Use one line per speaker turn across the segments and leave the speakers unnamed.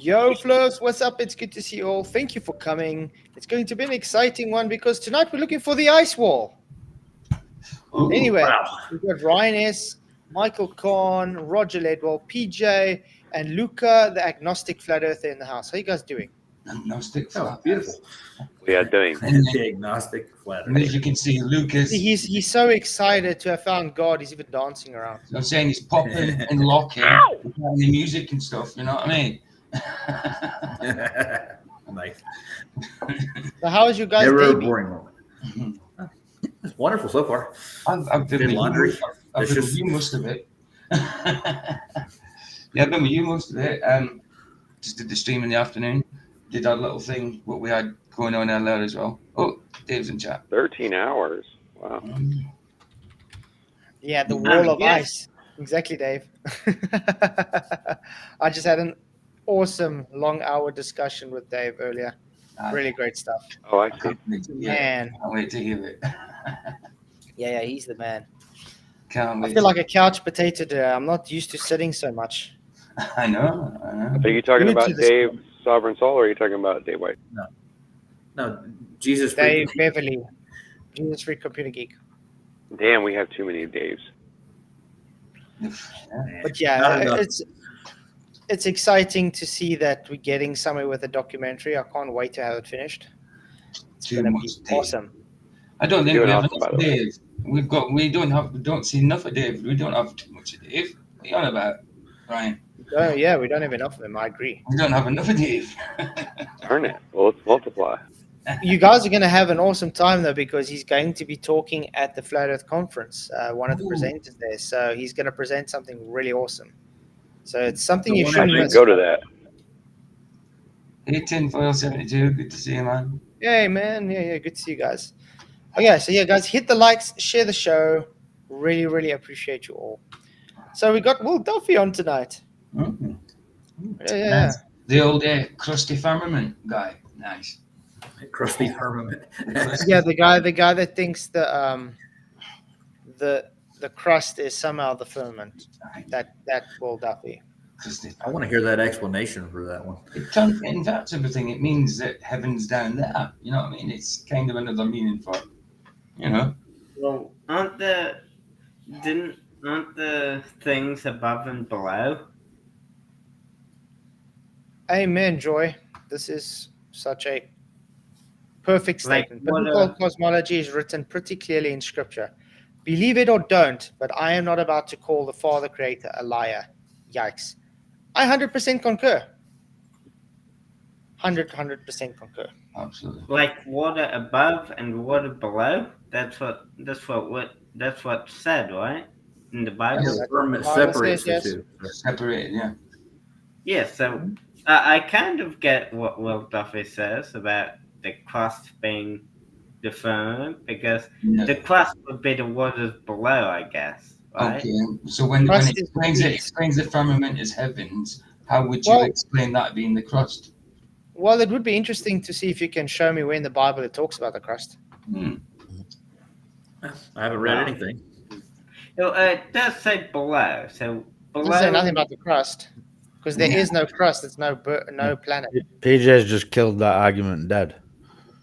Yo, Flows, what's up? It's good to see you all. Thank you for coming. It's going to be an exciting one because tonight we're looking for the ice wall.
Ooh,
Anyway,
wow.
we've got Ryan S., Michael Kahn, Roger Ledwell, PJ, and Luca, the agnostic flat earther in the house. How you guys doing?
Agnostic
Oh,
flat.
beautiful.
We are doing.
The agnostic flat
And as you can see, Lucas,
He's so excited to have found God. He's even dancing around.
I'm saying he's popping and locking, playing the music and stuff. You know what I mean?
Nice.
So how was your guys'
Never
day
a
been?
boring moment. It's wonderful so far.
I've been
Did
with
laundry,
you. I've been with
dishes.
you most of it. Yeah, I've been with you most of it. Just did the stream in the afternoon. Did our little thing, what we had going on out there as well. Oh, Dave's in chat.
13 hours. Wow.
Yeah, the wall of
yes.
ice. Exactly, Dave. I just had an awesome long-hour discussion with Dave earlier. Really great stuff.
Oh, I
I
see.
can't wait to hear it.
Man,
Can't wait to hear it.
yeah, he's the man.
Can't
I
wait.
feel like a couch potato today. I'm not used to sitting so much.
I know.
Are you talking
New
about
to the
Dave Sovereign Soul, or are you talking about Dave White?
No, Jesus.
Dave
freaking-
Beverly, Jesus Free Computer Geek.
Damn, we have too many Daves.
But
Not
yeah,
enough.
it's exciting to see that we're getting somewhere with a documentary. I can't wait to have it finished. It's
Too
gonna
much
be
Dave.
awesome.
I don't think
Doing
we have
awesome, by
enough
the way.
Dave. We don't see enough of Dave. We don't have too much of Dave. What are you on about, Ryan?
Oh yeah, we don't have enough of him. I agree.
We don't have enough of Dave.
Darn it. Well, let's multiply.
You guys are going to have an awesome time though, because he's going to be talking at the Flat Earth Conference. One of the
Ooh.
presenters there, so he's going to present something really awesome. So it's something
The
you
one
shouldn't
I should
miss.
go to that.
Hey, Tinfoil 72, good to see you, man.
Hey man, yeah, good to see you guys. Okay, so yeah, guys, hit the likes, share the show. Really appreciate you all. So we got Will Duffy on tonight.
Mhm.
Yeah.
Nice. The old crusty firmament guy. Nice.
Crusty firmament.
Yeah, the guy that thinks the crust is somehow the firmament. That Will Duffy.
Crusty
I want to hear that explanation for that one.
In fact, everything, it means that heaven's down there. You know what I mean? It's kind of another meaning for, you know.
Well, aren't the things above and below?
Amen, Joy. This is such a perfect
Like,
statement.
what
Biblical
a-
cosmology is written pretty clearly in Scripture. Believe it or don't, but I am not about to call the Father Creator a liar. Yikes. I 100% concur. 100% concur.
Absolutely.
Like water above and water below? That's what's said, right? In the Bible.
Yes.
The firmament
Bible
separates
says,
the
yes.
two.
Separated, yeah.
Yeah, so I kind of get what Will Duffy says about the crust being the firmament, because
Yeah.
the crust would be the waters below, I guess, right?
Okay, so when
Crust
it
is
explains the firmament as heavens, how would you
Well-
explain that being the crust?
Well, it would be interesting to see if you can show me where in the Bible it talks about the crust.
Hmm.
I haven't read
No.
anything.
It does say below, so
It
below.
doesn't say nothing about the crust, because there
Yeah.
is no crust. It's no planet.
PJ's just killed that argument dead.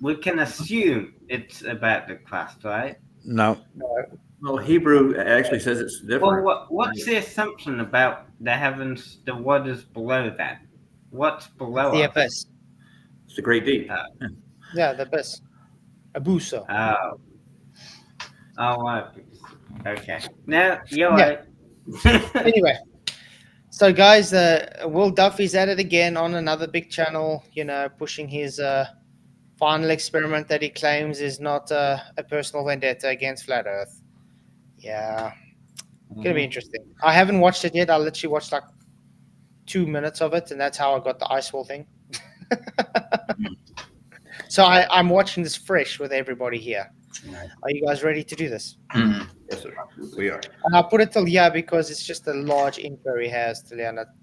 We can assume it's about the crust, right?
No.
Well, Hebrew actually says it's different.
Well, what's the assumption about the heavens, the waters below that? What's below
The
us?
abyss.
It's the great deep.
Yeah, the abyss. Abuso.
Oh. Oh, right. Okay. Now, you're
Yeah.
right.
Anyway, so guys, Will Duffy's at it again on another big channel, pushing his final experiment that he claims is not a personal vendetta against Flat Earth. Yeah, gonna be interesting. I haven't watched it yet. I literally watched like 2 minutes of it, and that's how I got the ice wall thing. So I'm watching this fresh with everybody here.
Right.
Are you guys ready to do this?
Mhm.
Yes, sir. We are.
And I'll put it till because it's just a large intro he has till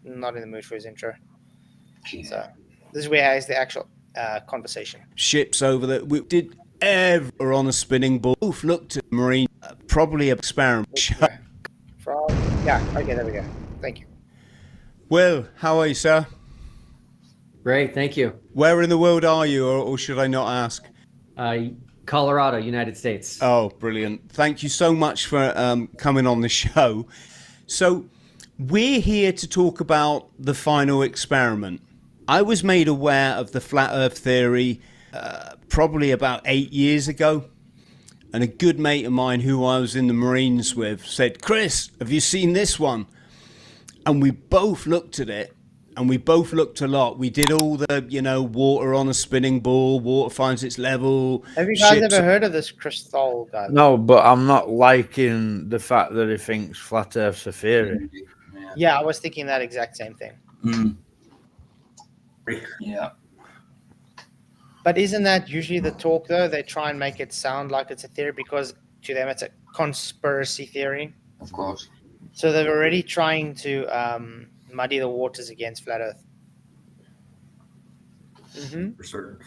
not in the mood for his intro.
Okay.
So this is where he has the actual conversation.
Ships over there. We did ever on a spinning ball. Oof, looked at marine. Probably an experiment.
Okay, there we go. Thank you.
Well, how are you, sir?
Great, thank you.
Where in the world are you, or should I not ask?
Colorado, United States.
Oh, brilliant. Thank you so much for coming on the show. So we're here to talk about the final experiment. I was made aware of the flat earth theory probably about 8 years ago. And a good mate of mine who I was in the Marines with said, Chris, have you seen this one? And we both looked at it. And we both looked a lot. We did all the, water on a spinning ball, water finds its level.
Have you guys ever heard of this Chris Thrall guy?
No, but I'm not liking the fact that he thinks flat Earth's a theory.
Yeah, I was thinking that exact same thing.
Mm. Yeah.
But isn't that usually the talk, though? They try and make it sound like it's a theory because to them it's a conspiracy theory.
Of course.
So they're already trying to muddy the waters against flat Earth.
For certain.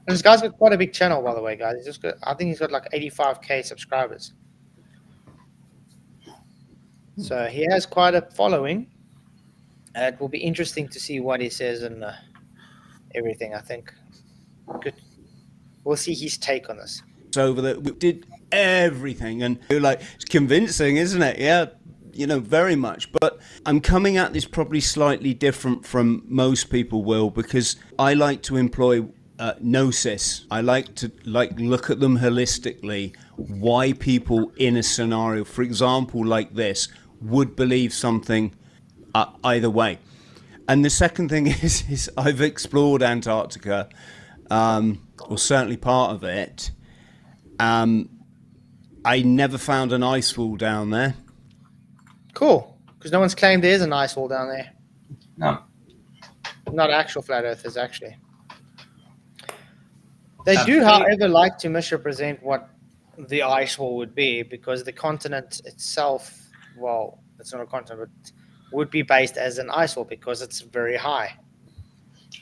And this guy's got quite a big channel, by the way, guys. I think he's got like 85k subscribers. So he has quite a following. It will be interesting to see what he says and everything, I think. Good. We'll see his take on this.
Over that, we did everything, and you're like, it's convincing, isn't it? Yeah, very much. But I'm coming at this probably slightly different from most people will, because I like to employ gnosis. I like to look at them holistically. Why people in a scenario, for example, like this, would believe something either way. And the second thing is I've explored Antarctica, or certainly part of it. I never found an ice wall down there.
Cool, because no one's claimed there's an ice wall down there.
No.
Not actual flat earthers, actually. They do, however, like to misrepresent what the ice wall would be, because the continent itself, well, it's not a continent, but would be based as an ice wall because it's very high.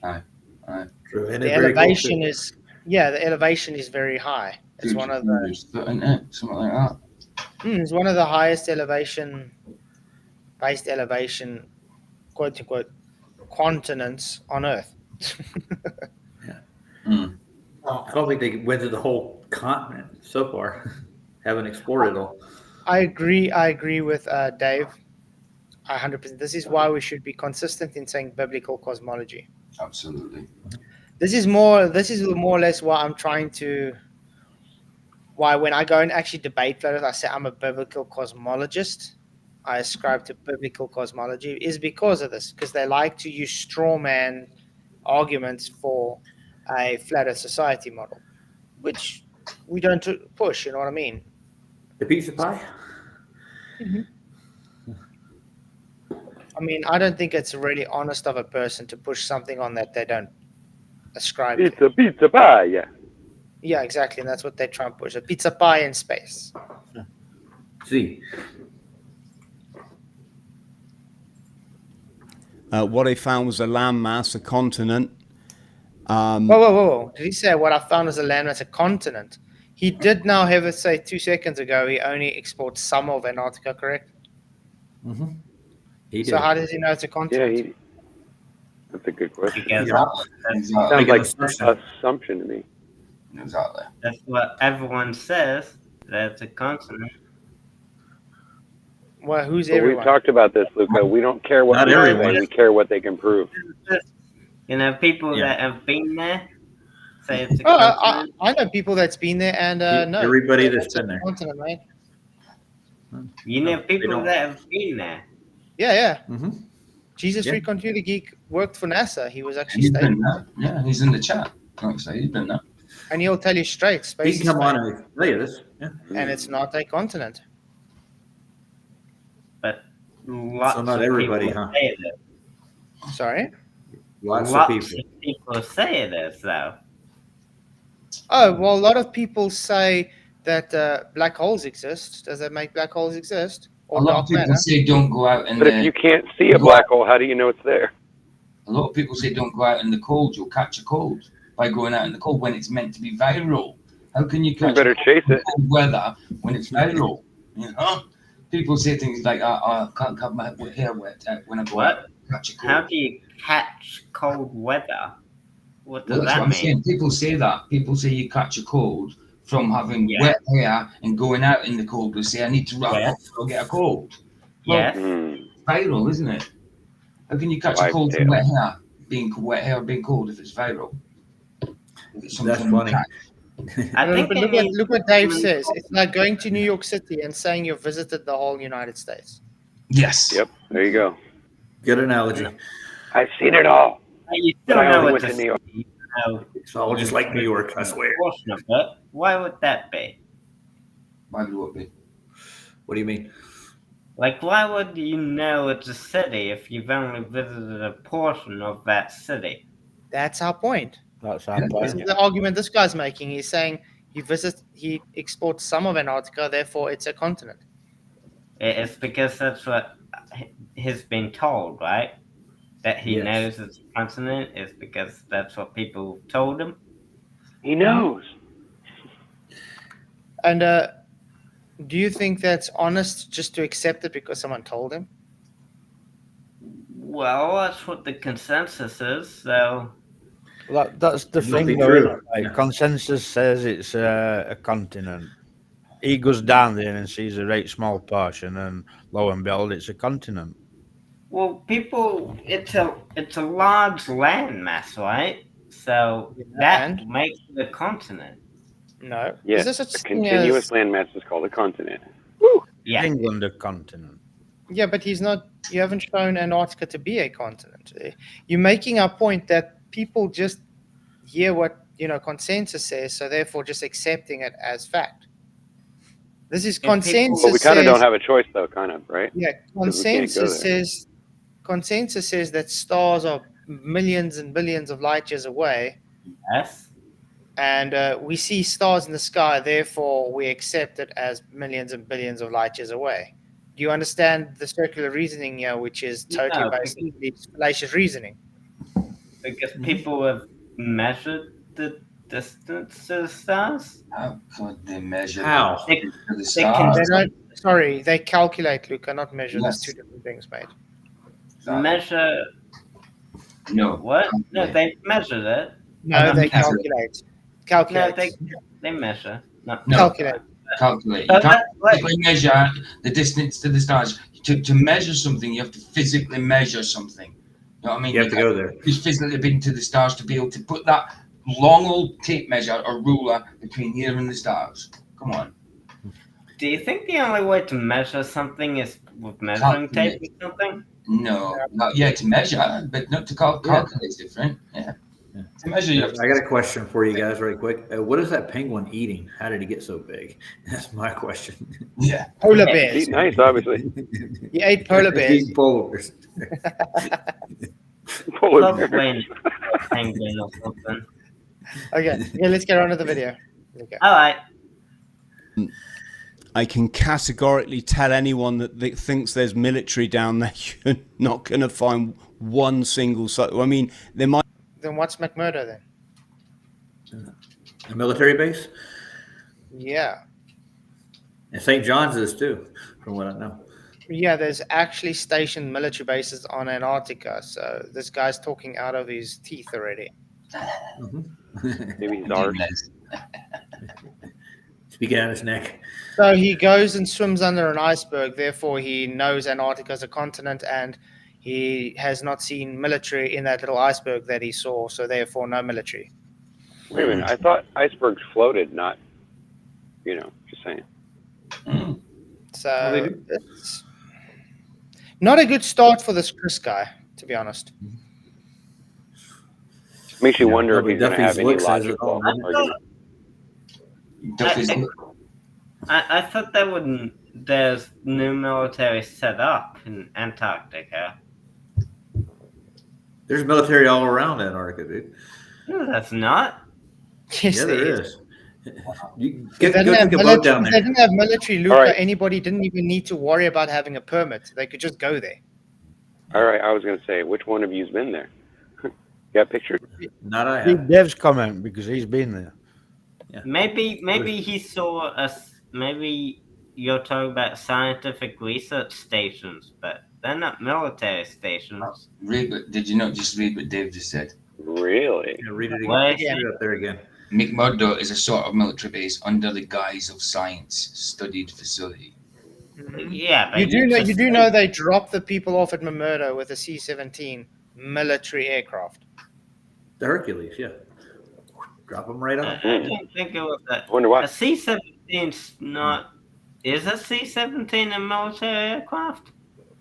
Aye.
True. And
The elevation is, the elevation is very high. It's one of the
something like that.
It's one of the highest based elevation, quote unquote, continents on Earth.
I don't think they went to the whole continent so far. Haven't explored it all.
I agree with Dave. 100%. This is why we should be consistent in saying biblical cosmology.
Absolutely.
This is more or less why when I go and actually debate flat Earth, I say I'm a biblical cosmologist. I ascribe to biblical cosmology is because of this, because they like to use straw man arguments for a flat Earth society model, which we don't push. You know what I mean?
The pizza pie?
Mm-hmm. I mean, I don't think it's really honest of a person to push something on that they don't ascribe to.
It's a pizza pie, yeah.
Yeah, exactly. And that's what they try and push. A pizza pie in space.
See.
What I found was a landmass, a continent.
Whoa. Did he say what I found was a landmass, a continent? He did now have it say 2 seconds ago he only exports some of Antarctica, correct?
Mm-hmm. He did.
So how does he know it's a continent?
Yeah, that's a good question.
Exactly.
Sounds like an assumption to me.
Exactly.
That's what everyone says, that it's a continent.
Well, who's
But
everyone?
we've talked about this, Luca. We don't care what
Not
they
everyone.
say. We care what they can prove.
People
Yeah.
that have been there say it's a
Oh,
continent.
I know people that's been there and no.
Everybody that's
it's a
been there.
continent, mate.
You know
they
people
don't.
that have been there.
Yeah.
Mm-hmm.
Jesus
Yeah.
Freak Computer Geek worked for NASA. He was actually
He's
stating,
been there. Yeah, he's in the chat. Like I say, he's been there.
and he'll tell you straight, space
He
is
can come on
fake,
and tell you this. Yeah.
and it's not a continent.
But lots
So not
of
everybody,
people
huh?
say it is.
Sorry.
Lots
Lots
of people.
of people say it is, though.
Oh well, a lot of people say that black holes exist. Does that make black holes exist?
A
Or
lot of
dark
people
matter?
say don't go out in
But if you can't see a black hole, how do you know it's there?
A lot of people say don't go out in the cold. You'll catch a cold by going out in the cold when it's meant to be viral. How can you
You
catch
better chase
a
it.
cold weather when it's viral? You know, people say things like, I can't have my hair wet when I go
What?
out and catch a cold.
How do you catch cold weather? What
Well,
does
that's what
that
I'm
mean?
saying. People say that. People say you catch a cold from having
Yeah.
wet hair and going out in the cold. They say, I need to wrap
Yeah.
up or get a cold.
Yes.
Hmm.
Viral, isn't it? How can you catch a
Live
cold
tail.
from wet hair? Wet hair being cold if it's viral. If it's
That's
something
funny.
you catch.
I think
But
it means
look what Dave
when-
says. It's like going to New York City and saying you've visited the whole United States.
Yes.
Yep. There you go.
Good analogy.
I've seen it all.
You
But
still
I
know
only
what
went
to
to New York.
see. You know,
It's all just like New York, I swear.
portion of it. Why would that be?
Why would it be?
What do you mean?
Like, why would you know it's a city if you've only visited a portion of that city?
That's our point.
That's our
This
point.
is the argument this guy's making. He's saying he exports some of Antarctica, therefore it's a continent.
It's because that's what he's been told, right? That he
Yes.
knows it's a continent is because that's what people told him.
He knows.
And do you think that's honest just to accept it because someone told him?
Well, that's what the consensus is. So
That's the
It must be
thing, though,
true.
isn't it? Like,
Yeah.
consensus says it's a continent. He goes down there and sees a right small portion, and lo and behold, it's a continent.
well, people, it's a large landmass, right? So
Yeah,
that
and?
makes it a continent.
No.
Yes.
Is there
A
such thing
continuous
as...
landmass is called a continent.
Yeah.
England, a continent.
Yeah, but he's not. You haven't shown Antarctica to be a continent. You're making our point that people just hear what consensus says, so therefore just accepting it as fact. This is
people-
consensus.
Well, we kind of
says-
don't have a choice, though, kind of, right?
Yeah,
Because we can't go
consensus says that stars are millions and billions of light years away,
Yes.
and we see stars in the sky. Therefore, we accept it as millions and billions of light years away. Do you understand the circular reasoning here, which is totally
No,
based on these fallacious reasoning?
Because people have measured the distance to the stars.
How could they measure
How?
They,
the
they
stars?
They don't. Sorry, they calculate, Luca, not measure.
Yes.
There's two different things, mate.
can measure
No.
what? No, they measured it.
No,
don't
they
calculate.
calculate.
No, they measure. No.
No.
Calculate.
Calculate.
So
You can't
let-
physically measure the distance to the stars. To measure something, you have to physically measure something. You know what I mean?
You have to go there.
Who's physically been to the stars to be able to put that long old tape measure or ruler between here and the stars? Come on.
Do you think the only way to measure something is with measuring tape or something?
No, not yet to measure, but not to calculate is different. Yeah.
Yeah.
To measure, you have
I got a question for you guys, really quick. What is that penguin eating? How did he get so big? That's my question.
yeah.
Polar
Yeah,
bears.
Eat nice, obviously.
He ate polar bears.
Eating polar bears.
Polar bear.
Probably a penguin or something.
Okay, yeah, let's get on to the video. Okay.
All right.
I can categorically tell anyone that thinks there's military down there, you're not going to find one single site. I mean, there might.
Then what's McMurdo then?
A military base?
Yeah.
And St. John's is too, from what I know.
Yeah, there's actually stationed military bases on Antarctica. So this guy's talking out of his teeth already.
Maybe he's ours.
Speaking out of his neck.
So he goes and swims under an iceberg. Therefore, he knows Antarctica is a continent, and he has not seen military in that little iceberg that he saw. So therefore, no military.
Wait a minute. I thought icebergs floated, not, just saying.
So it's not a good start for this Chris guy, to be honest.
Makes you wonder if
Well,
he's going to
Duffy's
have any
look says it all,
logical
doesn't it?
argument.
Duffy's
I thought there's new military set up in Antarctica.
There's military all around Antarctica, dude.
No, that's not.
Yes,
Yeah, there is. You
If they
go
didn't have
take a boat
military,
down
if they
there.
didn't have military, Luca,
All right.
anybody didn't even need to worry about having a permit. They could just go there.
All right, I was going to say, which one of you's been there? Got pictures?
Not I
Read
have.
Dev's comment because he's been there.
Maybe he saw us. Maybe you're talking about scientific research stations, but they're not military stations.
Read what, did you not just read what Dave just said?
Really?
Yeah, read it again.
Why?
Shoot it up there again.
McMurdo is a sort of military base under the guise of science studied facility.
Yeah, but
You do know.
just
You do know they dropped the people off at Mamerto with a C-17 military aircraft.
The Hercules, yeah. Drop them right
I
on.
don't think it was that.
I wonder
A
why.
C-17's not. Is a C-17 a military aircraft?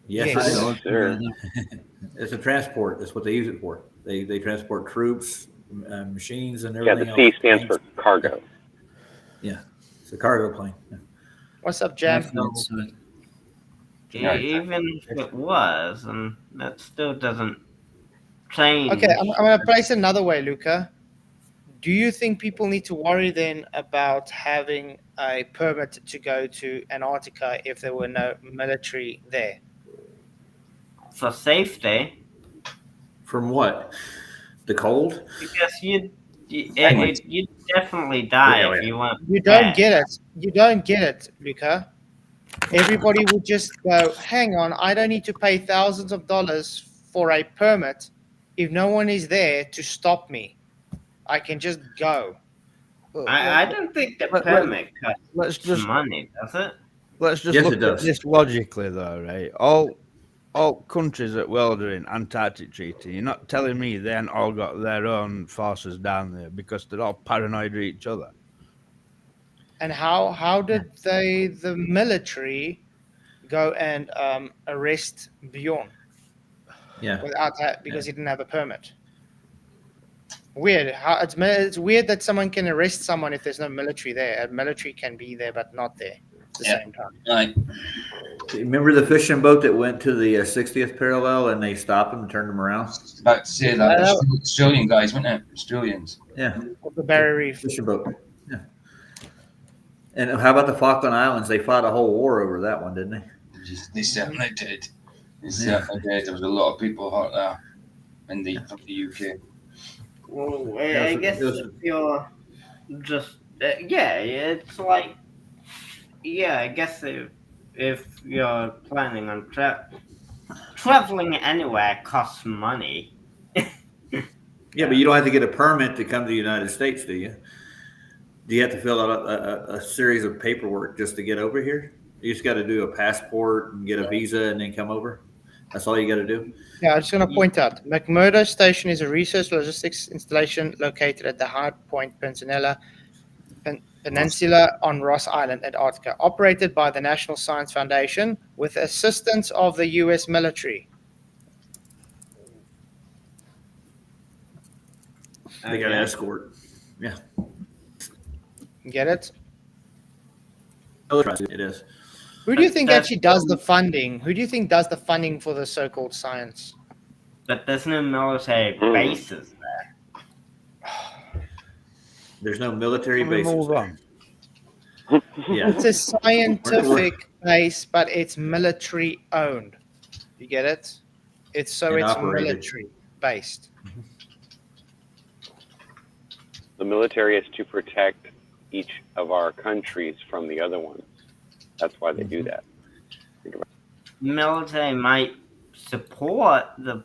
Yes,
Yes.
it is.
Sure.
It's a transport. That's what they use it for. They transport troops, machines, and
Yeah,
everything
the
else.
C stands for cargo.
Yeah, it's a cargo plane. Yeah.
What's up, Jam?
Yeah.
Even if it was, and that still doesn't change.
Okay, I'm going to place it another way, Luca. Do you think people need to worry then about having a permit to go to Antarctica if there were no military there?
For safety,
From what? The cold?
because you'd
Penguins.
you'd definitely die
Yeah,
if
yeah.
you weren't.
You don't
prepared.
get it. You don't get it, Luca. Everybody would just go, hang on, I don't need to pay thousands of dollars for a permit if no one is there to stop me. I can just go.
I don't think the
Let-
permit costs
Let's just
money, does it?
let's just
Yes,
look
it
at
does.
this logically, though, right? All countries that were in Antarctic Treaty. You're not telling me they ain't all got their own forces down there because they're all paranoid of each other.
And how did the military go and arrest Bjorn
Yeah.
without that because he didn't have a permit? Weird. It's weird that someone can arrest someone if there's no military there. A military can be there but not there at the
Yeah.
same time.
Right.
Remember the fishing boat that went to the 60th parallel and they stopped him and turned him around?
About to say that. Australian guys, weren't it? Australians.
Yeah.
Of the Barrier Reef.
Fishing boat. Yeah. And how about the Falkland Islands? They fought a whole war over that one, didn't they?
They certainly did. They certainly did. There was a lot of people hurt there from the UK.
Well,
Yeah,
I
so
guess
those-
if you're just it's like I guess if you're planning on traveling anywhere costs money.
Yeah, but you don't have to get a permit to come to the United States, do you? Do you have to fill out a series of paperwork just to get over here? You just got to do a passport and get a visa and then come over? That's all you got to do?
Yeah, I'm just going to point out, McMurdo Station is a research logistics installation located at the Hard Point Peninsula on Ross Island, Antarctica, operated by the National Science Foundation with assistance of the U.S. military.
They got an escort. Yeah.
Get it?
It is.
Who do you think
That's-
actually does the funding? Who do you think does the funding for the so-called science?
But there's no military bases there.
There's no military
Can we
bases.
move on?
Yeah.
It's a scientific base, but it's military owned. You get it? It's
And
it's
operated.
military based.
The military is to protect each of our countries from the other ones. That's why they do that.
Military might support the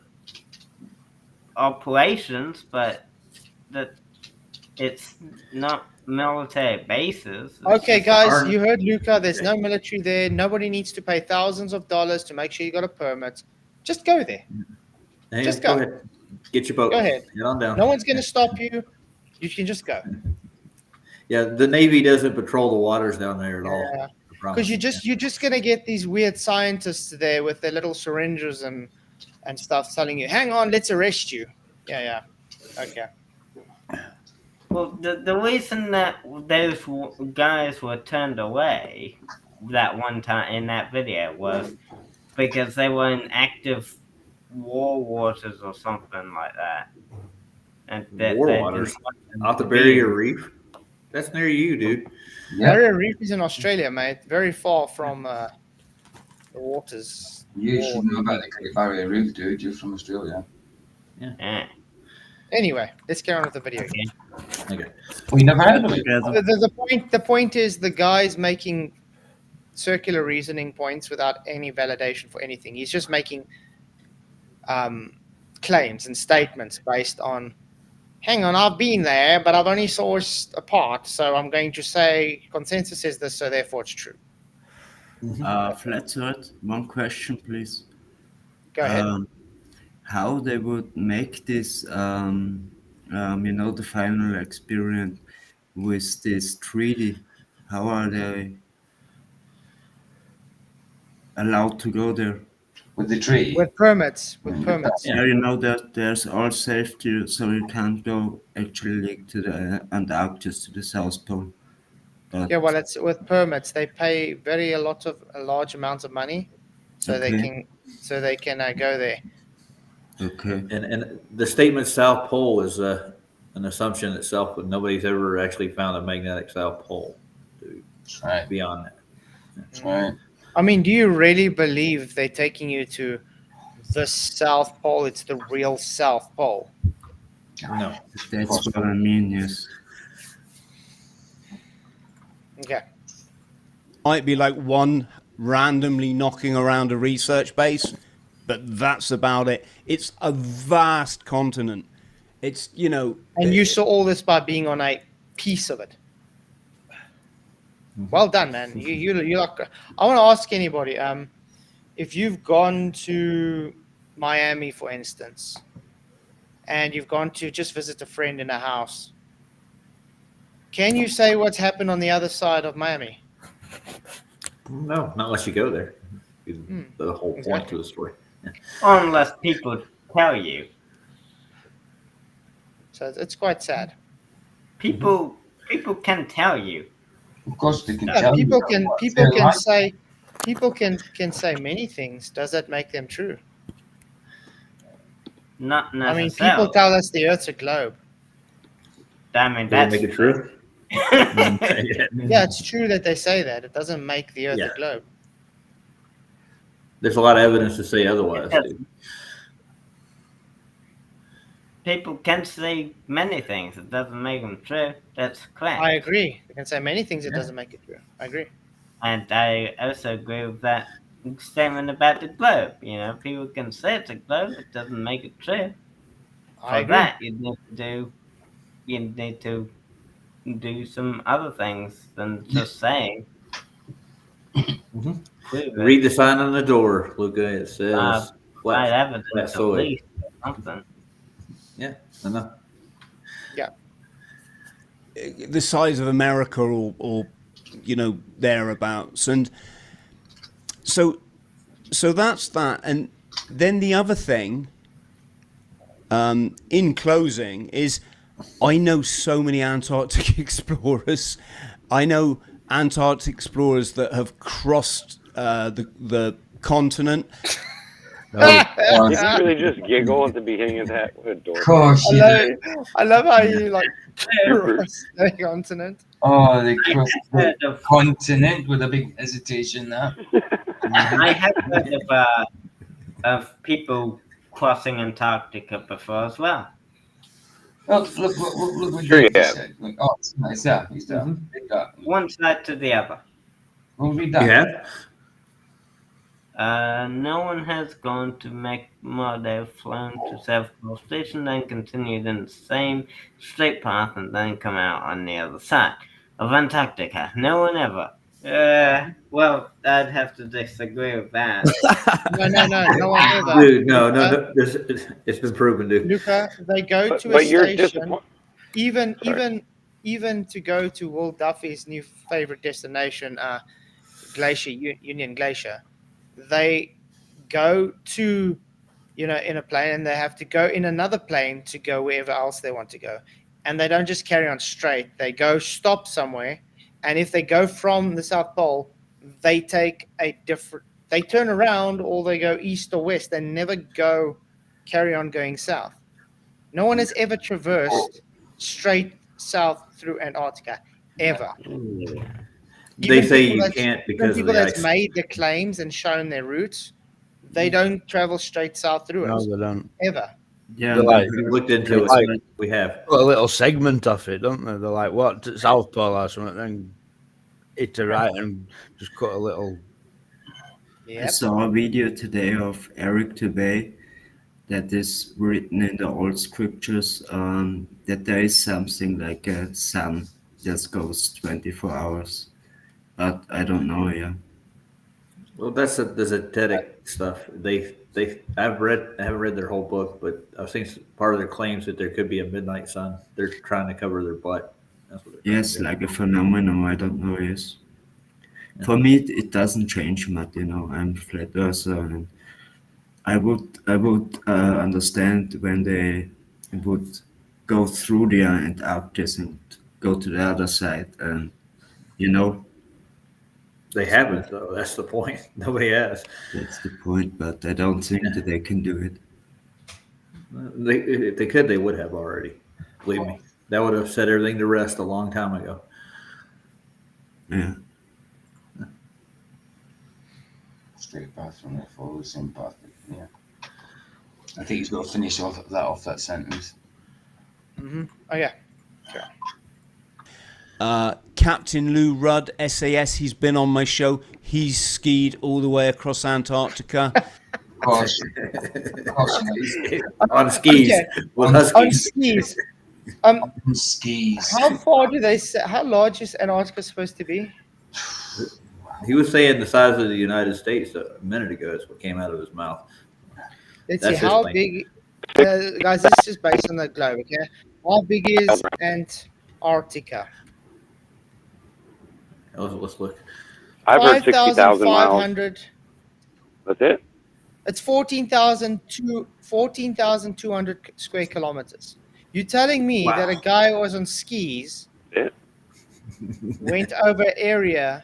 operations, but that it's not military bases. It's
Okay,
just-
guys,
Aren't-
you heard Luca. There's no military there. Nobody needs to pay thousands of dollars to make sure you got a permit. Just go there.
Hey,
Just go.
ahead. Get your boat.
Go ahead.
Get on down.
No one's going to stop you. You can just go.
Yeah, the Navy doesn't patrol the waters down there at all.
Yeah.
I promise.
Because you're just going to get these weird scientists there with their little syringes and stuff telling you, hang on, let's arrest you. Yeah. Okay.
Well, the reason that those guys were turned away that one time in that video was because they were in active war waters or something like that. And
War
they
waters?
didn't want them
Off the
to be-
Barrier Reef? That's near you, dude.
Yeah.
Barrier Reef is in Australia, mate. Very far from the waters.
You should know about the Great Barrier Reef, dude. You're from Australia.
Yeah.
Anyway, let's get on with the video game.
Okay.
We never heard of it.
The point is the guys making circular reasoning points without any validation for anything. He's just making claims and statements based on, hang on, I've been there, but I've only sourced a part, so I'm going to say consensus says this, so therefore it's true.
Flatzoid, one question, please.
Go ahead.
How they would make this, the final experiment with this treaty? How are they allowed to go there?
With the tree.
With permits.
Yeah, that there's all safety, so you can't go actually to the Antarctic, to the South Pole. But
Yeah, well, it's with permits. They pay a large amounts of money, so they can go there.
okay.
And the statement South Pole is an assumption itself, but nobody's ever actually found a magnetic South Pole.
That's right.
Beyond that.
That's right.
I mean, do you really believe they're taking you to the South Pole? It's the real South Pole.
No.
That's what I mean, yes.
Okay.
Might be like one randomly knocking around a research base, but that's about it. It's a vast continent. It's,
And you saw all this by being on a piece of it. Well done, man. You like. I want to ask anybody, if you've gone to Miami, for instance, and you've gone to just visit a friend in a house, can you say what's happened on the other side of Miami?
No, not unless you go there. The whole point to the story.
Unless people tell you.
So it's quite sad.
People can tell you.
Of course, they can
No,
tell
people
you
can
what
people
they're
can
like.
say people can say many things. Does that make them true?
Not
I mean,
necessarily.
people tell us the Earth's a globe.
I mean,
Does
that's
it make it true?
Yeah, it's true that they say that. It doesn't make the Earth
Yeah.
a globe.
There's a lot of evidence to say otherwise.
Yes.
Dude.
People can say many things. It doesn't make them true. That's correct.
I agree. You can say many things. It doesn't make it true. I agree.
And I also agree with that statement about the globe. People can say it's a globe. It doesn't make it true.
I
For
agree.
that, you need to do some other things than just saying.
Mhm.
Prove it.
Read the sign on the door, Luca. It says
Right evidence at
Flatzoid.
least or something.
Yeah, I know.
the size of America or thereabouts. And so that's that. And then the other thing, in closing, is I know so many Antarctic explorers. I know Antarctic explorers that have crossed the continent.
Did you really just giggle at the beginning of that? What a dork.
Of course, you did.
I love how you cross the continent.
Oh, they crossed the
Heard of-
continent with a big hesitation there.
I have heard of people crossing Antarctica before as well.
Oh, look what
Sure
you
you have.
said. Look, oh, it's nice. Yeah, he's there. Read that.
One side to the other.
We'll read
You
that.
have?
No one has gone to McMurdo. They've flown to South Pole Station, then continued in the same straight path, and then come out on the other side of Antarctica. No one ever. Well, I'd have to disagree with that.
No one ever.
Dude, no. It's been proven, dude.
Luca, they go to a
But you're
station.
disappointed.
Even to go to Will Duffy's new favorite destination, Glacier Union Glacier, they go to in a plane, and they have to go in another plane to go wherever else they want to go, and they don't just carry on straight. They go stop somewhere, and if they go from the South Pole, they take they turn around, or they go east or west. They never carry on going south. No one has ever traversed straight south through Antarctica, ever.
They say
people
you
that's-
can't
even
because of
people
the
that's
ice.
made the claims and shown their routes, they don't travel straight south through
No,
it,
they don't.
ever.
Yeah,
They're like,
We looked into
Like-
it. We have.
got a little segment of it, don't they? They're like, what, South Pole or something? Then iterate and just cut a little.
I
Yep.
saw a video today of Eric Tubey that is written in the old scriptures that there is something like a sun that goes 24 hours. But I don't know, yeah.
Well, that's the esoteric stuff. I haven't read their whole book, but I've seen part of their claims that there could be a midnight sun. They're trying to cover their butt. That's what they're trying
Yes,
to do.
like a phenomenon, I don't know, yes. For me, it doesn't change much, I'm a flat earther, and I would understand when they would go through the Antarctic and go to the other side, and
They haven't, though. That's the point. Nobody has.
that's the point. But I don't think that they can do it.
If they could, they would have already. Believe me, that would have set everything to rest a long time ago.
Yeah.
Straight path from there, follow the same path. Yeah. I think he's got to finish off that sentence.
Mm-hmm. Oh yeah.
Captain Lou Rudd, SAS, he's been on my show. He's skied all the way across Antarctica.
Of course.
On skis.
Okay.
With
On
huskies.
skis.
Skis.
How far do they say? How large is Antarctica supposed to be?
He was saying the size of the United States a minute ago is what came out of his mouth.
Let's
That's
see
his
how
thing.
big. Guys, this is based on the globe. Okay, how big is Antarctica?
Let's look.
I've heard 60,000 miles.
5,500.
That's it?
It's 14,200 square kilometers. You're telling me
Wow.
that a guy who was on skis
That's it?
went over area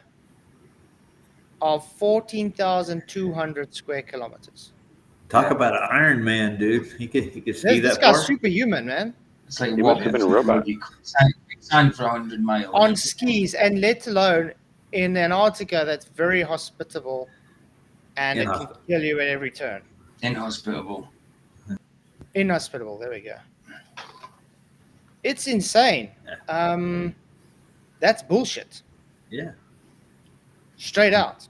of 14,200 square kilometers.
Talk about an Iron Man, dude. He could ski
This
that
guy's
far.
superhuman, man.
It's like
He must have been a robot.
Stand for 100 miles.
On skis, and let alone in Antarctica, that's very hospitable, and it can
Inhospitable.
kill you at every turn.
Inhospitable.
Inhospitable. There we go. It's insane. That's bullshit.
Yeah.
Straight out.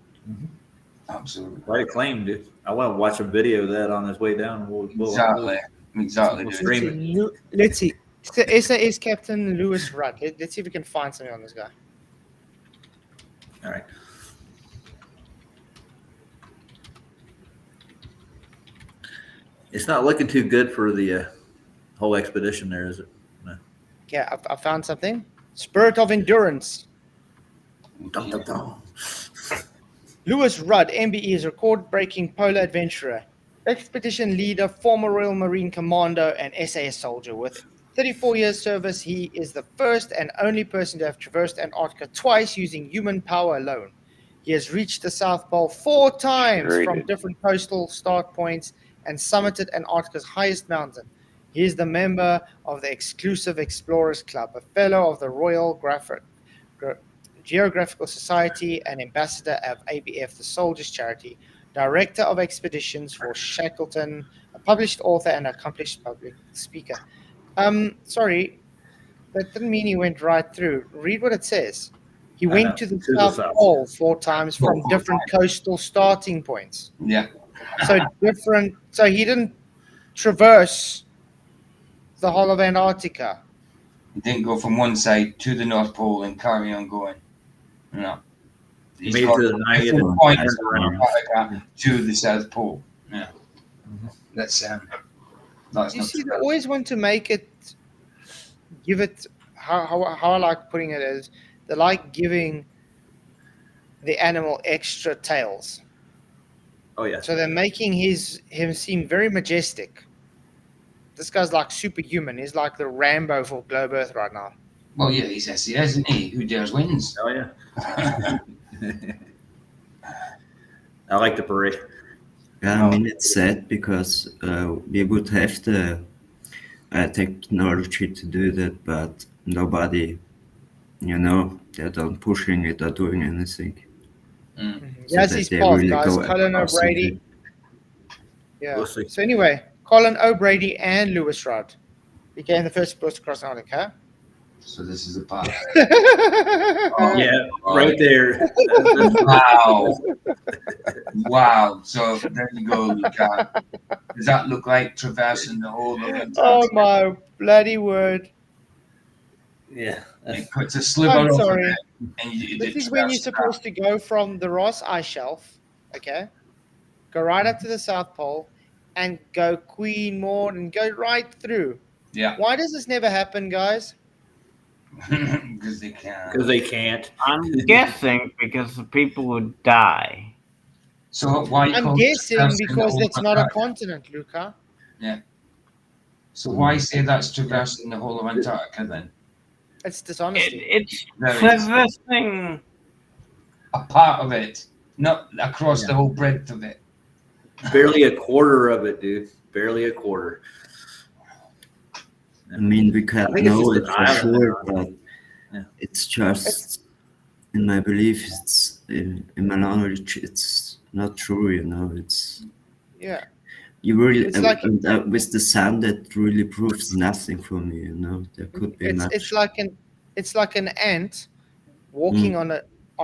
Absolutely.
Quite a claim, dude. I want to watch a video of that on his way down.
Exactly.
We'll
Dude.
stream it.
Let's see. SAS Captain Lewis Rudd. Let's see if we can find something on this guy.
All right. It's not looking too good for the whole expedition there, is it? No.
Yeah, I found something. Spirit of Endurance.
Dum, dum, dum.
Lewis Rudd, MBE, is a record-breaking polar adventurer, expedition leader, former Royal Marine Commando, and SAS soldier. With 34 years service, he is the first and only person to have traversed Antarctica twice using human power alone. He has reached the South Pole 4 times
Sure he
from
did.
different coastal start points and summited Antarctica's highest mountain. He is the member of the Exclusive Explorers Club, a fellow of the Royal Geographical Society, and ambassador of ABF, the Soldiers Charity, director of expeditions for Shackleton, a published author and accomplished public speaker. Sorry, that didn't mean he went right through. Read what it says. He went to the South Pole 4 times from different coastal starting points.
Yeah.
So different. So he didn't traverse the whole of Antarctica.
He didn't go from one side to the North Pole and carry on going. No. He's
Made it
got
to the 90th
from
and
point
passed around.
Antarctica to the South Pole. Yeah. That's
You see, they always want to make it, give it, how I like putting it is, they like giving the animal extra tails.
Oh, yeah.
So they're making him seem very majestic. This guy's like superhuman. He's like the Rambo for Globe Earth right now.
Well, yeah, he's SES, isn't he? Who dares wins.
Oh, yeah. I like the parade.
Yeah, I mean, it's sad because we would have the technology to do that, but nobody, they're not pushing it or doing anything.
Yes,
that
he's
they
paused,
really
guys.
go
Colin
across
O'Brady.
it.
Yeah.
We'll see.
So anyway, Colin O'Brady and Lewis Rudd became the first explorers across Antarctica.
So this is a path.
Yeah, right there.
Wow. Wow. So there you go, Luca. Does that look like traversing the whole of Antarctica?
Oh my bloody word!
Yeah.
It puts a sliver
I'm
off of
sorry.
it, and
This is when you're supposed to go from the Ross Ice Shelf, okay? Go right up to the South Pole, and go Queen Maud and go right through.
Yeah.
Why does this never happen, guys?
Because they can't.
Because they can't.
I'm guessing because the people would die.
So why
I'm
call it
guessing
traversing the
because
whole
it's not a
Antarctica?
continent, Luca.
So why say that's traversing the whole of Antarctica then?
It's dishonesty.
It's
Very
traversing.
A part of it, not across the whole breadth of it.
Barely a quarter of it, dude. Barely a quarter.
I mean, we can't
think it's
know
just
it
an
for
island
sure,
there.
but it's just, in my belief, it's in my knowledge, it's not true. You know, it's
Yeah.
you really
It's like
with the sun that really proves nothing for me. You know, there could be much.
it's like an ant walking on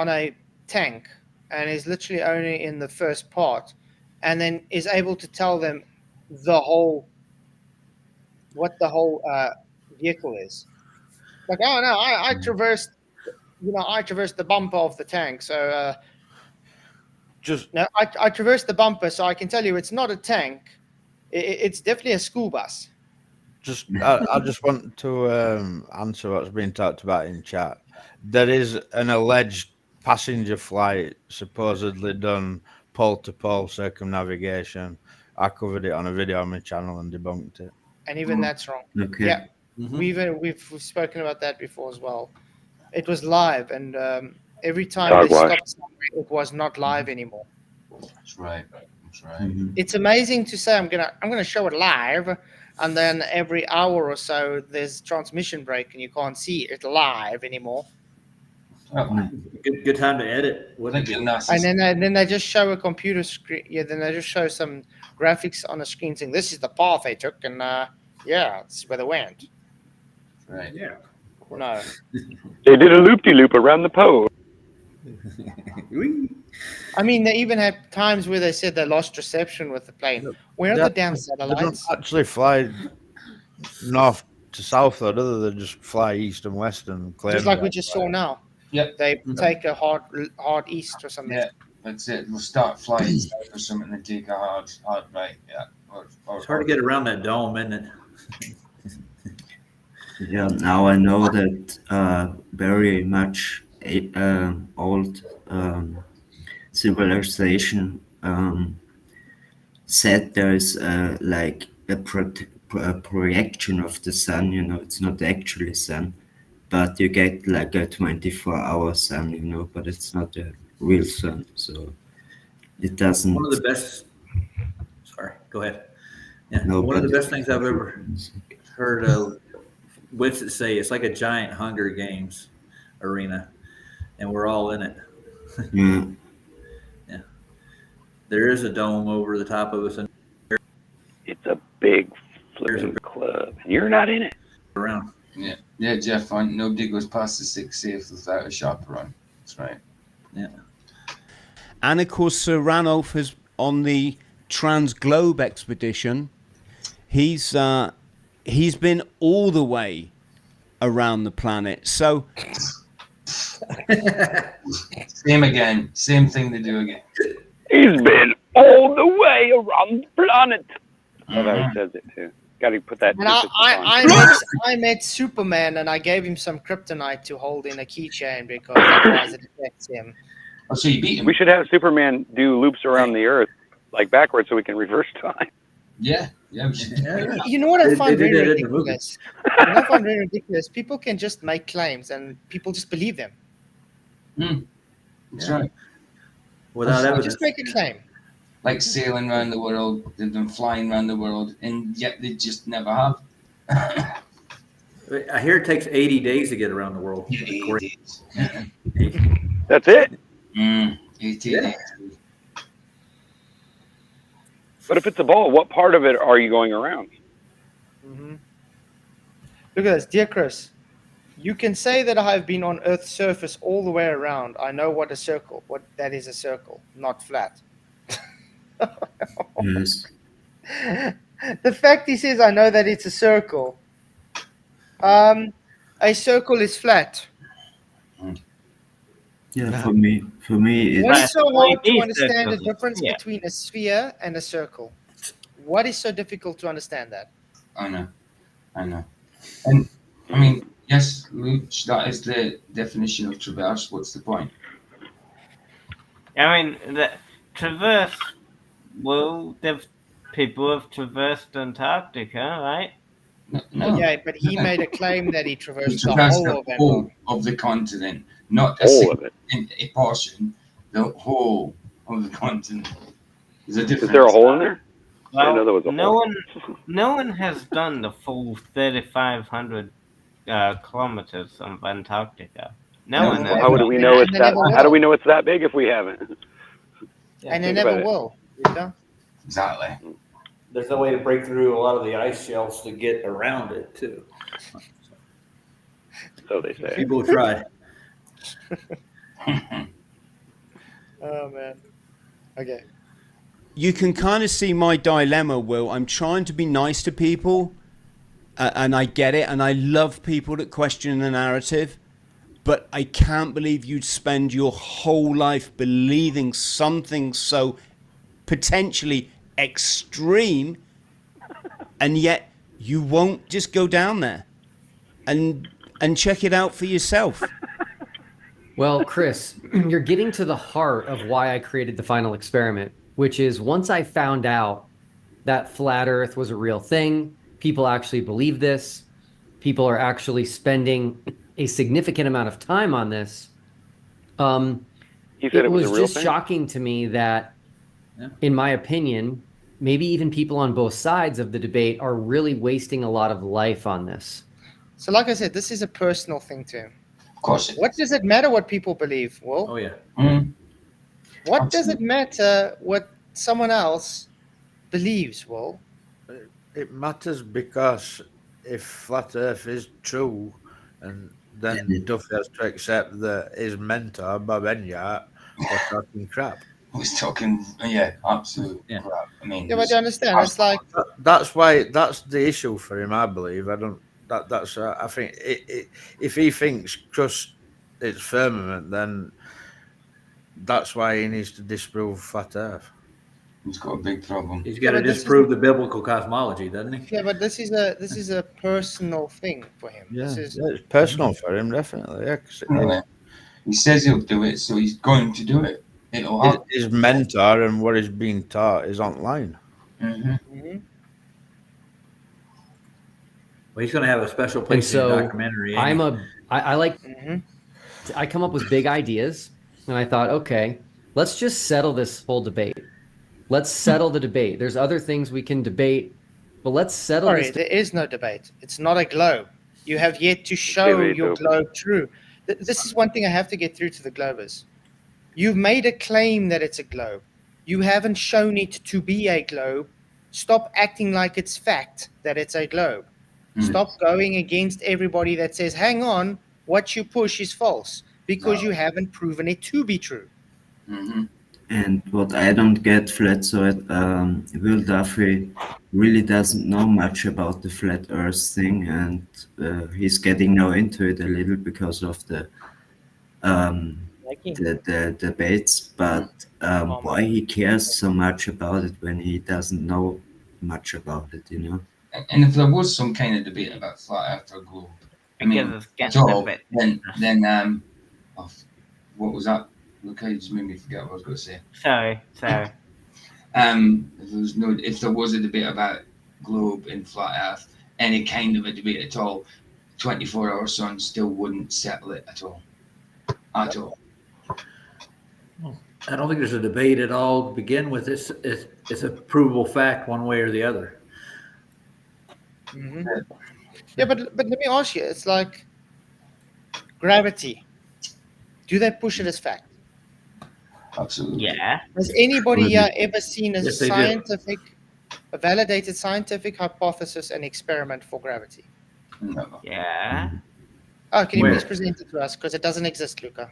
a tank, and is literally only in the first part, and then is able to tell them what the whole vehicle is. Like, oh no, I traversed, I traversed the bumper of the tank, so
Just
no, I traversed the bumper, so I can tell you it's not a tank. It's definitely a school bus.
I just want to answer what's been talked about in chat. There is an alleged passenger flight supposedly done pole to pole circumnavigation. I covered it on a video on my channel and debunked it.
And even that's wrong.
Okay.
Yeah, we've spoken about that before as well. It was live, and every time they
Hogwash.
stopped somewhere, it was not live anymore.
That's right. That's right.
Mhm.
It's amazing to say I'm gonna show it live, and then every hour or so there's transmission break, and you can't see it live anymore.
Oh,
Good time to edit. Wouldn't
thank
it
you,
be?
Narcissus.
And then they just show a computer screen. Yeah, then they just show some graphics on a screen saying this is the path they took, and yeah, this is where they went.
Right.
Yeah.
No,
They did a loop-de-loop around the pole.
I mean they even had times where they said they lost reception with the plane. Where are the damn
They don't
satellites?
actually fly north to south, though, do they? They just fly east and west and claim
Just like we
that.
just saw now.
Yep.
They take a hard east or something.
Yeah, that's it. We'll start flying south or something and take a hard right. Yeah.
It's hard to get around that dome, isn't it?
Yeah, now I know that very much old civilization said there is like a projection of the sun. You know, it's not actually sun, but you get like a 24-hour sun. You know, but it's not a real sun, so it doesn't.
One of the best. Sorry, go ahead. Yeah,
No,
one of the
but-
best things I've ever heard wits that say it's like a giant Hunger Games arena, and we're all in it.
Yeah.
There is a dome over the top of us and
It's a big flipping club. You're not in it.
around.
Yeah, Jeff. Nobody goes past the 6 safe without a chaperone. That's right.
Yeah.
And of course, Sir Ranulph is on the Transglobe expedition. He's been all the way around the planet. So
Same again. Same thing they do again.
He's been all the way around the planet. Love how he says it too. Got to put that.
And I met Superman, and I gave him some kryptonite to hold in a keychain because otherwise it affects him.
Oh, so you beat him?
We should have Superman do loops around the Earth, like backwards, so we can reverse time.
Yeah. Yeah. We should.
You know what I find
They did
very
that in the movie.
ridiculous? You know what I find very ridiculous? People can just make claims, and people just believe them.
That's right.
Without evidence.
Just make a claim.
Like sailing around the world, they've been flying around the world, and yet they just never have.
I hear it takes 80 days to get around the world.
That's it.
80 days.
But if it's a ball, what part of it are you going around?
Mm-hmm. Look at this, dear Chris. You can say that I've been on Earth's surface all the way around. I know what that is a circle, not flat.
Yes.
The fact he says I know that it's a circle. A circle is flat.
Yeah, for me,
What
it's
is so hard to understand the
circles,
difference
yeah.
between a sphere and a circle? What is so difficult to understand that?
I know. And I mean, yes, Luch, that is the definition of traverse. What's the point?
I mean, the traverse. Well, people have traversed Antarctica, right?
No.
Yeah, but he made a claim that he traversed the
Traverse
whole
the
of
whole
Antarctica.
of the continent, not a
Whole of it.
a portion. The whole of the continent. There's a difference.
Is there a hole in there? I didn't know
Well,
there was a
no
hole.
no one has done the full 3,500 kilometers of Antarctica. No
No,
one
well,
has.
How would we know
And
it's
they
that?
never
How do
will.
we know it's that big if we haven't?
And they
Think
never
about it.
will. Rita.
Exactly.
There's no way to break through a lot of the ice shelves to get around it, too.
So they say.
People try.
Oh man. Okay.
You can kind of see my dilemma, Will. I'm trying to be nice to people, and I get it, and I love people that question the narrative, but I can't believe you'd spend your whole life believing something so potentially extreme, and yet you won't just go down there and check it out for yourself.
Well, Chris, you're getting to the heart of why I created the final experiment, which is once I found out that flat Earth was a real thing, people actually believe this, people are actually spending a significant amount of time on this.
He said it was a real
just
thing?
shocking to me that,
Yeah.
in my opinion, maybe even people on both sides of the debate are really wasting a lot of life on this.
So like I said, this is a personal thing to him.
Of course it
What does it matter what people believe? Well,
Oh, yeah.
Mm.
what does it matter what someone else believes? Well,
It matters because if flat Earth is true, and then Duffy has to accept that his mentor Bob Enyart was talking crap.
I was talking, yeah, absolute
Yeah.
crap. I mean,
yeah, but you understand, it's like
That's why that's the issue for him. I believe. I don't. That's. I think if he thinks crust is firmament, then that's why he needs to disprove flat Earth.
he's got a big problem.
He's got to
but this
disprove the biblical cosmology, doesn't he?
yeah, but this is a personal thing for him.
Yeah,
This is
it's personal for him, definitely. Yeah, 'cause
Really. He says he'll do it, so he's going to do it. It'll happen.
his mentor and what he's being taught is online.
Mhm.
Mhm.
Well, he's going to have a special
And
place in the
so
documentary.
I like,
Mhm.
I come up with big ideas, and I thought, okay, let's just settle this whole debate. Let's settle the debate. There's other things we can debate, but let's settle
Sorry,
this.
there is no debate. It's not a globe. You have yet to show
Debate's
your
open.
globe true. This is one thing I have to get through to the Globers. You've made a claim that it's a globe. You haven't shown it to be a globe. Stop acting like it's fact that it's a globe.
Mm.
Stop going against everybody that says, hang on, what you push is false because
No.
you haven't proven it to be true.
Mhm.
And what I don't get, Flatzoid, Will Duffy really doesn't know much about the flat Earth thing, and he's getting now into it a little because of the debates. But why he cares so much about it when he doesn't know much about it, you know?
And if there was some kind of debate about flat Earth or globe, I mean,
Because it's
at
getting a
all,
bit.
then oh, what was that? Look, I just made me forget what I was going to say.
Sorry.
If there was a debate about globe and flat Earth, any kind of a debate at all, 24-hour sun still wouldn't settle it at all. At all.
I don't think there's a debate at all to begin with. It's a provable fact one way or the other.
Mhm. Yeah, but let me ask you, it's like gravity. Do they push it as fact?
Absolutely.
Yeah.
Has anybody here ever seen a
Yes, they do.
a validated scientific hypothesis and experiment for gravity?
Never.
Yeah.
Oh, can you
Where?
please present it to us? Because it doesn't exist, Luca.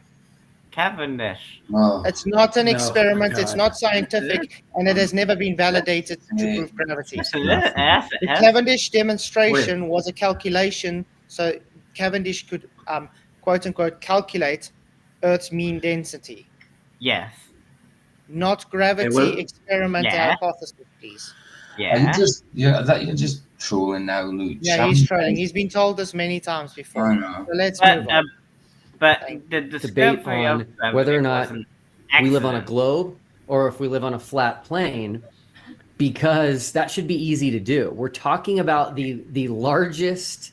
Cavendish.
Oh,
It's not an
No,
experiment. It's
God.
not scientific, and it has never been validated to
Yeah.
prove gravity.
Yes, it is.
The Cavendish demonstration was a calculation, so Cavendish could, quote unquote, calculate Earth's mean density,
Yes.
not gravity
what-
experiment
Yeah.
hypothesis, please.
Are you
Yeah.
just you're just trolling now, Luke?
Yeah, he's trolling. He's been told this many times before.
I know.
So let's
But,
move on.
but
Thank
the
Debate
discovery
on
of
whether or
it
not
was an
we live on a
accident.
globe or if we live on a flat plane, because that should be easy to do. We're talking about the largest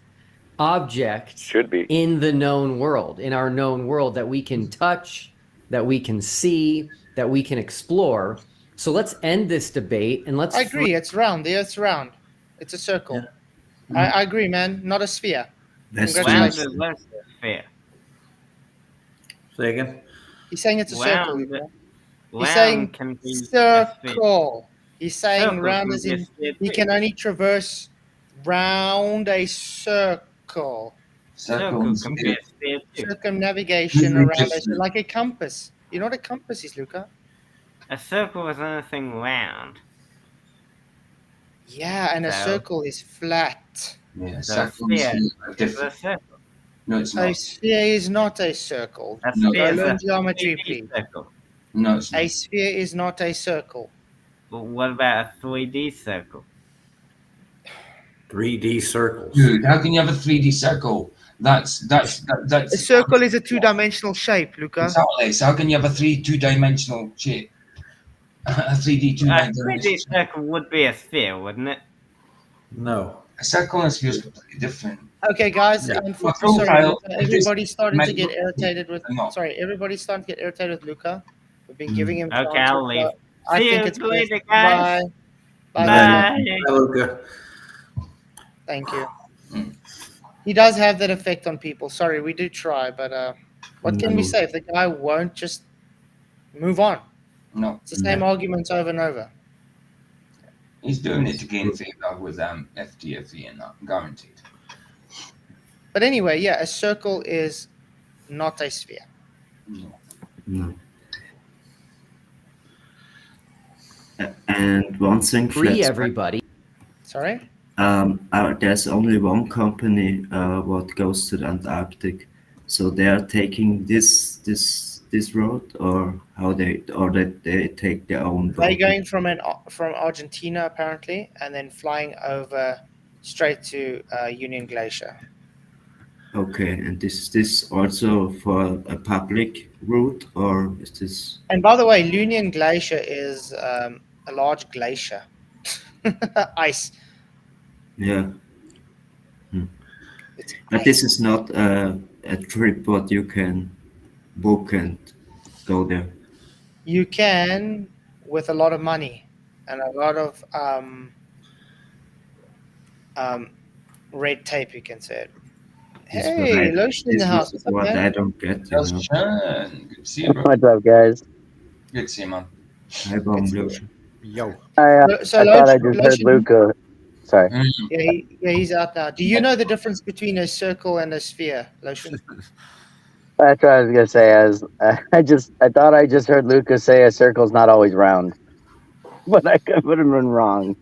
object
Should be.
in the known world, in our known world that we can touch, that we can see, that we can explore. So let's end this debate and let's
I agree. It's round. The Earth's round. It's a circle.
Yeah.
I agree, man. Not a sphere.
That's
Round
Congratulations.
is less than sphere.
Say again.
He's saying it's a circle.
Round,
Luca. He's
round
saying
can be a sphere.
circle. He's saying
Circle
round
can
as
be a
in
sphere
he
too.
can only traverse round a circle.
Circle
Circles.
can be a sphere too.
Circumnavigation around a like a compass. You know what a compass is, Luca?
A circle is anything round.
Yeah, and a
So-
circle is flat.
Yeah,
So
circles
sphere
are
is a
different.
circle.
No, it's
A
not.
sphere is not a circle.
A
No.
sphere
Go
is
learn
a
geometry,
3D
please.
circle.
No, it's
A
not.
sphere is not a circle.
But what about a 3D circle?
3D circles.
Dude, how can you have a 3D circle? That's
A circle is a two-dimensional shape, Luca.
Exactly. So how can you have a two-dimensional shape? A 3D
A
two-dimensional
3D circle would be a sphere, wouldn't it?
No.
A circle and a sphere is completely different.
Okay, guys.
Yeah.
Sorry,
Profile,
Luca,
it is
everybody's starting to
meant-
get irritated with.
No.
Sorry, everybody's starting to get irritated with Luca. We've been giving him.
Okay,
chances,
I'll leave.
but I
See
think
you
it's
later,
best.
guys.
Bye. Bye.
Bye.
Hi, Luca.
Thank you.
Mm.
He does have that effect on people. Sorry, we do try, but what can we
No.
say if the guy won't just move on?
No,
It's the same arguments over and over.
he's doing it to gain favor with FTFE and that, guaranteed.
But anyway, yeah, a circle is not a sphere.
No.
No. And one thing,
free
Flatzoid,
everybody.
Sorry.
there's only one company what goes to the Antarctic, so they are taking this road, or how they take their own
They're
boat.
going from Argentina apparently, and then flying over straight to Union Glacier.
Okay, and is this also for a public route, or is this?
And by the way, Union Glacier is a large glacier, ice.
Yeah,
It's
but
ice.
this is not a trip what you can book and go there.
You can with a lot of money and a lot of red tape. You can say it.
This
Hey,
what
Lotion in the
this
house.
is
What's up,
what
man?
I don't get.
That's Sean. Good to see you, bro.
What's up, guys?
Good to see you, man.
Hi, Bomb Lotion.
Yo.
So
I thought I
Lotion-
just heard
Lotion-
Luca. Sorry.
Yeah, he's out now. Do you know the difference between a circle and a sphere, Lotion?
That's what I was gonna say. I thought I just heard Luca say a circle's not always round, but I could have been wrong.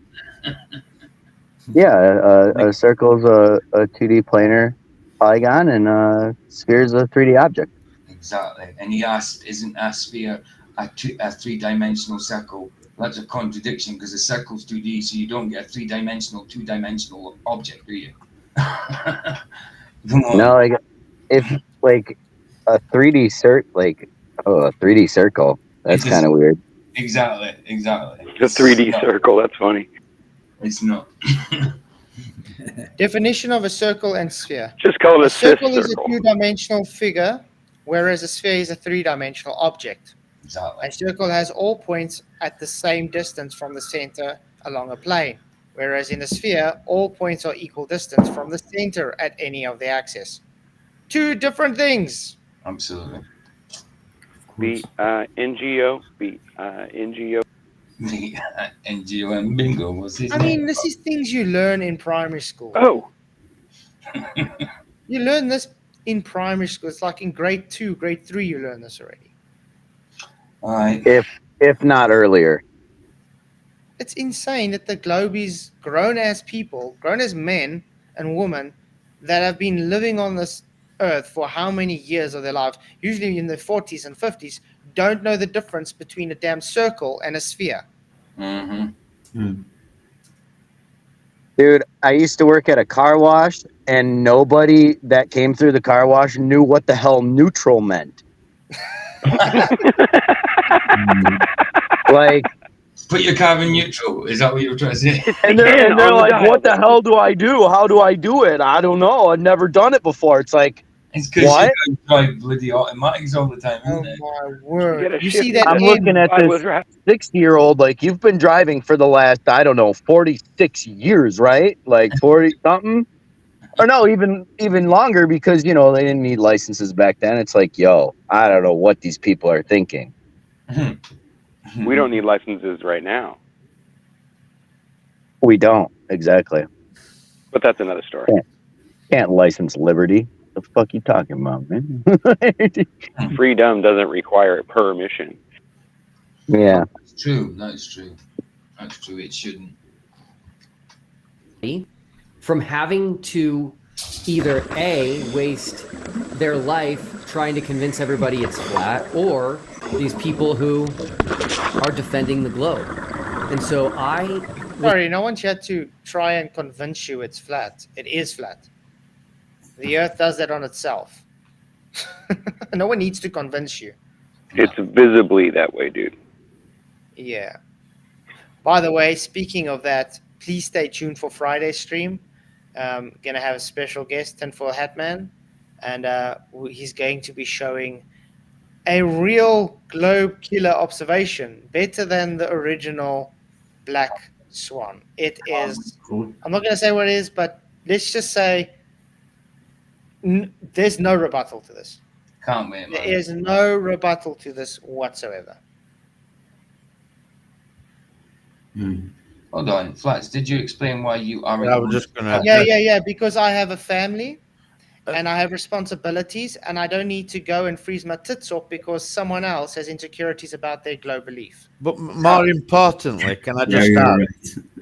Yeah, a circle's a 2D planar polygon, and a sphere's a 3D object.
Exactly. And he asked, isn't a sphere a three-dimensional circle? That's a contradiction because a circle's 2D, so you don't get a three-dimensional, two-dimensional object, do you? Come on.
No, like if like a 3D a 3D circle. That's
It's
kind of weird.
Exactly.
The 3D
No,
circle. That's funny.
It's not.
Definition of a circle and sphere.
Just call it
A
a fifth
circle is a
circle.
two-dimensional figure, whereas a sphere is a three-dimensional object.
Exactly.
A circle has all points at the same distance from the center along a plane, whereas in a sphere, all points are equal distance from the center at any of the axes. Two different things.
Absolutely.
NGO. NGO.
NGO and bingo was his
I
name.
mean, this is things you learn in primary school.
Oh,
You learn this in primary school. It's like in grade 2, grade 3, you learn this already.
All right.
If not earlier.
It's insane that the globe is grown as people, grown as men and women that have been living on this earth for how many years of their lives, usually in their 40s and 50s, don't know the difference between a damn circle and a sphere.
Mm-hmm.
Dude, I used to work at a car wash, and nobody that came through the car wash knew what the hell neutral meant. Like,
Put your car in neutral. Is that what you were trying to say?
and they're like, "What the hell do I do? How do I do it? I don't know. I've never done it before." It's like,
It's because
what?
you drive bloody automatics all the time,
Oh
isn't it?
my word!
Get a
You
shift
see that?
I'm
in-
looking at
Sideways
this
wrap.
60-year-old. Like, you've been driving for the last, I don't know, 46 years, right? Like 40 something, or no, even longer, because they didn't need licenses back then. It's like, yo, I don't know what these people are thinking.
We don't need licenses right now,
We don't exactly.
but that's another story.
Can't license liberty. The fuck you talking about, man?
Freedom doesn't require permission.
Yeah.
It's true. That's true. That's true. It shouldn't.
From having to either A, waste their life trying to convince everybody it's flat, or these people who are defending the globe. And so
Sorry, no one's yet to try and convince you it's flat. It is flat. The Earth does that on itself. No one needs to convince you.
It's visibly that way, dude.
Yeah. By the way, speaking of that, please stay tuned for Friday's stream. Gonna have a special guest, Tinfoil Hatman, and he's going to be showing a real globe killer observation, better than the original Black Swan. It is.
Cool.
I'm not gonna say what it is, but let's just say there's no rebuttal to this.
Can't wait,
There
man.
is no rebuttal to this whatsoever.
Hold on, Flats. Did you explain why you are?
I was just gonna.
Yeah. Because I have a family, and I have responsibilities, and I don't need to go and freeze my tits off because someone else has insecurities about their globe belief.
But more importantly, can I just
you're
add?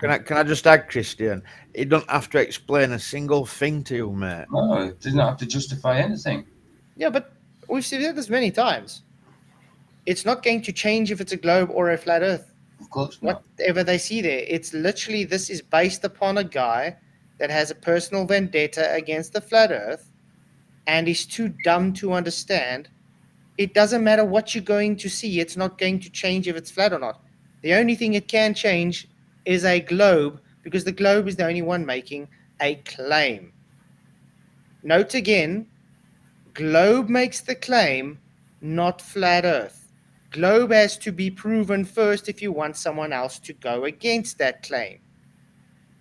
right.
Can I just add, Christian? He don't have to explain a single thing to you, mate.
No, it doesn't have to justify anything.
Yeah, but we've seen this many times. It's not going to change if it's a globe or a flat Earth.
Of course not.
Whatever they see there, it's literally, this is based upon a guy that has a personal vendetta against the flat Earth, and is too dumb to understand. It doesn't matter what you're going to see. It's not going to change if it's flat or not. The only thing it can change is a globe, because the globe is the only one making a claim. Note again, globe makes the claim, not flat Earth. Globe has to be proven first if you want someone else to go against that claim.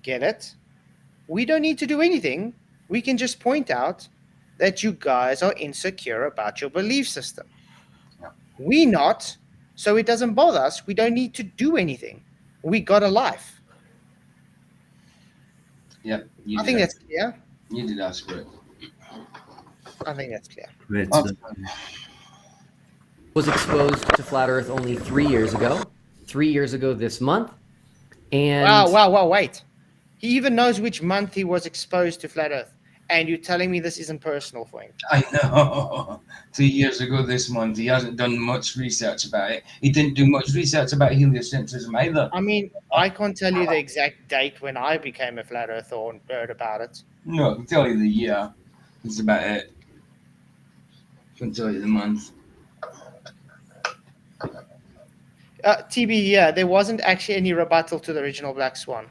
Get it? We don't need to do anything. We can just point out that you guys are insecure about your belief system. We not, so it doesn't bother us. We don't need to do anything. We got a life.
Yep.
I think that's clear.
You did ask for it.
I think that's clear.
Wait,
was exposed to flat Earth only 3 years ago. 3 years ago this month. And
Wow, wait. He even knows which month he was exposed to flat Earth. And you're telling me this isn't personal for him?
I know. 3 years ago this month, he hasn't done much research about it. He didn't do much research about heliocentrism either.
I mean, I can't tell you the exact date when I became a flat earther or heard about it.
No, I can tell you the year. That's about it. I can tell you the month.
TB, yeah, there wasn't actually any rebuttal to the original Black Swan.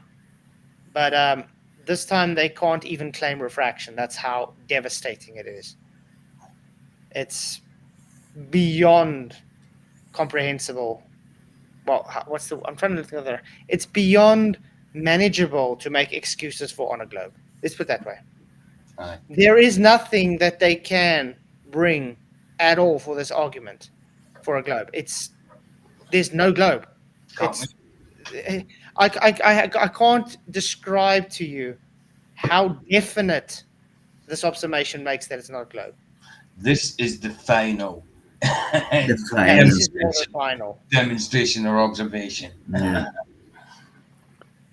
But this time they can't even claim refraction. That's how devastating it is. It's beyond comprehensible. Well, I'm trying to look at the. It's beyond manageable to make excuses for on a globe. Let's put it that way.
Aye.
There is nothing that they can bring at all for this argument for a globe. There's no globe. I can't describe to you how definite this observation makes that it's not a globe.
This is the final.
The
Yeah,
final.
this is more the final.
Demonstration or observation.
Yeah.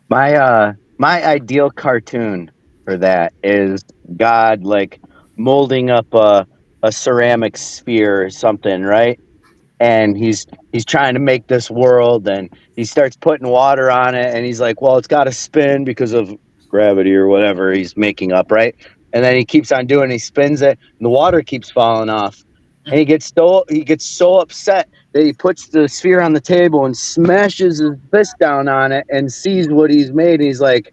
My ideal cartoon for that is God like molding up a ceramic sphere or something, right? And he's trying to make this world, and he starts putting water on it, and he's like, well, it's got to spin because of gravity or whatever he's making up, right? And then he keeps on doing it, he spins it, and the water keeps falling off. And he gets so upset that he puts the sphere on the table and smashes his fist down on it and sees what he's made. And he's like,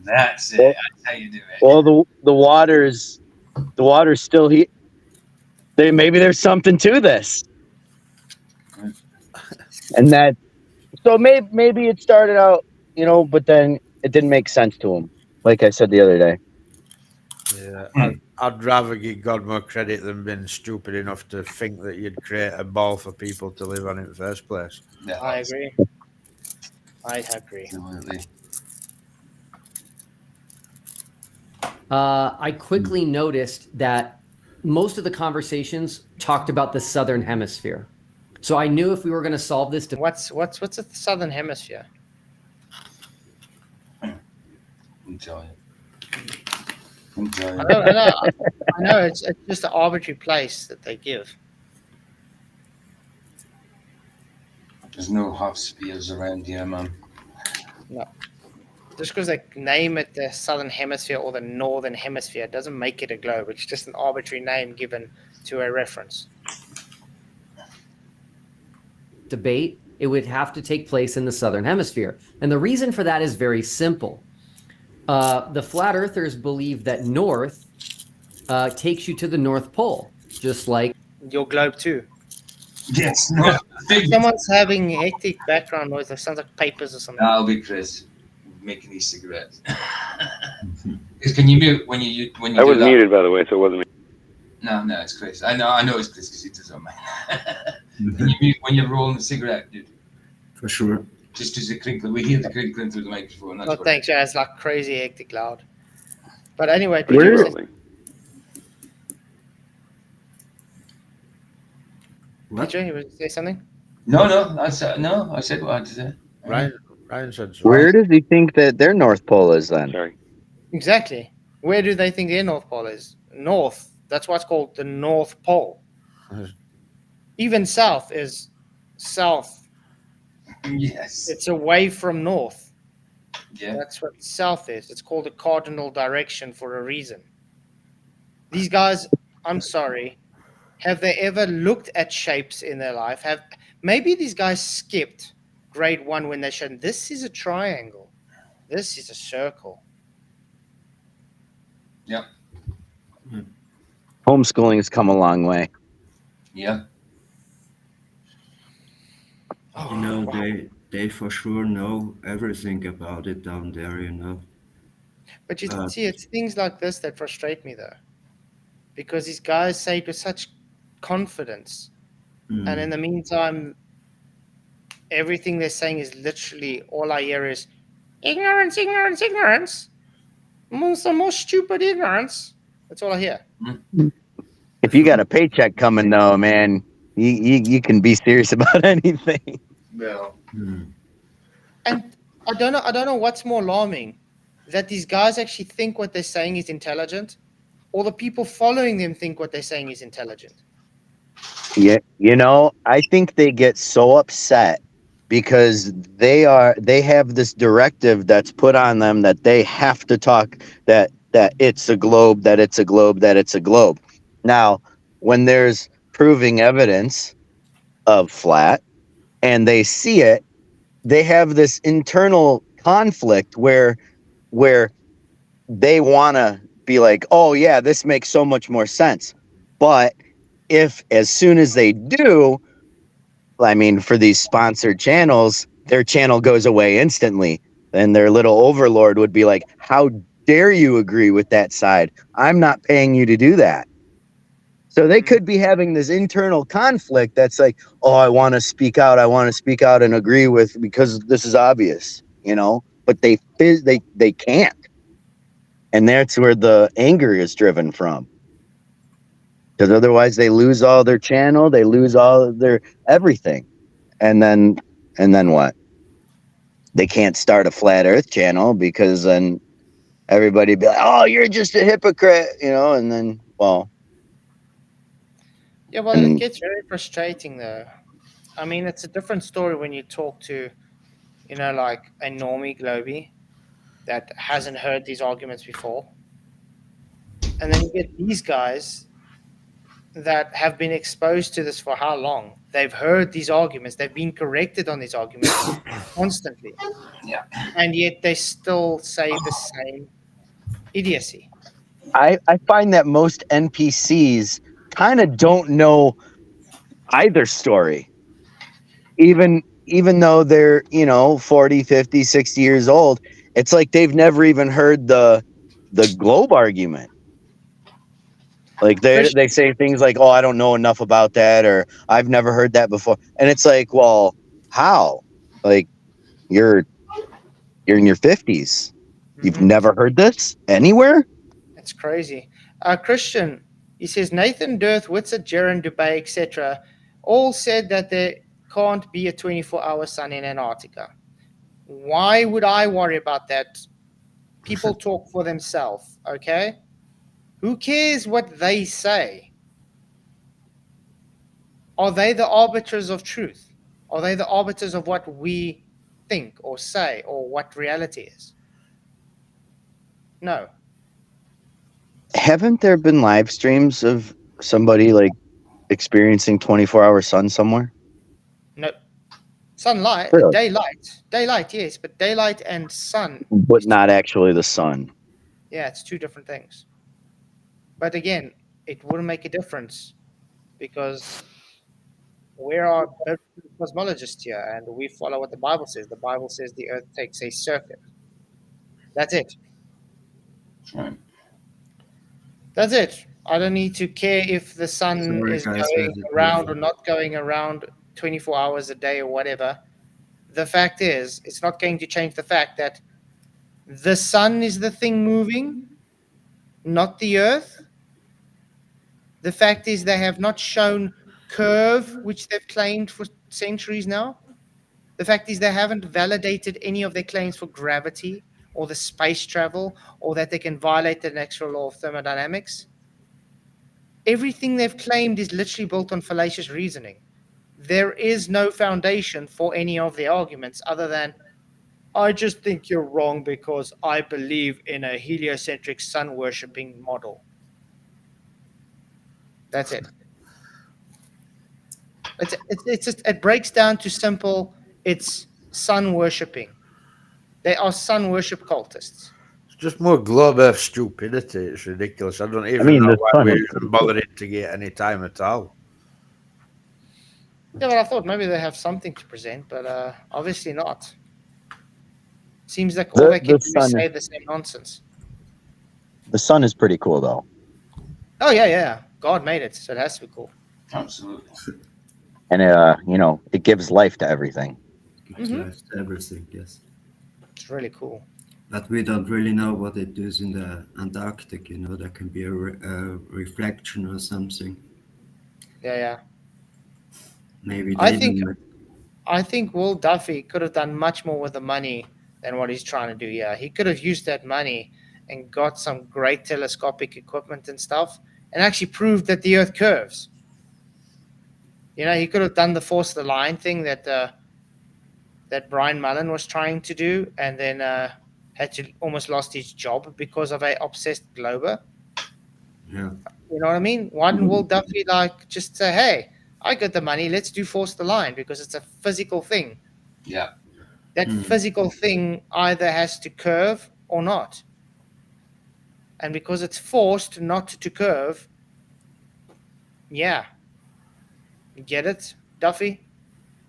That's it.
Well-
That's how you do it.
well, the water's still heat. Maybe there's something to this. And that, so maybe it started out, but then it didn't make sense to him. Like I said the other day.
Yeah, I'd rather give God more credit than being stupid enough to think that you'd create a ball for people to live on in the first place.
Yeah,
I agree. I agree.
absolutely.
I quickly noticed that most of the conversations talked about the southern hemisphere. So I knew if we were going to solve this,
What's the southern hemisphere?
Enjoy it. Enjoy
I
it.
know, I know, I know. It's just an arbitrary place that they give.
There's no half spheres around here, man.
Just because they name it the southern hemisphere or the northern hemisphere doesn't make it a globe. It's just an arbitrary name given to a reference.
debate, it would have to take place in the southern hemisphere. And the reason for that is very simple. The flat earthers believe that north takes you to the North Pole, just like
Your globe too.
Yes, no.
Someone's having hectic background noise. It sounds like papers or something.
That'll be Chris making these cigarettes. Can you mute when you
I
do
was
that?
muted, by the way, so it wasn't me.
No, it's Chris. I know it's Chris because he does it on mine. Can you mute when you're rolling the cigarette, dude?
For sure.
Just as a crinkle, we hear the crinkling through the microphone. That's
Oh,
what
thanks. Yeah, it's like crazy hectic loud. But anyway,
Where-
did you say-
Absolutely.
What?
Peter, you want to say something?
No, I said what I had to say.
Ryan said so.
Where does he think that their North Pole is then?
Sorry.
Exactly. Where do they think their North Pole is? North. That's why it's called the North Pole. Even south is south.
Yes.
It's away from north.
Yeah.
That's what south is. It's called a cardinal direction for a reason. These guys, I'm sorry, have they ever looked at shapes in their life? Maybe these guys skipped grade 1 when they showed this is a triangle, this is a circle.
Yep.
Homeschooling has come a long way.
Yeah.
You know, they for sure know everything about it down there, you know.
But you see, it's things like this that frustrate me, though, because these guys say it with such confidence, and in the meantime, everything they're saying is literally all I hear is ignorance, ignorance, ignorance. Some more stupid ignorance. That's all I hear.
If you got a paycheck coming, though, man, you can be serious about anything.
Well.
And I don't know what's more alarming, that these guys actually think what they're saying is intelligent, or the people following them think what they're saying is intelligent.
Yeah, I think they get so upset because they have this directive that's put on them that they have to talk that it's a globe, that it's a globe, that it's a globe. Now, when there's proving evidence of flat and they see it, they have this internal conflict where they want to be like, oh yeah, this makes so much more sense. But if as soon as they do, I mean, for these sponsored channels, their channel goes away instantly. Then their little overlord would be like, how dare you agree with that side? I'm not paying you to do that. So they could be having this internal conflict that's like, oh, I want to speak out and agree with, because this is obvious, but they can't. And that's where the anger is driven from. because otherwise they lose all their channel, they lose all of their everything, and then what? They can't start a flat Earth channel because then everybody be like, "Oh, you're just a hypocrite," and then
Yeah, well, it gets very frustrating though. I mean, it's a different story when you talk to, like a normie globie that hasn't heard these arguments before. And then you get these guys that have been exposed to this for how long? They've heard these arguments, they've been corrected on these arguments constantly.
Yeah.
And yet they still say the same idiocy.
I find that most NPCs kind of don't know either story. Even though they're, 40, 50, 60 years old, it's like they've never even heard the globe argument. Like they say things like, "Oh, I don't know enough about that," or "I've never heard that before." And it's like, well, how? Like you're in your 50s. You've never heard this anywhere?
It's crazy. Christian, he says Nathan, Dirth, Witzer, Jaren, Dubay, etc. all said that there can't be a 24-hour sun in Antarctica. Why would I worry about that? People talk for themselves, okay? Who cares what they say? Are they the arbiters of truth? Are they the arbiters of what we think or say or what reality is? No.
Haven't there been live streams of somebody like experiencing 24-hour sun somewhere?
No. Sunlight,
Really?
daylight, yes, but daylight and sun.
But not actually the sun.
Yeah, it's two different things. But again, it wouldn't make a difference because we are cosmologists here and we follow what the Bible says. The Bible says the earth takes a circuit. That's it.
Right.
That's it. I don't need to care if the sun is going around or not going around 24 hours a day or whatever. The fact is, it's not going to change the fact that the sun is the thing moving, not the earth. The fact is they have not shown curve, which they've claimed for centuries now. The fact is they haven't validated any of their claims for gravity or the space travel or that they can violate the natural law of thermodynamics. Everything they've claimed is literally built on fallacious reasoning. There is no foundation for any of their arguments other than, I just think you're wrong because I believe in a heliocentric sun worshipping model. That's it. It's just, it breaks down to simple, it's sun worshipping. They are sun worship cultists.
It's just more globe earth stupidity. It's ridiculous. I don't even know
the
why
sun
we're
is
even bothering to get any time at all.
Yeah, but I thought maybe they have something to present, but obviously not. Seems like all they can do is say the same nonsense.
The sun is pretty cool though.
Oh yeah. God made it, so it has to be cool.
Absolutely.
And it gives life to everything.
Everything, yes.
It's really cool.
But we don't really know what it is in the Antarctic. There can be a reflection or something.
Yeah.
Maybe
I think Will Duffy could have done much more with the money than what he's trying to do. Yeah, he could have used that money and got some great telescopic equipment and stuff, and actually proved that the Earth curves. He could have done the force of the line thing that Brian Mullen was trying to do, and then had to almost lost his job because of a obsessed glober.
Yeah.
You know what I mean? Why didn't Will Duffy just say, "Hey, I got the money. Let's do force the line because it's a physical thing."
Yeah.
That physical thing either has to curve or not. And because it's forced not to curve, yeah. You get it, Duffy?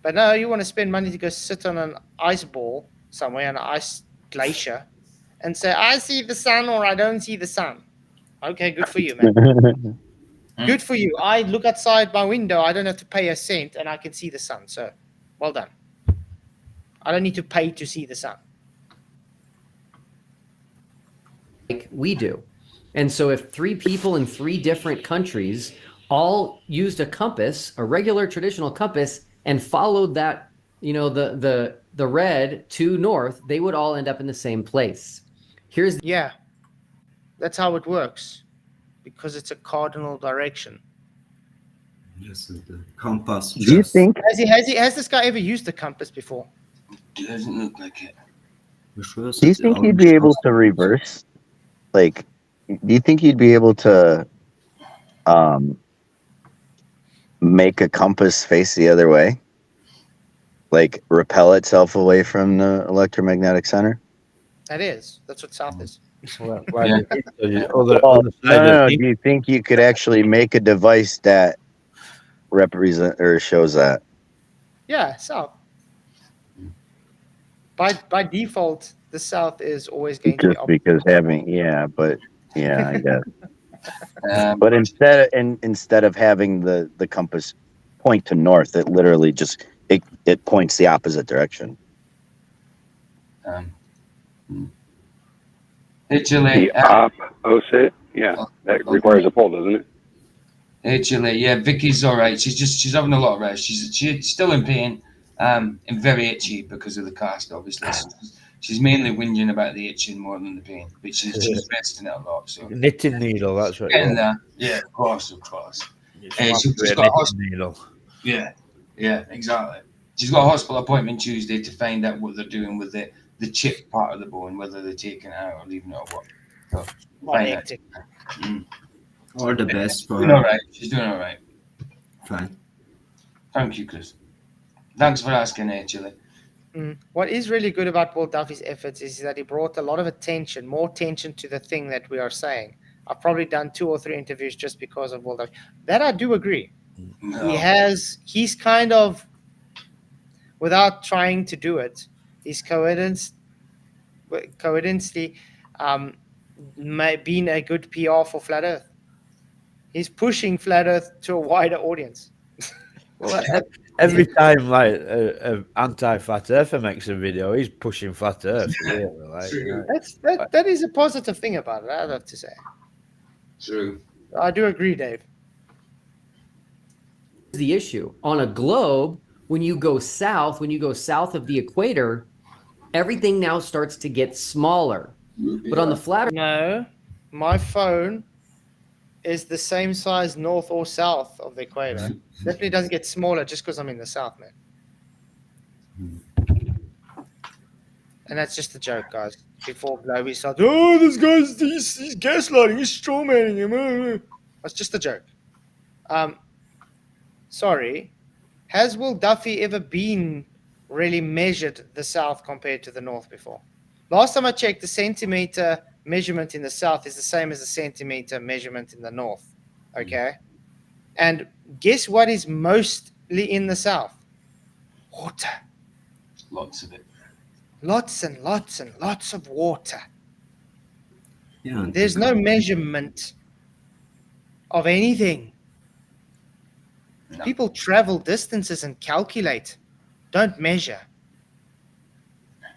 But no, you want to spend money to go sit on an ice ball somewhere, an ice glacier, and say, I see the sun or I don't see the sun. Okay, good for you, man. Good for you. I look outside my window. I don't have to pay a cent and I can see the sun. So, well done. I don't need to pay to see the sun.
Like we do. And so if 3 people in 3 different countries all used a compass, a regular traditional compass, and followed that, the red to north, they would all end up in the same place.
Yeah, that's how it works, because it's a cardinal direction.
Yes, the compass.
Do you think?
Has this guy ever used a compass before?
Doesn't look like it.
Do you think he'd be able to reverse? Like, do you think he'd be able to make a compass face the other way? Like repel itself away from the electromagnetic center?
That's what south is.
No. Do you think you could actually make a device that represent or shows that?
Yeah, south. By default, the south is always going to be
Just because having, I guess. But instead of having the compass point to north, it literally just it points the opposite direction.
Hey, Chile.
The opposite? Yeah, that requires a pole, doesn't it?
Hey, Chile. Yeah, Vicky's all right. She's having a lot of rest. She's still in pain, and very itchy because of the cast, obviously. So she's mainly whinging about the itching more than the pain, but she's resting it a lot. So
knitting needle, that's what.
Getting there. Yeah, of course. She's got a hospital needle. Yeah, exactly. She's got a hospital appointment Tuesday to find out what they're doing with the chip part of the bone, whether they're taking it out or leaving it or what. So, find out.
All the best for
her.
her.
All right. She's doing all right.
Fine.
Thank you, Chris. Thanks for asking, Chile.
What is really good about Will Duffy's efforts is that he brought a lot of attention, more attention to the thing that we are saying. I've probably done 2 or 3 interviews just because of Will Duffy. That I do agree. No. He's kind of, without trying to do it, he's coincidentally been a good PR for Flat Earth. He's pushing Flat Earth to a wider audience.
Well, every time like an anti-flat earther makes a video, he's pushing Flat Earth. Really,
that is a positive thing about it, I'd have to say.
True.
I do agree, Dave.
The issue on a globe, when you go south of the equator, everything now starts to get smaller. But on the flat Earth,
no, my phone is the same size north or south of the equator. Definitely doesn't get smaller just because I'm in the south, man. And that's just a joke, guys. Before Globy starts, this guy's he's gaslighting, he's strawmanning him. That's just a joke. Sorry. Has Will Duffy ever been really measured the south compared to the north before? Last time I checked, the centimeter measurement in the south is the same as the centimeter measurement in the north. Okay? And guess what is mostly in the south? Water.
Lots of it.
Lots and lots and lots of water.
Yeah.
There's no measurement of anything. No. People travel distances and calculate, don't measure.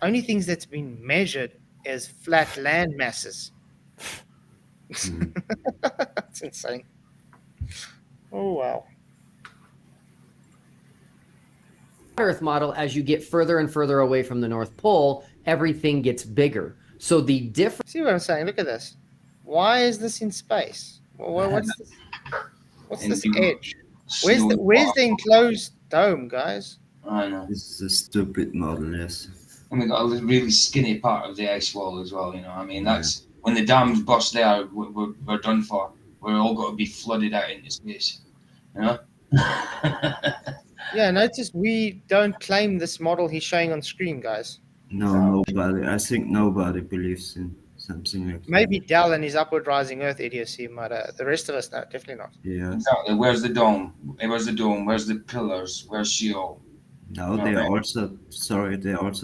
Only things that's been measured is flat land masses. That's insane. Oh, wow.
Earth model, as you get further and further away from the North Pole, everything gets bigger. So the difference.
See what I'm saying? Look at this. Why is this in space? What's this? What's this edge? Where's the enclosed dome, guys?
I know.
This is a stupid model, yes.
And we got a really skinny part of the ice wall as well. I mean, that's when the dams bust there, we're done for. We're all got to be flooded out into space.
Yeah, notice we don't claim this model he's showing on screen, guys.
No, nobody. I think nobody believes in something like that.
Maybe Dell and his upward rising Earth idiocy, but the rest of us, no, definitely not.
Yeah.
Exactly. Where's the dome? Where's the dome? Where's the pillars? Where's Sheol?
No, they're also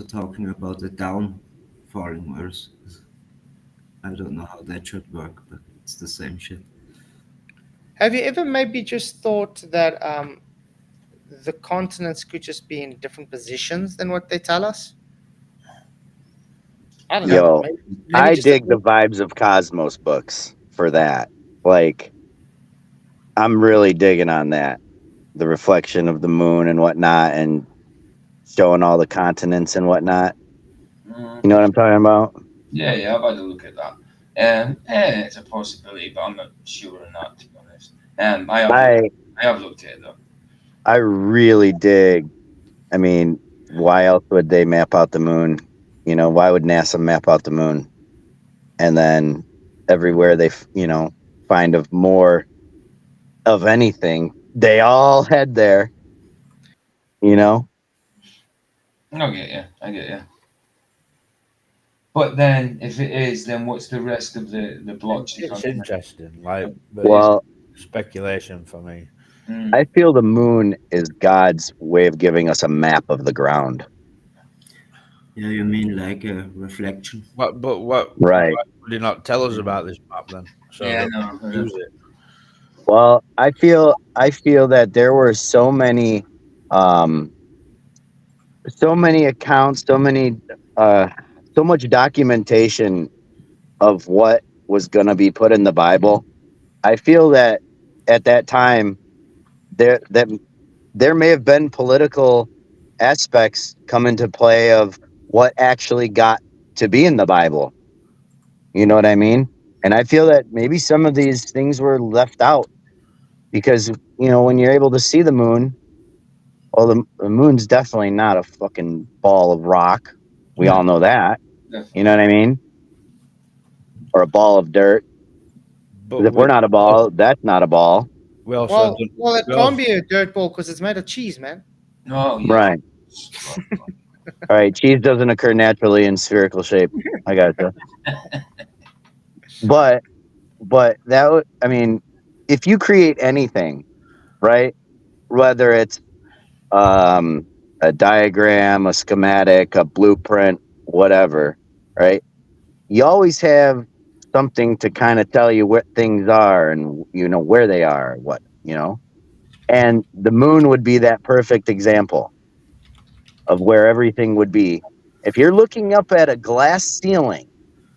talking about the down falling Earth. I don't know how that should work, but it's the same shit.
Have you ever maybe just thought that the continents could just be in different positions than what they tell us? I don't know. Maybe
I dig the Vibes of Cosmos books for that. Like, I'm really digging on that. The reflection of the moon and whatnot, and showing all the continents and whatnot.
Mm,
You know what I'm talking about?
yeah, I've had a look at that. It's a possibility, but I'm not sure on that, to be honest.
I
I have looked at it though.
I really dig. I mean, why else would they map out the moon? You know, why would NASA map out the moon? And then everywhere they, find of more of anything, they all head there. You know,
I get you. But then, if it is, then what's the rest of the blotches on
It's
it?
interesting, like, but
well,
it's speculation for me.
Mm.
I feel the moon is God's way of giving us a map of the ground.
Yeah, you mean like a reflection?
What
Right.
would you not tell us about this map then? So
Yeah,
that
no,
we use it.
Well, I feel that there were so many accounts, so much documentation of what was going to be put in the Bible. I feel that at that time there may have been political aspects come into play of what actually got to be in the Bible. You know what I mean? And I feel that maybe some of these things were left out because, when you're able to see the moon, well, the moon's definitely not a fucking ball of rock. We all know that.
definitely.
You know what I mean? Or a ball of dirt. 'Cause
But
if we're not a ball, that's not a ball.
we also
Well, it
we
can't
also-
be a dirt ball because it's made of cheese, man.
No, yeah.
Right. All right. Cheese doesn't occur naturally in spherical shape. I gotcha. But that would, I mean, if you create anything, right? Whether it's a diagram, a schematic, a blueprint, whatever, right? You always have something to kind of tell you what things are and where they are, and the moon would be that perfect example of where everything would be. If you're looking up at a glass ceiling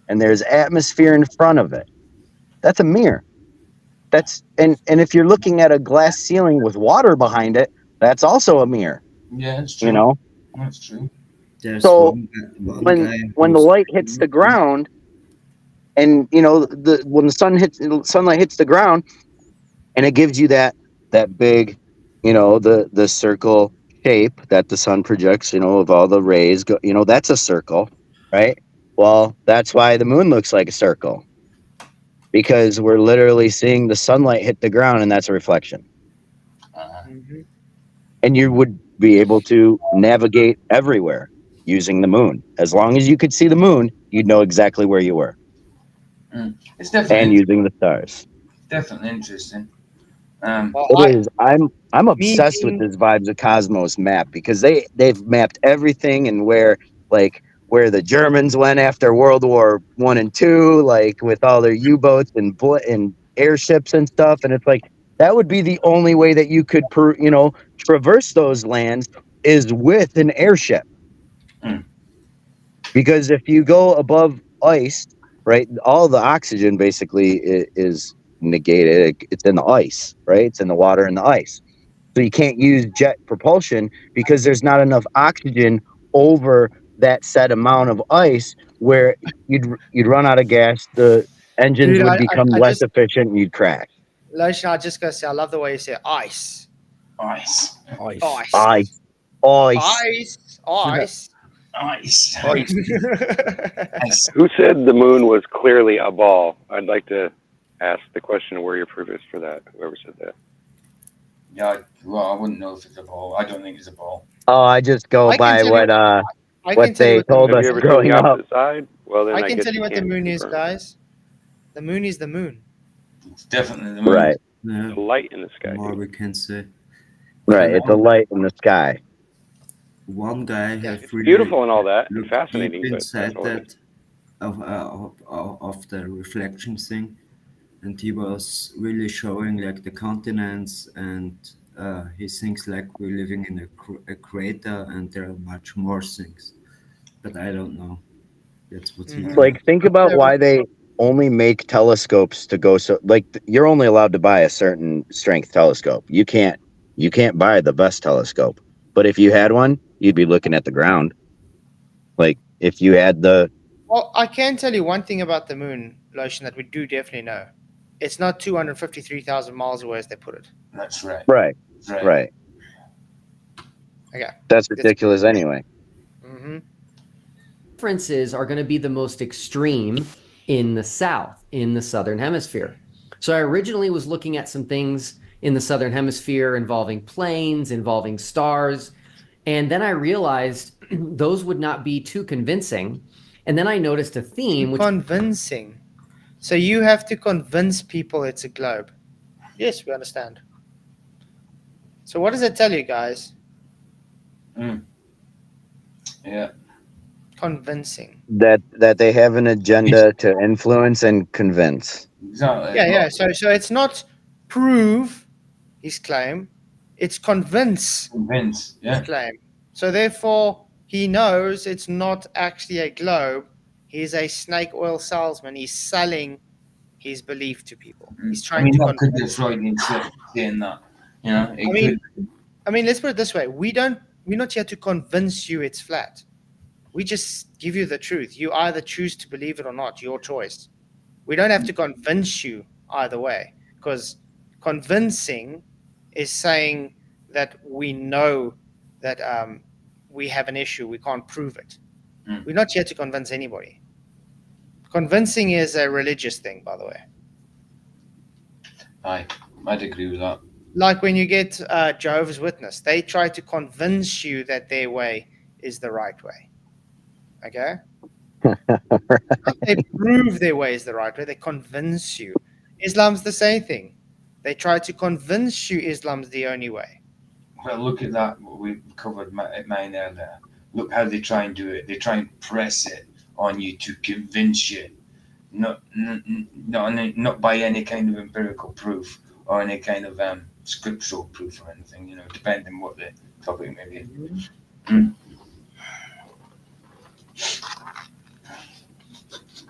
and there's atmosphere in front of it, that's a mirror. And if you're looking at a glass ceiling with water behind it, that's also a mirror.
Yeah, it's true.
You know,
That's true.
There's
so
one
when
guy
the
who's-
light hits the ground, and when the sunlight hits the ground, and it gives you that big, the circle shape that the sun projects, of all the rays, that's a circle, right? Well, that's why the moon looks like a circle, because we're literally seeing the sunlight hit the ground, and that's a reflection.
Mhm.
And you would be able to navigate everywhere using the moon. As long as you could see the moon, you'd know exactly where you were.
It's definitely
And using the stars.
definitely interesting.
Well,
It is. I'm
me
obsessed with
being-
this Vibes of Cosmos map because they've mapped everything and where the Germans went after World War I and II, like with all their U-boats and airships and stuff. And it's like that would be the only way that you could traverse those lands is with an airship.
Mm.
Because if you go above ice, right, all the oxygen basically is negated. It's in the ice, right? It's in the water and the ice. So you can't use jet propulsion because there's not enough oxygen over that set amount of ice where you'd run out of gas. The engines
Dude,
would become
I
less
just,
efficient and you'd crash.
Lotion, I just gotta say, I love the way you say ice.
Ice.
Ice.
Ice.
Ice.
Ice. Ice.
Ice.
Ice.
Who said the moon was clearly a ball? I'd like to ask the question where you're proof is for that. Whoever said that.
Yeah, well, I wouldn't know if it's a ball. I don't think it's a ball.
Oh, I just go
I can
by
tell you
what
I can
what
tell you
they
what the
told
moon
Have
us
you ever
is.
seen
growing
the
up.
opposite side? Well, then
I
I
can
guess
tell you what the
can't
moon is,
confirm.
guys. The moon is the moon.
It's definitely the moon.
Right.
Yeah,
The light in the sky.
more we can say.
Right. It's a light in the sky.
One guy
Yeah,
have
It's
really
beautiful and all that, and
looked
fascinating,
deep
but
inside
that's all it is.
that of the reflection thing, and he was really showing like the continents, and he thinks like we're living in a crater, and there are much more things, but I don't know. That's what he.
Mhm.
Like think about why they only make telescopes to go so like you're only allowed to buy a certain strength telescope. You can't buy the best telescope. But if you had one, you'd be looking at the ground. Like if you had the
Well, I can tell you one thing about the moon, Lotion, that we do definitely know. It's not 253,000 miles away as they put it.
That's right.
right.
Right.
Right.
Okay.
That's ridiculous anyway.
Mm-hmm.
Differences are going to be the most extreme in the south, in the southern hemisphere. So I originally was looking at some things in the southern hemisphere involving planes, involving stars, and then I realized those would not be too convincing. And then I noticed a theme, which
Convincing. So you have to convince people it's a globe. Yes, we understand. So what does it tell you guys?
Yeah.
Convincing.
That they have an agenda to influence and convince.
Exactly.
Yeah. So it's not prove his claim, it's convince
Convince.
his
Yeah.
claim. So therefore, he knows it's not actually a globe. He's a snake oil salesman. He's selling his belief to people. He's trying to
that could be a
convince.
Freudian slip saying that. You know, it
I mean, let's put it this way: we're not here to convince you it's flat. We just give you the truth. You either choose to believe it or not. Your choice. We don't have to convince you either way, because convincing is saying that we know that we have an issue. We can't prove it. We're not here to convince anybody. Convincing is a religious thing, by the way.
I'd agree with that.
Like when you get Jehovah's Witness, they try to convince you that their way is the right way. Okay? They prove their way is the right way. They convince you. Islam's the same thing. They try to convince you Islam's the only way.
Well, look at that. We covered mine earlier. Look how they try and do it. They try and press it on you to convince you, not by any kind of empirical proof or any kind of scriptural proof or anything. You know, depending what the topic may be.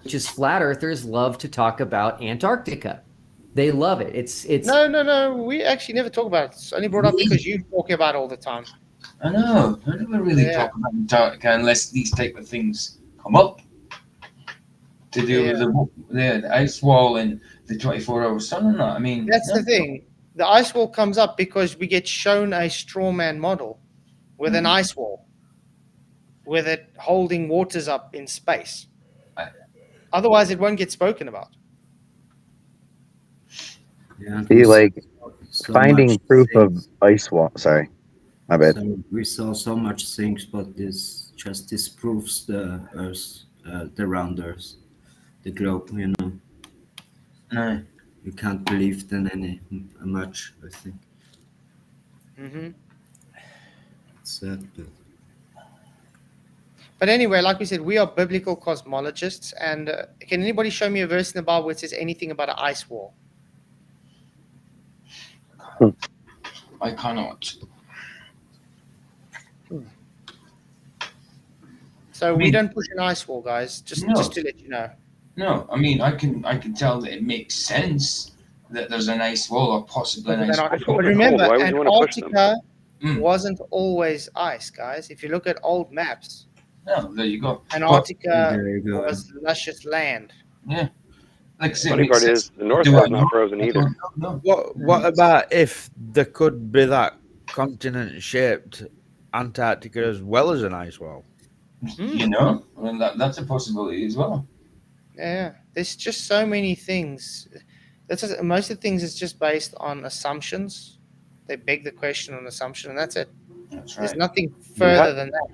which is flat earthers love to talk about Antarctica. They love it. It's
No. We actually never talk about it. It's only brought up because you talk about it all the time.
I know. I never really talk about Antarctica unless these type of things come up to do with the ice wall and the 24-hour sun and that. I mean,
That's the thing. The ice wall comes up because we get shown a straw man model with an ice wall, with it holding waters up in space. Otherwise, it won't get spoken about.
Yeah,
See, like
so
finding
much
proof of
things.
ice wall. Sorry, my bad.
So we saw so much things, but this just disproves the Earth, the round Earth, the globe. You know,
no.
you can't believe in any much. I think.
Mm-hmm.
It's sad,
But anyway, like we said, we are biblical cosmologists. And can anybody show me a verse in the Bible which says anything about an ice wall?
I cannot.
So we don't push an ice wall, guys. Just to let you know.
No, I mean I can tell that it makes sense that there's an ice wall or possibly an ice wall.
But remember,
Why would you want to push them?
Antarctica wasn't always ice, guys. If you look at old maps,
Oh, there you go.
Antarctica
there you go.
was luscious land.
Yeah. Like I said,
Funny
it makes
part is
sense.
the North
Do
Pole's
I
not
know?
frozen
I
either.
don't know.
What about if there could be that continent-shaped Antarctica as well as an ice wall?
You know, I mean, that's a possibility as well.
Yeah, there's just so many things. Most of the things is just based on assumptions. They beg the question on assumption, and that's it.
That's
There's
right.
nothing further than that.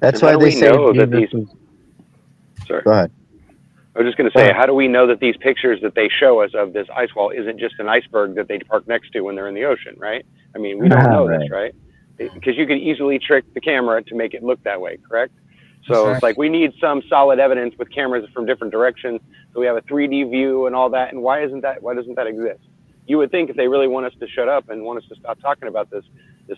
That's
And how
why
do
they
we
say
know that
Jesus
these-
is-
Sorry.
Go ahead.
I was just going to say, how do we know that these pictures that they show us of this ice wall isn't just an iceberg that they park next to when they're in the ocean, right? I mean, we don't know this, right? Because you could easily trick the camera to make it look that way, correct? So it's like we need some solid evidence with cameras from different directions, so we have a 3D view and all that. And why doesn't that exist? You would think if they really want us to shut up and want us to stop talking about this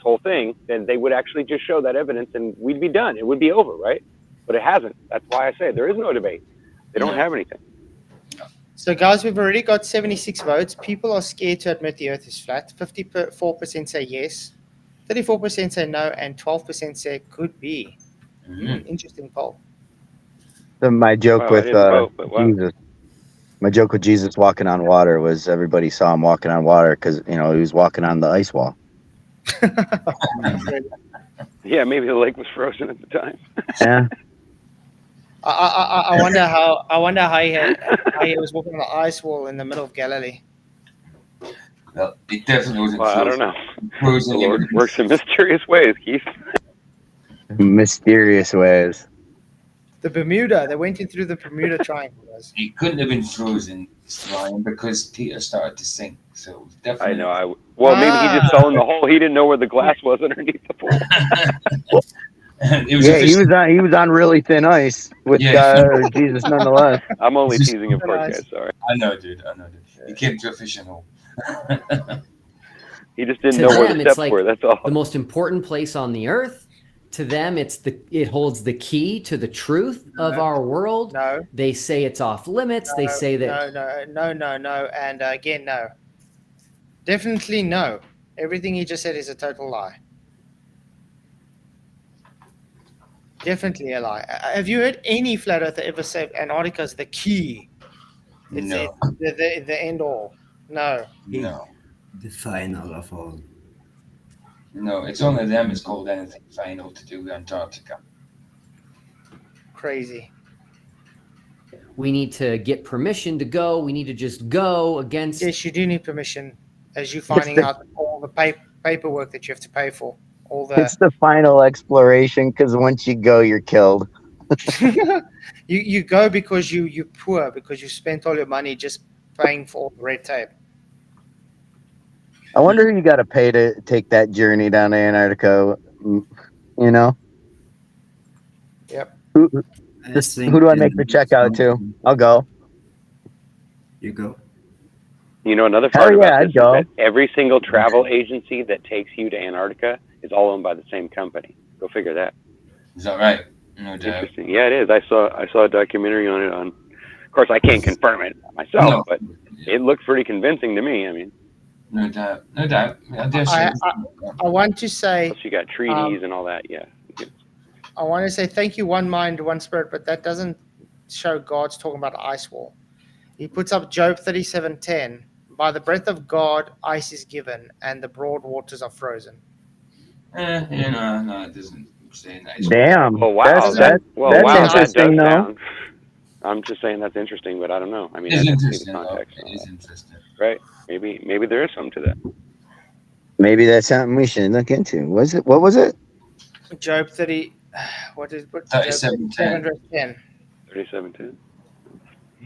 whole thing, then they would actually just show that evidence and we'd be done. It would be over, right? But it hasn't. That's why I say there is no debate. They don't have anything.
So, guys, we've already got 76 votes. People are scared to admit the Earth is flat. 54% say yes, 34% say no, and 12% say could be. Interesting poll.
My joke
Wow, I
with
didn't vote, but wow.
Jesus. My joke with Jesus walking on water was everybody saw him walking on water because he was walking on the ice wall.
Yeah, maybe the lake was frozen at the time.
Yeah.
I wonder how he was walking on the ice wall in the middle of Galilee.
Well, it definitely wasn't
Well, I don't
frozen.
know.
Frozen,
The
it
Lord
would've been
works in mysterious ways, Keith.
Mysterious ways.
The Bermuda. They went in through the Bermuda Triangle. Guys.
It couldn't have been frozen, Ryan, because Peter started to sink. So it was definitely.
I know. Well, maybe he just fell in the hole. He didn't know where the glass was underneath the pool.
It was
Yeah, he was on really thin ice with Jesus nonetheless.
I'm only teasing, of course, guys. Sorry.
I know, dude. He came to a fishing hole.
He just didn't
To
know where
them,
the
it's
steps
like
were. That's all.
the most important place on the earth. To them, it holds the key to the truth of our world.
No.
They say it's off limits. They say that
No, and again, no. Definitely no. Everything he just said is a total lie. Definitely a lie. Have you heard any flat earther ever say Antarctica's the key? It's the end all. No.
No.
The final of all.
No, it's only them it's called anything final to do with Antarctica.
Crazy.
we need to get permission to go. We need to just go against.
Yes, you do need permission, as you're finding out all the paperwork that you have to pay for. All the
It's the final exploration because once you go, you're killed.
you go because you're poor, because you spent all your money just paying for all the red tape.
I wonder who you got to pay to take that journey down to Antarctica. You know.
Yep.
Who do I make the check out to? I'll go.
You go.
You know, another part about this is
go.
that every single travel agency that takes you to Antarctica is all owned by the same company. Go figure that.
Is that right? No doubt.
Interesting. Yeah, it is. I saw a documentary on it. Of course, I can't confirm it myself, but it looks pretty convincing to me. I mean,
no doubt.
I want to say.
Plus you got treaties and all that. Yeah.
I want to say thank you, one mind, one spirit, but that doesn't show God's talking about ice wall. He puts up Job 37:10. By the breath of God, ice is given, and the broad waters are frozen.
No, it doesn't say that.
Damn.
Oh wow,
that's interesting, though.
I'm just saying that's interesting, but I don't know. I mean,
it's
I
interesting.
the context.
It is interesting.
Right? Maybe there is something to that.
Maybe that's something we should look into. What was it?
Job 30. What is
37:10.
37:10.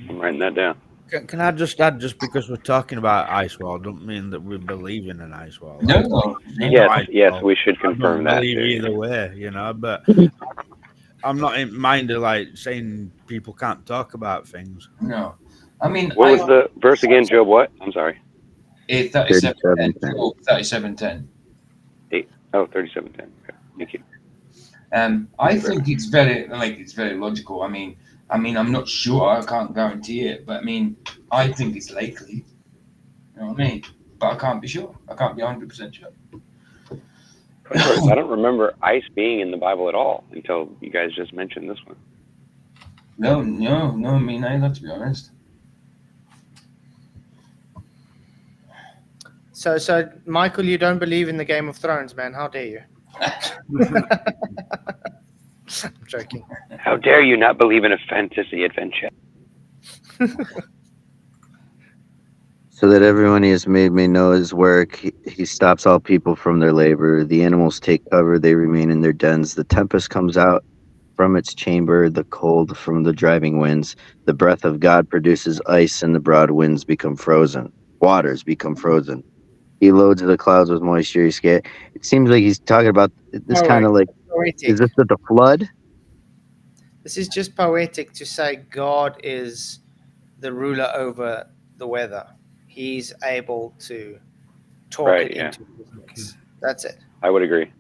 I'm writing that down.
Can I just add, just because we're talking about ice wall, don't mean that we believe in an ice wall.
No.
Yes, we should confirm that.
Believe either way, but I'm not in mind of like saying people can't talk about things.
No, I mean,
what was the verse again, Job? What? I'm sorry.
37:10. 37:10.
37:10. Okay, thank you.
I think it's very logical. I mean, I'm not sure. I can't guarantee it, but I mean, I think it's likely. You know what I mean? But I can't be sure. I can't be 100% sure.
I don't remember ice being in the Bible at all until you guys just mentioned this one.
No, me neither, to be honest.
So, Michael, you don't believe in the Game of Thrones, man? How dare you? I'm joking.
How dare you not believe in a fantasy adventure?
So that everyone he has made may know his work. He stops all people from their labor. The animals take cover. They remain in their dens. The tempest comes out from its chamber, the cold from the driving winds. The breath of God produces ice, and the broad winds become frozen. Waters become frozen. He loads the clouds with moisture. It seems like he's talking about this kind of like,
poetic.
Is this with the flood?
This is just poetic to say God is the ruler over the weather. He's able to talk it into existence. That's it.
I would agree.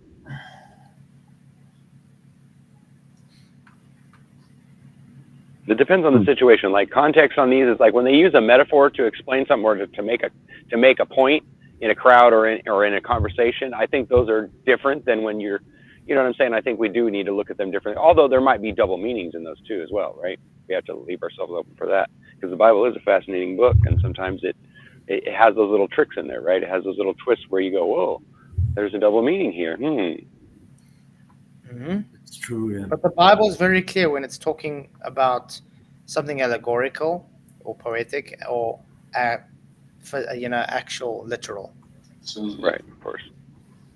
It depends on the situation. Like context on these is like when they use a metaphor to explain something or to make a point in a crowd or in a conversation. I think those are different than when you're, you know what I'm saying? I think we do need to look at them differently. Although there might be double meanings in those too as well, right? We have to leave ourselves open for that because the Bible is a fascinating book, and sometimes it has those little tricks in there, right? It has those little twists where you go, whoa, there's a double meaning here.
It's true, yeah.
But the Bible is very clear when it's talking about something allegorical or poetic or, actual literal.
Right, of course.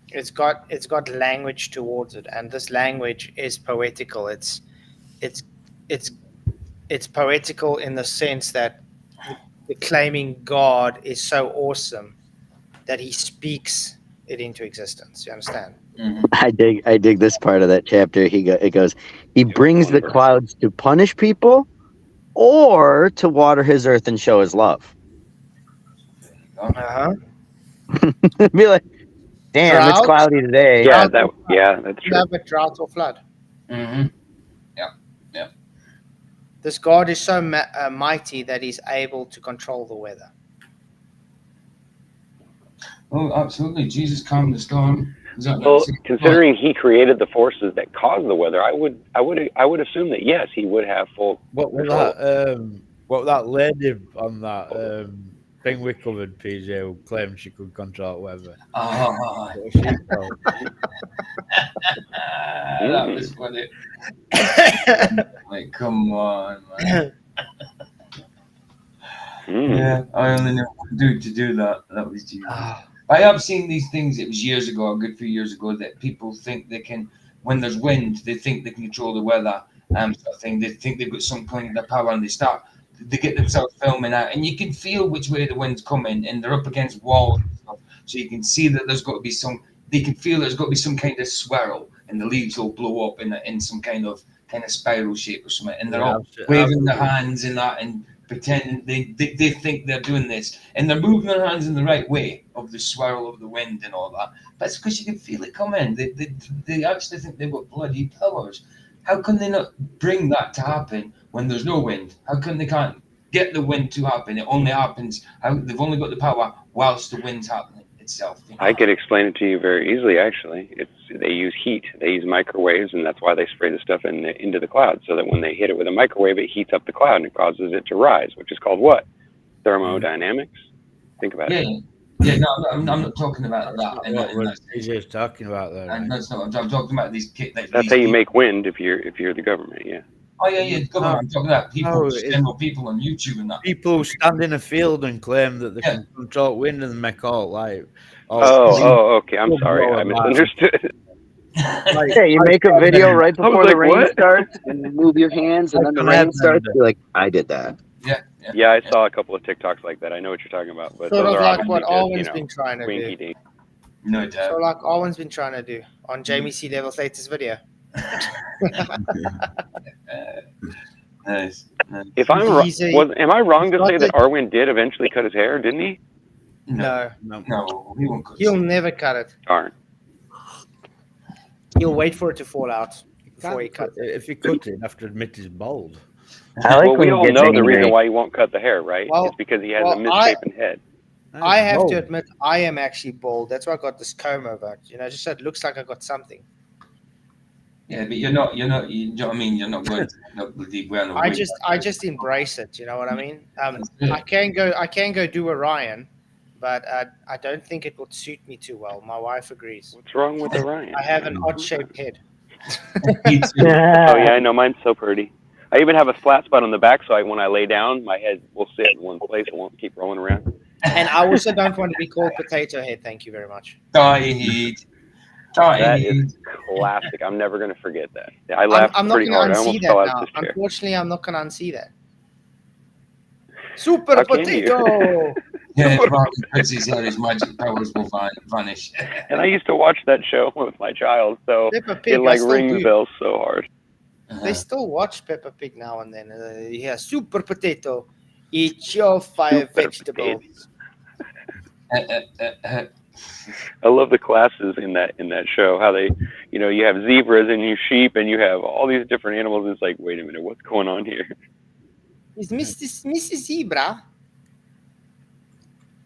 It's got language towards it, and this language is poetical. It's poetical in the sense that the claiming God is so awesome that he speaks it into existence. You understand?
I dig this part of that chapter. It goes, he brings the clouds to punish people or to water his earth and show his love. Be like, damn,
Drought?
it's cloudy today.
Yeah, that's true.
Have a drought or flood.
Yeah.
This God is so mighty that he's able to control the weather.
Oh, absolutely. Jesus calmed the storm.
Well, considering he created the forces that cause the weather, I would assume that yes, he would have full control.
What that lady on that thing we covered, PJ, who claimed she could control weather.
Oh,
What was she called?
that was funny. Like, come on, man. Yeah, I only know what to do that. That was Jesus. I have seen these things. It was years ago, a good few years ago, that people think they can, when there's wind, they think they can control the weather. Sort of thing. They think they've got some kind of power, and they get themselves filming out, and you can feel which way the wind's coming, and they're up against walls and stuff, so you can see that there's got to be some. They can feel there's got to be some kind of swirl, and the leaves will blow up in some kind of spiral shape or something, and they're all waving their hands in that and pretending they think they're doing this, and they're moving their hands in the right way of the swirl of the wind and all that. But it's because you can feel it coming. They actually think they've got bloody powers. How can they not bring that to happen when there's no wind? How come they can't get the wind to happen? It only happens. They've only got the power whilst the wind's happening itself.
I could explain it to you very easily. Actually, they use heat. They use microwaves, and that's why they spray the stuff into the cloud, so that when they hit it with a microwave, it heats up the cloud and it causes it to rise, which is called what? Thermodynamics. Think about it.
Yeah, no, I'm not talking about that.
What PJ's talking about there.
And that's not. I'm talking about these.
That's how you make wind if you're the government. Yeah.
Oh yeah, government. I'm talking about people, general people on YouTube and that.
People who stand in a field and claim that they can control wind and make all like.
Okay. I'm sorry, I misunderstood.
You make a video right before the rain starts, and you move your hands, and then the rain starts. You're like, I did that.
Yeah, I saw a couple of TikToks like that. I know what you're talking about, but
sort
those
of
are
like what Owen's been trying to do.
No doubt.
So like Owen's been trying to do on Jamie C. Devil's latest video.
Nice.
If I'm am I wrong to say that Arwen did eventually cut his hair? Didn't he?
No,
he won't cut.
He'll never cut it.
Darn.
He'll wait for it to fall out before he cuts it.
If he cut it, he'd have to admit he's bald.
Well, we all know the reason why he won't cut the hair, right? It's because he has a misshapen head.
I have to admit, I am actually bald. That's why I got this comb over. Just so it looks like I got something.
Yeah, but you're not. You know what I mean? You're not going to
I just embrace it. You know what I mean? I can go do Orion, but I don't think it would suit me too well. My wife agrees.
What's wrong with Orion?
I have an odd-shaped head.
Oh yeah, I know. Mine's so pretty. I even have a flat spot on the back, so when I lay down, my head will sit in one place. It won't keep rolling around.
And I also don't want to be called Potato Head. Thank you very much.
That is classic. I'm never going to forget that. I laughed pretty hard. I almost fell out of this chair.
Unfortunately, I'm not going to unsee that. Super Potato!
Yeah, because his magic powers will vanish.
And I used to watch that show with my child, so it rings bells so hard.
They still watch Peppa Pig now and then. Super Potato, eat your 5 vegetables.
I love the classes in that show. How they, you have zebras and you sheep and you have all these different animals. And it's like, wait a minute, what's going on here?
Is Mrs. Zebra?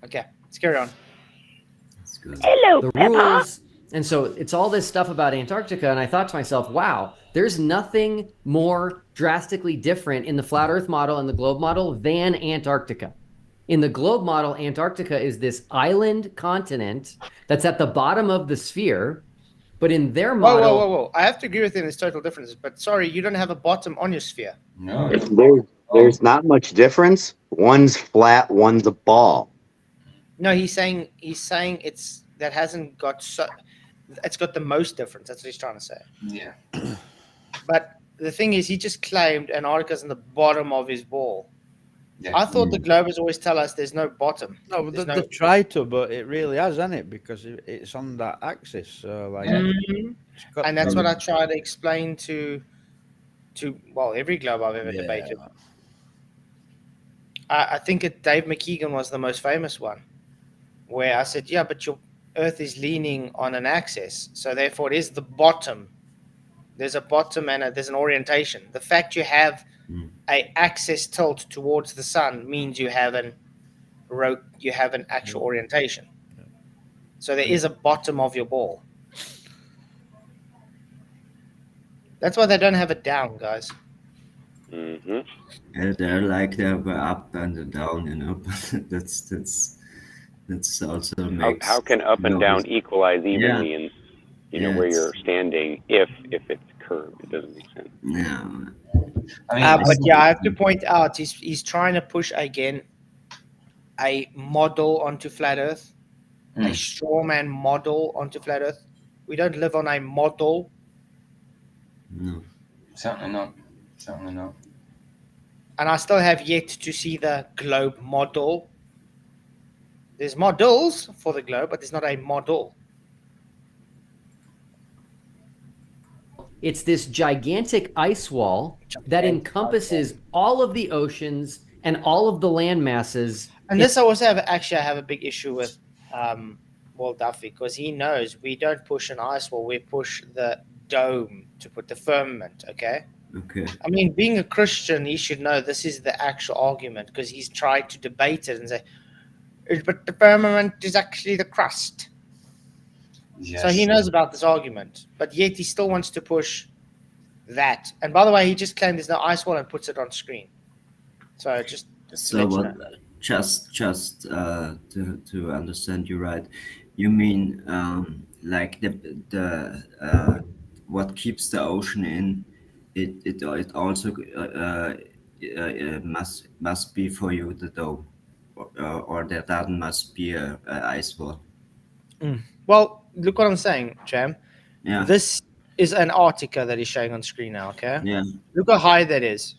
Okay, let's carry on.
That's good.
Hello,
The rules. And so it's all this stuff about Antarctica. And I thought to myself, wow, there's nothing more drastically different in the flat Earth model and the globe model than Antarctica. In the globe model, Antarctica is this island continent that's at the bottom of the sphere. But in their model...
Whoa. I have to agree with you, there's total differences. But sorry, you don't have a bottom on your sphere.
No.
There's not much difference. One's flat, one's a ball.
No, he's saying it's got the most difference. That's what he's trying to say.
Yeah.
But the thing is, he just claimed Antarctica's in the bottom of his ball.
Yeah.
I thought the Globers always tell us there's no bottom.
No, but
There's
they've tried to, but it really has, hasn't it? Because it's on that axis. So, like, it's got
And that's what I try to explain to every globe I've ever debated. I think Dave McKeegan was the most famous one, where I said, yeah, but your Earth is leaning on an axis, so therefore it is the bottom. There's a bottom and there's an orientation. The fact you have a axis tilt towards the sun means you have an actual orientation. So there is a bottom of your ball. That's why they don't have it down, guys.
Mm-hmm.
Yeah, they're like they were up and down, that's also makes.
How can up and down equalize evenly in where
it's-
you're standing if it's curved? It doesn't make sense.
Yeah.
I mean,
But yeah, I have to point out he's trying to push again a model onto flat Earth, a straw man model onto flat Earth. We don't live on a model.
No.
certainly not. Certainly not.
And I still have yet to see the globe model. There's models for the globe, but there's not a model.
It's this gigantic ice wall that encompasses all of the oceans and all of the land masses.
And this I also have a big issue with Duffy, because he knows we don't push an ice wall, we push the dome to put the firmament, okay?
Okay.
I mean, being a Christian, he should know this is the actual argument, because he's tried to debate it and say, but the firmament is actually the crust.
Yes.
So he knows about this argument, but yet he still wants to push that. And by the way, he just claimed there's no ice wall and puts it on screen. So just
So
let you
what?
know.
Just to understand you right, you mean like the what keeps the ocean in? It also must be for you the dome, or that must be a ice wall.
Well, look what I'm saying, Jam.
Yeah.
This is Antarctica that he's showing on screen now, okay?
Yeah.
Look how high that is.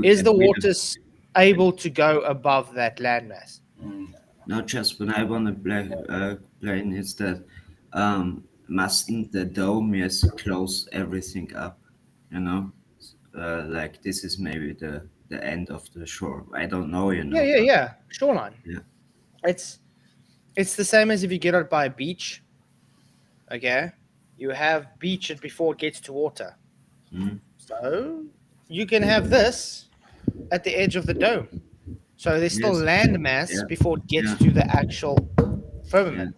Is the
we-
water able to go above that landmass?
No, just when I want to plane is that mustn't the dome close everything up, like this is maybe the end of the shore. I don't know,
Yeah. Shoreline.
Yeah.
It's the same as if you get out by a beach. Okay, you have beach before it gets to water. So you can have this at the edge of the dome. So there's still
Yes.
land mass
Yeah.
before it gets
Yeah.
to the actual firmament.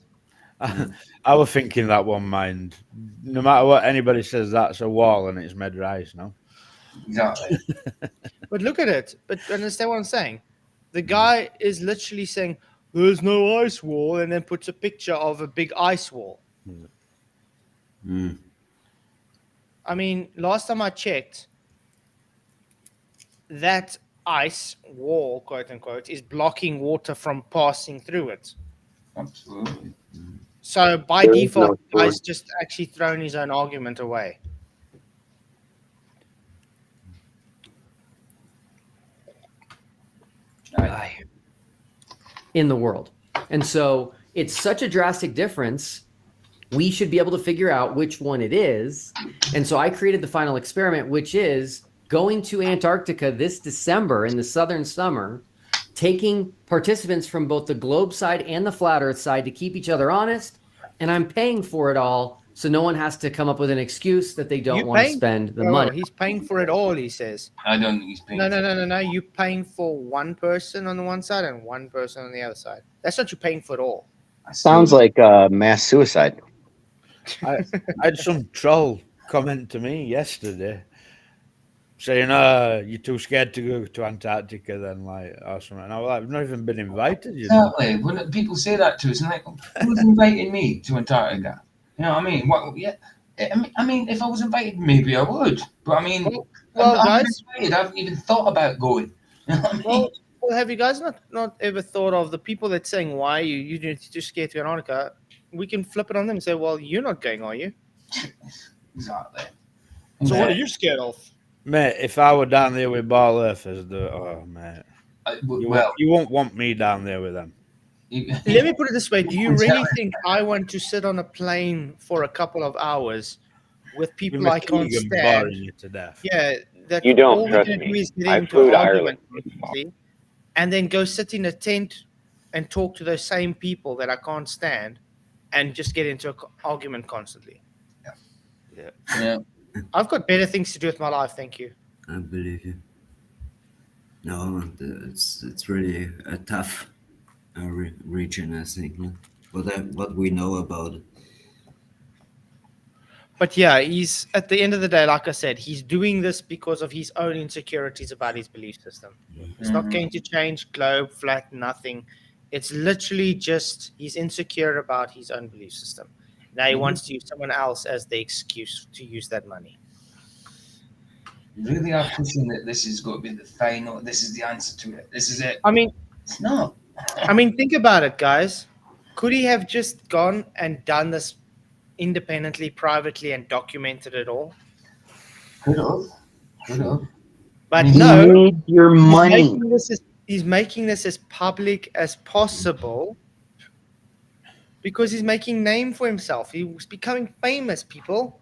I was thinking that one mind. No matter what anybody says, that's a wall and it's made of ice, no?
Exactly.
But look at it. But understand what I'm saying? The guy is literally saying, there's no ice wall, and then puts a picture of a big ice wall. I mean, last time I checked, that ice wall, quote unquote, is blocking water from passing through it.
Absolutely.
So by
There is
default,
no
the guy's
source.
just actually thrown his own argument away.
In the world. And so it's such a drastic difference. We should be able to figure out which one it is. And so I created the final experiment, which is going to Antarctica this December in the southern summer taking participants from both the globe side and the flat earth side to keep each other honest, and I'm paying for it all, so no one has to come up with an excuse that they don't want to spend the money.
He's paying for it all, he says.
I don't think he's paying.
No. You're paying for one person on the one side and one person on the other side. That's not you paying for it all.
Sounds like mass suicide.
I had some troll comment to me yesterday saying, you're too scared to go to Antarctica then, like, or something. And I was like, I've not even been invited. You know?
Exactly. When people say that to us, and like, who's inviting me to Antarctica? You know what I mean? What? Yeah. I mean, if I was invited, maybe I would. But I mean,
well,
I'm
guys,
invited. I haven't even thought about going. You know what I mean?
Well, have you guys not ever thought of the people that's saying why you're too scared to go to Antarctica? We can flip it on them and say, well, you're not going, are you?
Exactly.
So what are you scared of?
Mate, if I were down there with ball earthers, mate. You won't want me down there with them.
Let me put it this way. Do you really think I want to sit on a plane for a couple of hours with people I can't stand?
Boring you to death.
Yeah. That
You don't,
all
trust
we're gonna do
me.
is get
I
into
flew
an
to
argument,
Ireland.
and then go sit in a tent and talk to those same people that I can't stand and just get into an argument constantly.
Yeah.
I've got better things to do with my life, thank you.
I believe you. No, it's really a tough region, I think. No? What we know about it.
But yeah, he's at the end of the day, like I said, he's doing this because of his own insecurities about his belief system. It's not going to change globe, flat, nothing. It's literally just he's insecure about his own belief system. Now he wants to use someone else as the excuse to use that money.
You really are pushing that this is going to be the final. This is the answer to it. This is it.
I mean,
It's not.
I mean, think about it, guys. Could he have just gone and done this independently, privately, and documented it all?
Could have.
But
You
no,
need your money.
he's making this as public as possible because he's making name for himself. He's becoming famous, people.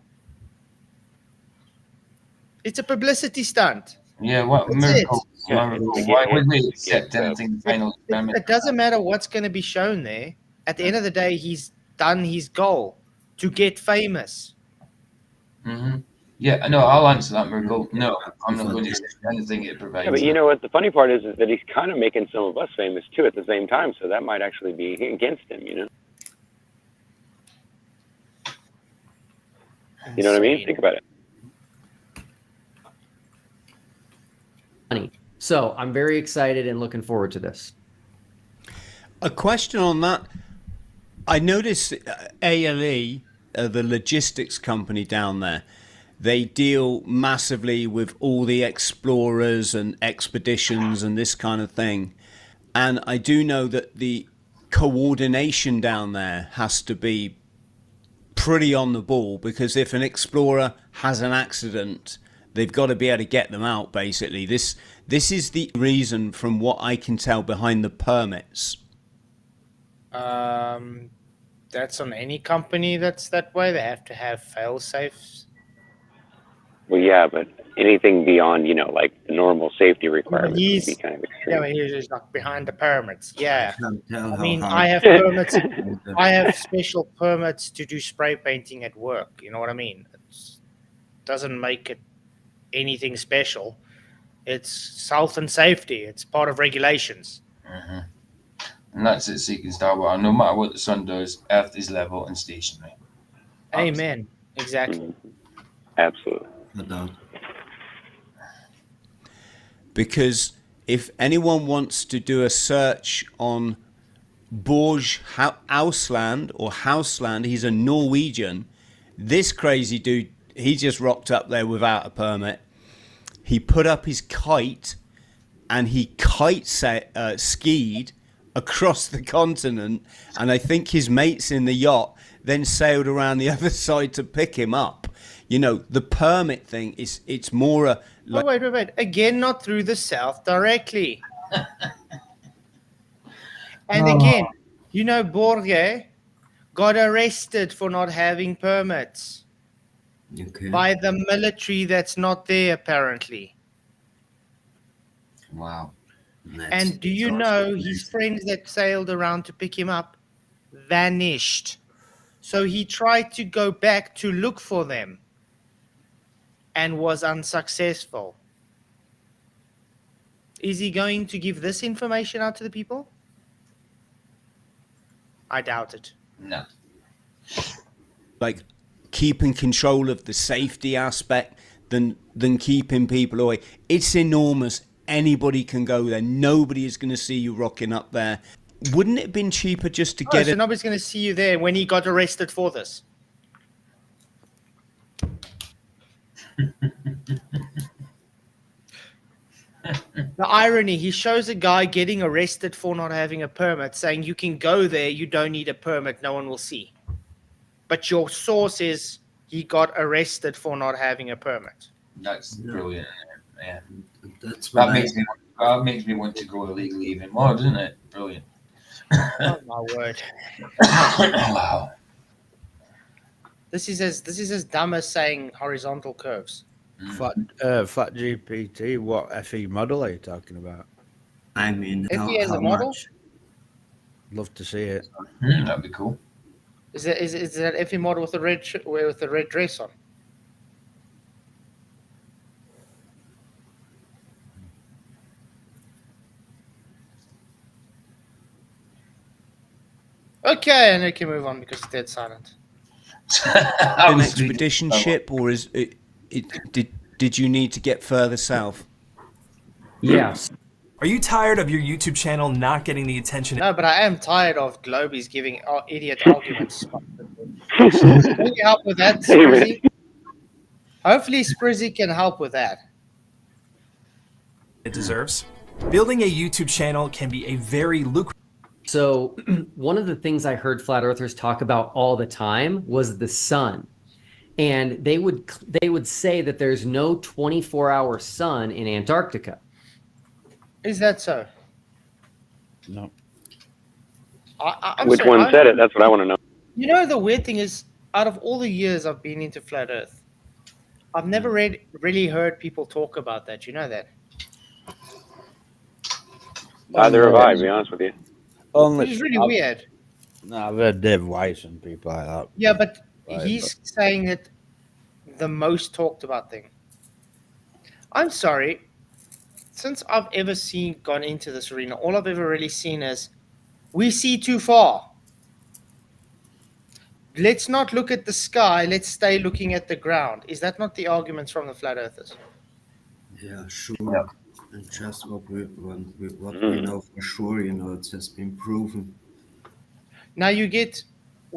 It's a publicity stunt.
Yeah, what
That's
miracle?
it.
Why would we accept anything final experiment?
It doesn't matter what's going to be shown there. At the end of the day, he's done his goal to get famous.
Mm-hmm. Yeah, no, I'll answer that, Miracle. No, I'm not going to accept anything it provides.
Yeah, but you know what? The funny part is that he's kind of making some of us famous too at the same time. So that might actually be against him. You know. You know what I mean? Think about it.
So I'm very excited and looking forward to this.
A question on that. I noticed ALE, the logistics company down there, they deal massively with all the explorers and expeditions and this kind of thing. And I do know that the coordination down there has to be pretty on the ball, because if an explorer has an accident, they've got to be able to get them out, basically. This is the reason, from what I can tell, behind the permits.
That's on any company that's that way. They have to have fail safes.
Well, yeah, but anything beyond, like the normal safety requirements would be kind of extreme.
Yeah, he's like behind the permits. Yeah.
I
mean, I have permits. I have special permits to do spray painting at work. You know what I mean? It doesn't make it anything special. It's health and safety. It's part of regulations.
Mm-hmm. And that's it, Seeking Star Wars. No matter what the sun does, Earth is level and stationary.
Amen. Exactly.
Absolutely.
No doubt.
Because if anyone wants to do a search on Borge Ausland or Houseland, he's a Norwegian. This crazy dude, he just rocked up there without a permit. He put up his kite and he skied across the continent, and I think his mates in the yacht then sailed around the other side to pick him up. The permit thing it's more a like,
wait. Again, not through the south directly. And again, Borge got arrested for not having permits by the military that's not there, apparently.
Wow.
And do you know his friends that sailed around to pick him up vanished? So he tried to go back to look for them and was unsuccessful. Is he going to give this information out to the people? I doubt it.
No.
Like keeping control of the safety aspect than keeping people away. It's enormous. Anybody can go there. Nobody is going to see you rocking up there. Wouldn't it have been cheaper just to get
so
it?
nobody's going to see you there when he got arrested for this. The irony, he shows a guy getting arrested for not having a permit, saying you can go there, you don't need a permit, no one will see. But your source is he got arrested for not having a permit.
That's brilliant. Yeah.
That's
That
what
makes me want to go illegally even more, doesn't it? Brilliant.
Oh my word.
Wow.
This is as dumb as saying horizontal curves.
Flat GPT, what FE model are you talking about?
I mean,
FE as
how
a model?
much?
Love to see it.
That'd be cool.
Is that FE model with the red dress on? Okay, and we can move on because it's dead silent.
An expedition ship, or is it? Did you need to get further south?
Yes.
Are you tired of your YouTube channel not getting the attention?
No, but I am tired of Globies giving idiot arguments. Can you help with that, Sprizzy? Hopefully Sprizzy can help with that.
It deserves. Building a YouTube channel can be a very lucrative.
So one of the things I heard flat earthers talk about all the time was the sun. And they would say that there's no 24-hour sun in Antarctica.
Is that so?
No.
Which one said it? That's what I want to know.
You know, the weird thing is, out of all the years I've been into flat Earth, I've never really heard people talk about that. You know that?
Neither have I, to be honest with you.
Which is really weird.
No, I've heard Dave Weiss and people like that.
Yeah, but
Right,
he's saying that the most talked about thing. I'm sorry. Since I've ever gone into this arena, all I've ever really seen is we see too far. Let's not look at the sky. Let's stay looking at the ground. Is that not the arguments from the flat earthers?
Yeah, sure.
Yeah.
And just what we know for sure, it's just been proven.
Now you get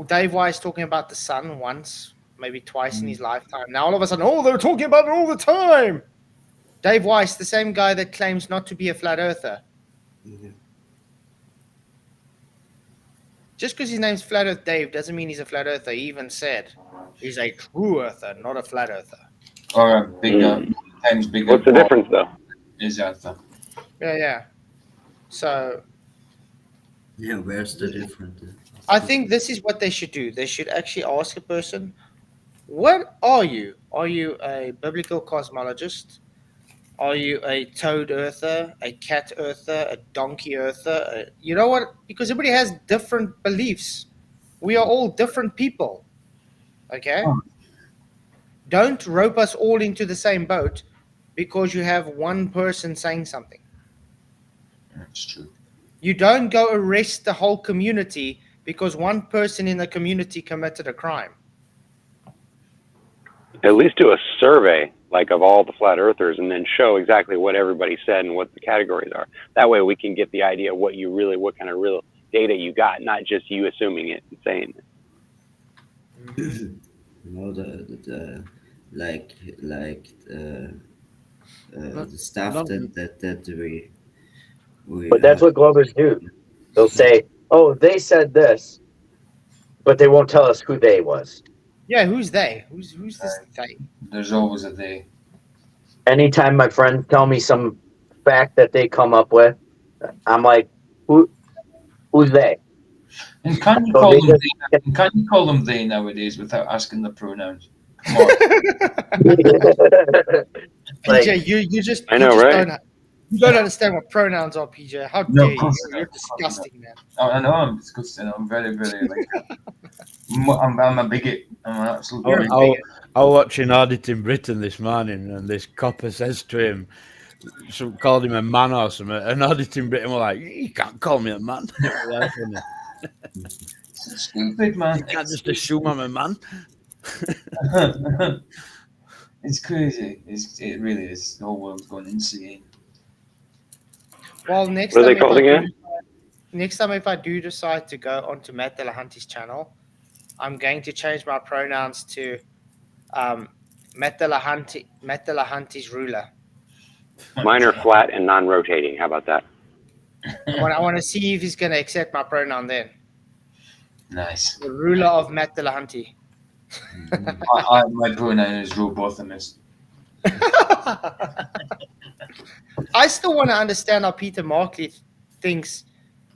Dave Weiss talking about the sun once, maybe twice in his lifetime. Now all of a sudden, they're talking about it all the time. Dave Weiss, the same guy that claims not to be a flat earther.
Yeah.
Just because his name's Flat Earth Dave doesn't mean he's a flat earther. He even said he's a true earther, not a flat earther.
Or a bigger, times bigger.
What's the difference, though?
Is earther.
Yeah. So
Yeah, where's the difference?
I think this is what they should do. They should actually ask a person, what are you? Are you a biblical cosmologist? Are you a toad earther, a cat earther, a donkey earther? You know what? Because everybody has different beliefs. We are all different people. Okay? Don't rope us all into the same boat because you have one person saying something.
That's true.
You don't go arrest the whole community because one person in the community committed a crime.
At least do a survey, like of all the flat earthers, and then show exactly what everybody said and what the categories are. That way we can get the idea of what kind of real data you got, not just you assuming it and saying it.
The stuff that we
But that's what Globers do. They'll say, "Oh, they said this," but they won't tell us who they was.
Yeah, who's they? Who's this they?
There's always a they.
Anytime my friends tell me some fact that they come up with, I'm like, who's they?
And can you call them they nowadays without asking the pronouns? Come on.
PJ, you just
I know, right?
You don't understand what pronouns are, PJ. How
No,
dare
of
you?
course I
You're
don't. Of course I don't.
disgusting, man.
Oh, I know I'm disgusting. I'm very, very like. I'm a bigot. I'm an absolute
You're a
bigot.
bigot.
I was watching Auditing Britain this morning, and this copper says to him, called him a man or something, and Auditing Britain were like, "You can't call me a man." That's funny.
Stupid, man.
You can't just assume I'm a man.
It's crazy. It really is. The whole world's gone insane.
Well, next
What are
time,
they called again?
if I do decide to go onto Matt Delahanty's channel, I'm going to change my pronouns to Matt Delahanty's ruler.
Mine are flat and non-rotating. How about that?
I want to see if he's going to accept my pronoun then.
Nice.
The ruler of Matt Delahanty.
My pronoun is robotomist.
I still want to understand how Peter Markley thinks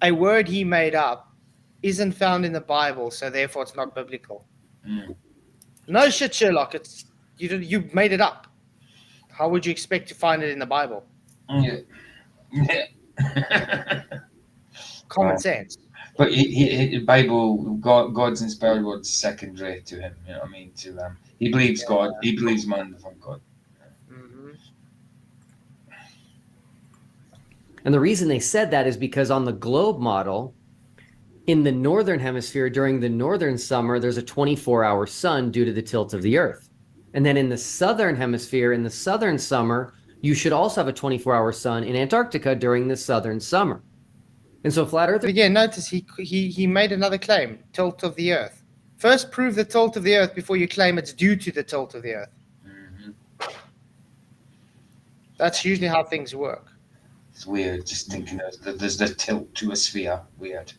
a word he made up isn't found in the Bible, so therefore it's not biblical.
Mm.
No shit, Sherlock. It's you made it up. How would you expect to find it in the Bible?
Yeah.
Common sense.
But the Bible, God's inspired word's secondary to him. You know what I mean? To he believes God. He believes man from God.
Mm-hmm.
And the reason they said that is because on the globe model, in the northern hemisphere during the northern summer, there's a 24-hour sun due to the tilt of the Earth. And then in the southern hemisphere, in the southern summer, you should also have a 24-hour sun in Antarctica during the southern summer. And so flat Earth.
But again, notice he made another claim: tilt of the Earth. First, prove the tilt of the Earth before you claim it's due to the tilt of the Earth.
Mm-hmm.
That's usually how things work.
It's weird just thinking that there's the tilt to a sphere. Weird.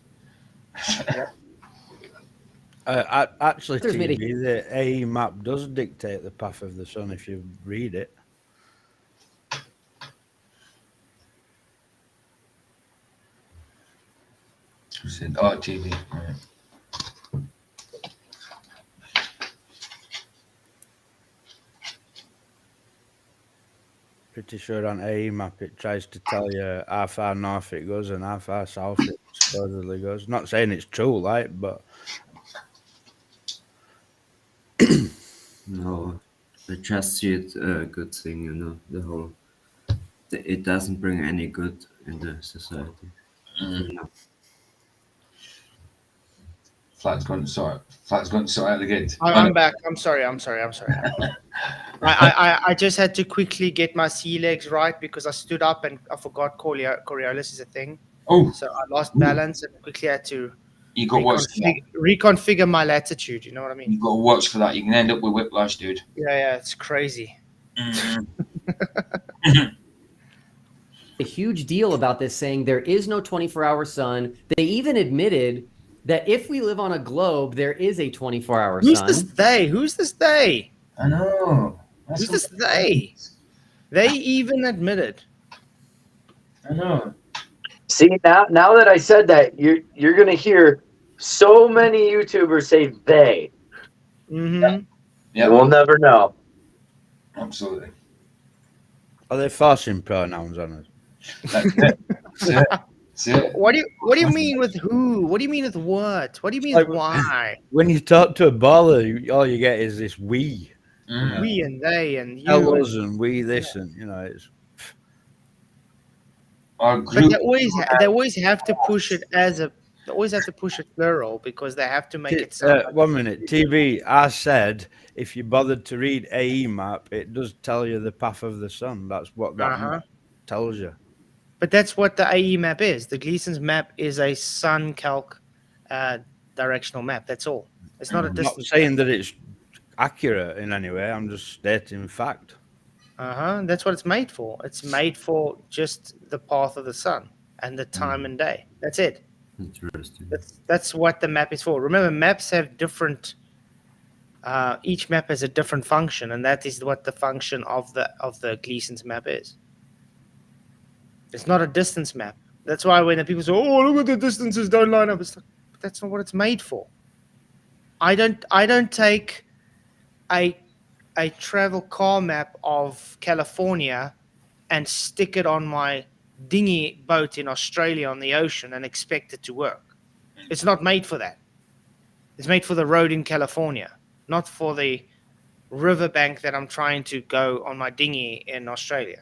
Actually,
There's made a-
TV, the AE map does dictate the path of the sun if you read it.
Oh, TV. Right.
Pretty sure on AE map it tries to tell you how far north it goes and how far south it supposedly goes. Not saying it's true, like, but
No, I just see it a good thing, you know, the whole. It doesn't bring any good in the society.
Mm.
No.
Flat's going to sort out the gate.
I'm back. I'm sorry. I just had to quickly get my sea legs right because I stood up and I forgot Coriolis is a thing.
Oh,
So I lost balance and quickly had to
you got to watch for that.
reconfigure my latitude. You know what I mean?
You got to watch for that. You can end up with whiplash, dude.
Yeah, it's crazy.
Mm.
A huge deal about this, saying there is no 24-hour sun. They even admitted that if we live on a globe, there is a 24-hour
Who's
sun.
this they? Who's this they?
I know.
Who's this they? They even admitted.
I know.
See, now that I said that, you're gonna hear so many YouTubers say they.
Mm-hmm.
Yeah,
We'll never know.
absolutely.
are they forcing pronouns on us?
That's it. That's it. That's it.
What do you mean with who? What do you mean with what? What do you mean with why?
When you talk to a baller, all you get is this we.
Mm.
We and they and you.
Tell us and we this and, you know, it's...
Our
But
group.
they always have to push it as a. They always have to push it plural because they have to make it sound. Like
1 minute. TV, I said if you bothered to read AE map, it does tell you the path of the sun. That's what that map tells you.
But that's what the AE map is. The Gleason's map is a sun calc directional map. That's all. It's not a
I'm not
distance.
saying that it's accurate in any way. I'm just stating fact.
That's what it's made for. It's made for just the path of the sun and the time and day. That's it.
Interesting.
That's what the map is for. Remember, maps have different. Each map has a different function, and that is what the function of the Gleason's map is. It's not a distance map. That's why when the people say, "Oh, look at the distances don't line up," it's like, but that's not what it's made for. I don't take a travel car map of California and stick it on my dinghy boat in Australia on the ocean and expect it to work. It's not made for that. It's made for the road in California, not for the riverbank that I'm trying to go on my dinghy in Australia.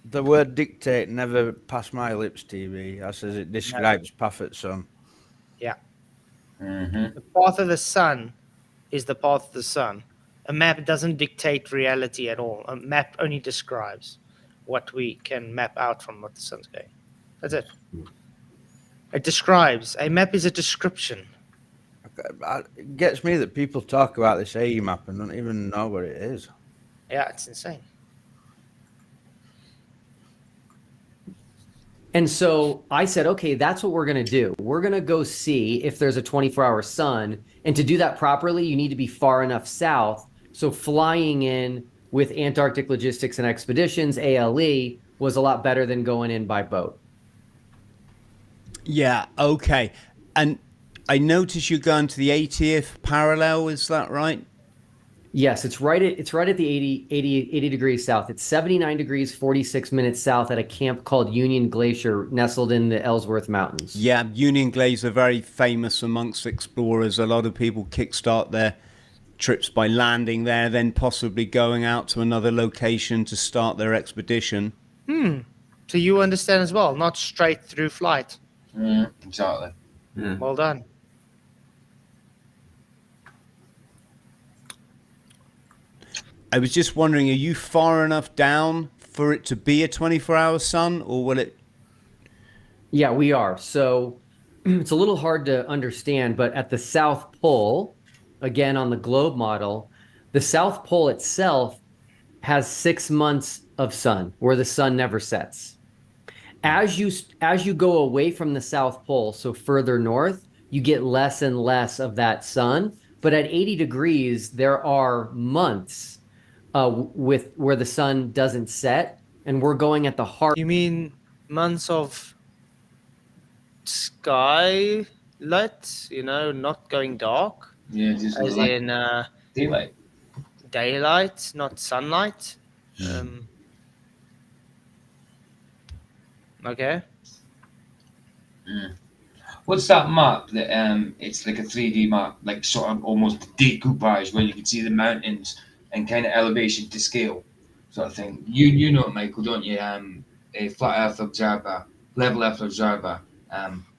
The word dictate never passed my lips, TV. I says it describes path at sun.
Yeah.
Mm-hmm.
The path of the sun is the path of the sun. A map doesn't dictate reality at all. A map only describes what we can map out from what the sun's going. That's it. It describes. A map is a description.
It gets me that people talk about this AE map and don't even know what it is.
Yeah, it's insane.
And so I said, okay, that's what we're going to do. We're going to go see if there's a 24-hour sun. And to do that properly, you need to be far enough south. So flying in with Antarctic Logistics and Expeditions, ALE, was a lot better than going in by boat.
Yeah, okay. And I notice you're going to the 80th parallel, is that right?
Yes, it's right at the 80 degrees south. It's 79 degrees, 46 minutes south at a camp called Union Glacier, nestled in the Ellsworth Mountains.
Yeah, Union Glacier, very famous amongst explorers. A lot of people kickstart their trips by landing there, then possibly going out to another location to start their expedition.
So you understand as well, not straight through flight.
Exactly.
Yeah.
Well done.
I was just wondering, are you far enough down for it to be a 24-hour sun, or will it?
Yeah, we are. So it's a little hard to understand, but at the South Pole, again on the globe model, the South Pole itself has 6 months of sun where the sun never sets. As you go away from the South Pole, so further north, you get less and less of that sun. But at 80 degrees, there are months with where the sun doesn't set, and we're going at the heart.
You mean months of sky light, not going dark?
Yeah, just
As
like
in
daylight.
daylight, not sunlight? Okay.
What's that map that it's like a 3D map, like sort of almost decoupage, where you can see the mountains and kind of elevation to scale sort of thing. You know it, Michael, don't you? A flat Earth observer, level Earth observer,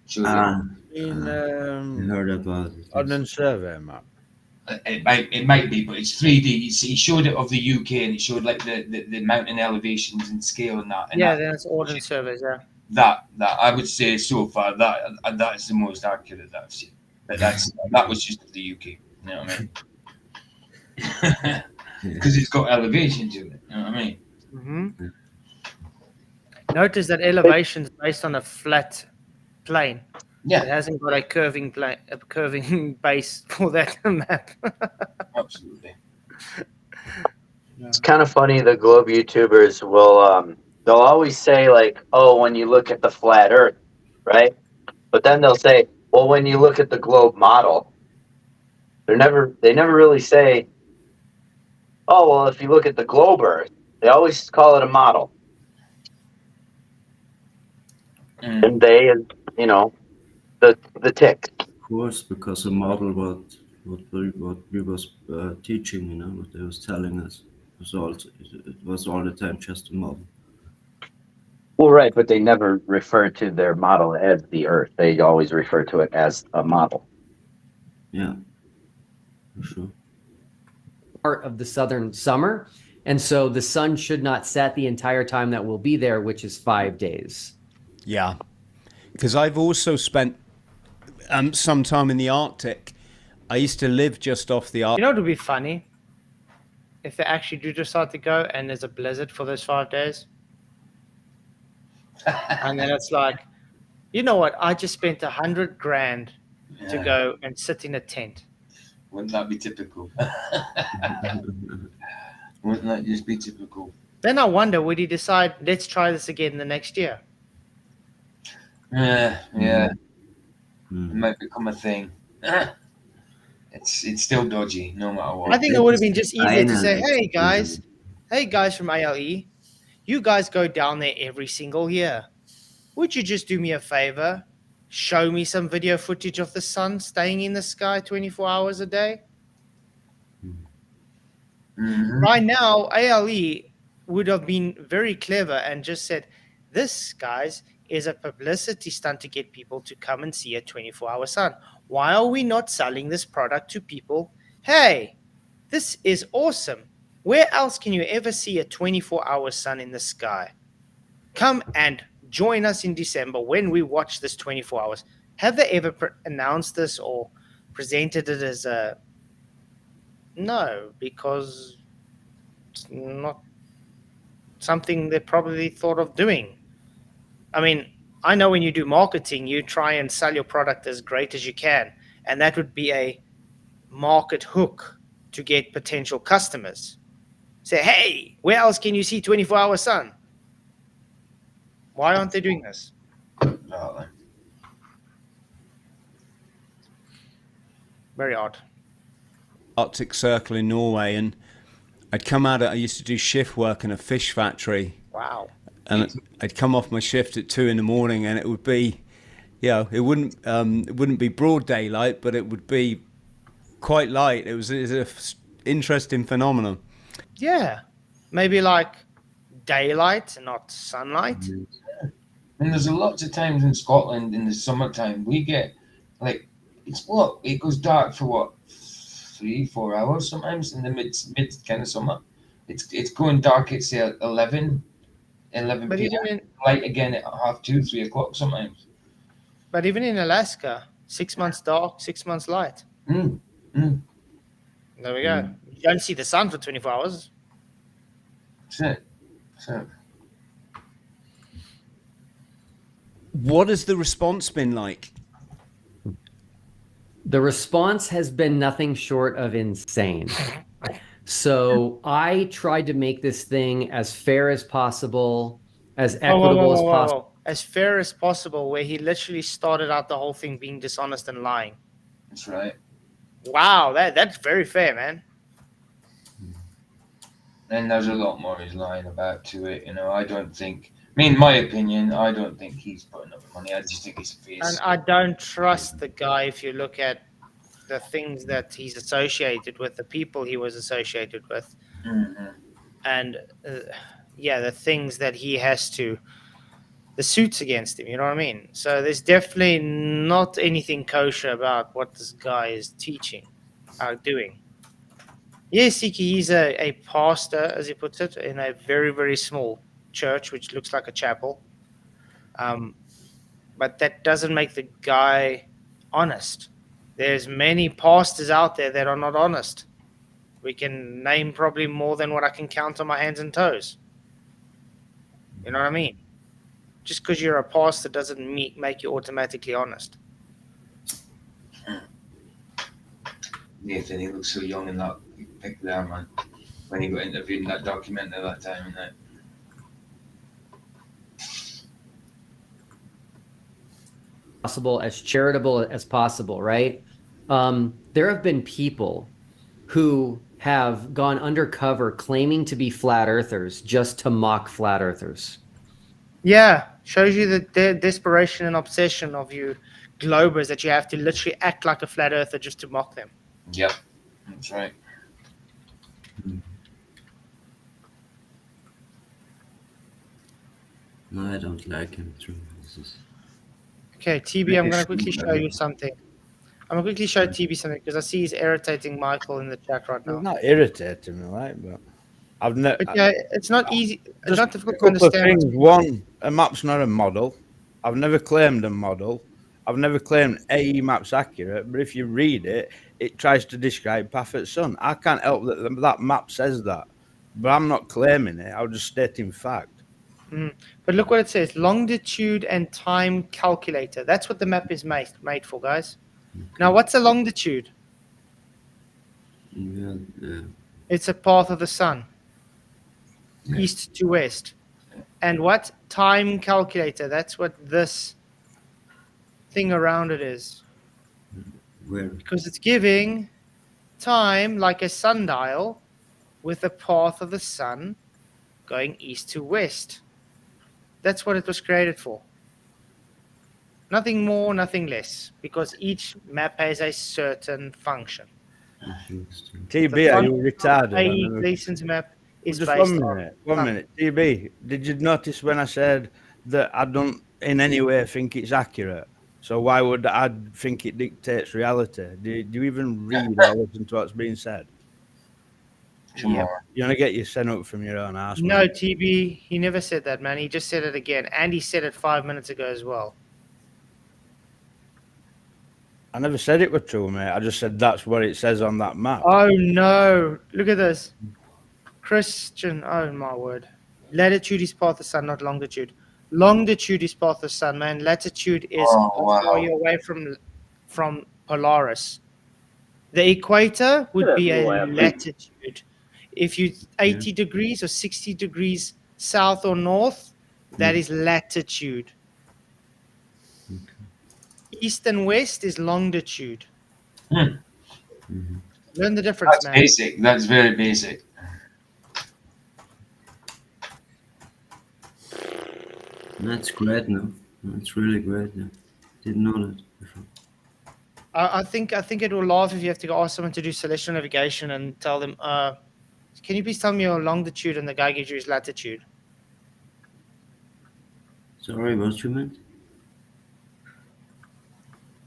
shows
In
I heard about it.
Ordnance Survey map.
it might be, but it's 3D. He showed it of the UK, and it showed like the mountain elevations and scale and that. And
Yeah, that's ordnance surveys, yeah.
that I would say so far that is the most accurate that I've seen. But that was just of the UK. You know what I mean? Because it's got elevation to it. You know what I mean?
Mm-hmm. Notice that elevation is based on a flat plane.
Yeah,
It hasn't got a curving base for that map.
absolutely.
It's kind of funny. The globe YouTubers will they'll always say like, "Oh, when you look at the flat Earth," right? But then they'll say, "Well, when you look at the globe model," they never really say, "Oh, well, if you look at the globe Earth," they always call it a model. And they, the tick.
Of course, because the model what we was teaching, what they was telling us it was all the time just a model.
Well, right, but they never refer to their model as the Earth. They always refer to it as a model.
Yeah, for sure.
Part of the southern summer, and so the sun should not set the entire time that we'll be there, which is 5 days.
Yeah, because I've also spent some time in the Arctic. I used to live just off the Arctic.
It would be funny if they actually do decide to go and there's a blizzard for those 5 days. And then it's like, you know what? I just spent $100,000 to go and sit in a tent.
Wouldn't that be typical? Wouldn't that just be typical?
Then I wonder, would he decide, let's try this again the next year?
Yeah. It might become a thing. It's still dodgy, no matter what.
I think it would have been just easier to say, hey guys, hey guys from ALE, you guys go down there every single year. Would you just do me a favor? Show me some video footage of the sun staying in the sky 24 hours a day?
Mhm.
By now, ALE would have been very clever and just said, this, guys, is a publicity stunt to get people to come and see a 24-hour sun. Why are we not selling this product to people? Hey, this is awesome. Where else can you ever see a 24-hour sun in the sky? Come and join us in December when we watch this 24 hours. Have they ever announced this or presented it as a... No, because it's not something they probably thought of doing. I mean, I know when you do marketing, you try and sell your product as great as you can, and that would be a market hook to get potential customers. Say, hey, where else can you see 24-hour sun? Why aren't they doing this?
Exactly.
Very odd.
Arctic Circle in Norway, and I'd come out. I used to do shift work in a fish factory.
Wow.
And I'd come off my shift at 2 a.m, and it would be, it wouldn't be broad daylight, but it would be quite light. It was an interesting phenomenon.
Yeah, maybe like daylight, not sunlight.
And there's a lots of times in Scotland in the summertime we get like it goes dark for what 3-4 hours sometimes in the mid kind of summer. It's going dark at say 11
But
p.m.
even in,
Light again at 2:30, 3 o'clock sometimes.
but even in Alaska, 6 months dark, 6 months light.
Mm. Mm.
There we go. You don't see the sun for 24 hours.
That's it.
What has the response been like?
The response has been nothing short of insane. So I tried to make this thing as fair as possible, as equitable as possible.
As fair as possible, where he literally started out the whole thing being dishonest and lying.
That's right.
Wow, that's very fair, man.
And there's a lot more he's lying about to it. I don't think. In my opinion, I don't think he's putting up the money. I just think he's a face.
And I don't trust the guy if you look at the things that he's associated with, the people he was associated with, and the things that he has to, the suits against him. You know what I mean? So there's definitely not anything kosher about what this guy is teaching, doing. Yes, he's a pastor, as he puts it, in a very, very small church, which looks like a chapel. But that doesn't make the guy honest. There's many pastors out there that are not honest. We can name probably more than what I can count on my hands and toes. You know what I mean? Just because you're a pastor doesn't make you automatically honest.
Nathan, he looks so young in that pic there, man. When he got interviewed in that documentary that time, and that.
Possible, as charitable as possible, right? There have been people who have gone undercover claiming to be flat earthers just to mock flat earthers.
Yeah, shows you the desperation and obsession of you globers that you have to literally act like a flat earther just to mock them.
Yep, that's right.
No, I don't like him. True.
Okay, TB, I'm going to quickly show you something. I'm going to quickly show TB something because I see he's irritating Michael in the chat right now.
It's not irritating me, right? But I've never.
Okay, it's not easy. It's not difficult to
A couple of
understand.
things. One, a map's not a model. I've never claimed a model. I've never claimed a map's accurate. But if you read it, it tries to describe perfect sun. I can't help that that map says that, but I'm not claiming it. I'm just stating fact.
But look what it says: longitude and time calculator. That's what the map is made for, guys. Now, what's a longitude?
Yeah.
It's a path of the sun, east to west. And what? Time calculator. That's what this thing around it is.
Where?
Because it's giving time like a sundial with the path of the sun going east to west. That's what it was created for. Nothing more, nothing less, because each map has a certain function.
TB, are you
A
retarded?
Gleason's map is
Just
based
one
on
minute. One
sun.
minute. TB, did you notice when I said that I don't in any way think it's accurate? So why would I think it dictates reality? Do you even read or listen to what's being said?
Come on.
You're gonna get you sent up from your own house.
No,
man.
TB, he never said that, man. He just said it again. And he said it 5 minutes ago as well.
I never said it was true, mate. I just said that's what it says on that map.
Oh, no. Look at this. Christian, oh, my word. Latitude is path of the sun, not longitude. Longitude is path of the sun, man. Latitude is
Oh,
how
wow.
far you're away from Polaris. The equator would be a latitude. If you 80 degrees or 60 degrees south or north, that is latitude. East and west is longitude. Learn the difference,
That's
man.
basic. That's very basic.
That's great, no? That's really great. Yeah. Didn't know that before.
I think it will laugh if you have to go ask someone to do celestial navigation and tell them, can you please tell me your longitude, and the guy gives you his latitude.
Sorry, what you meant?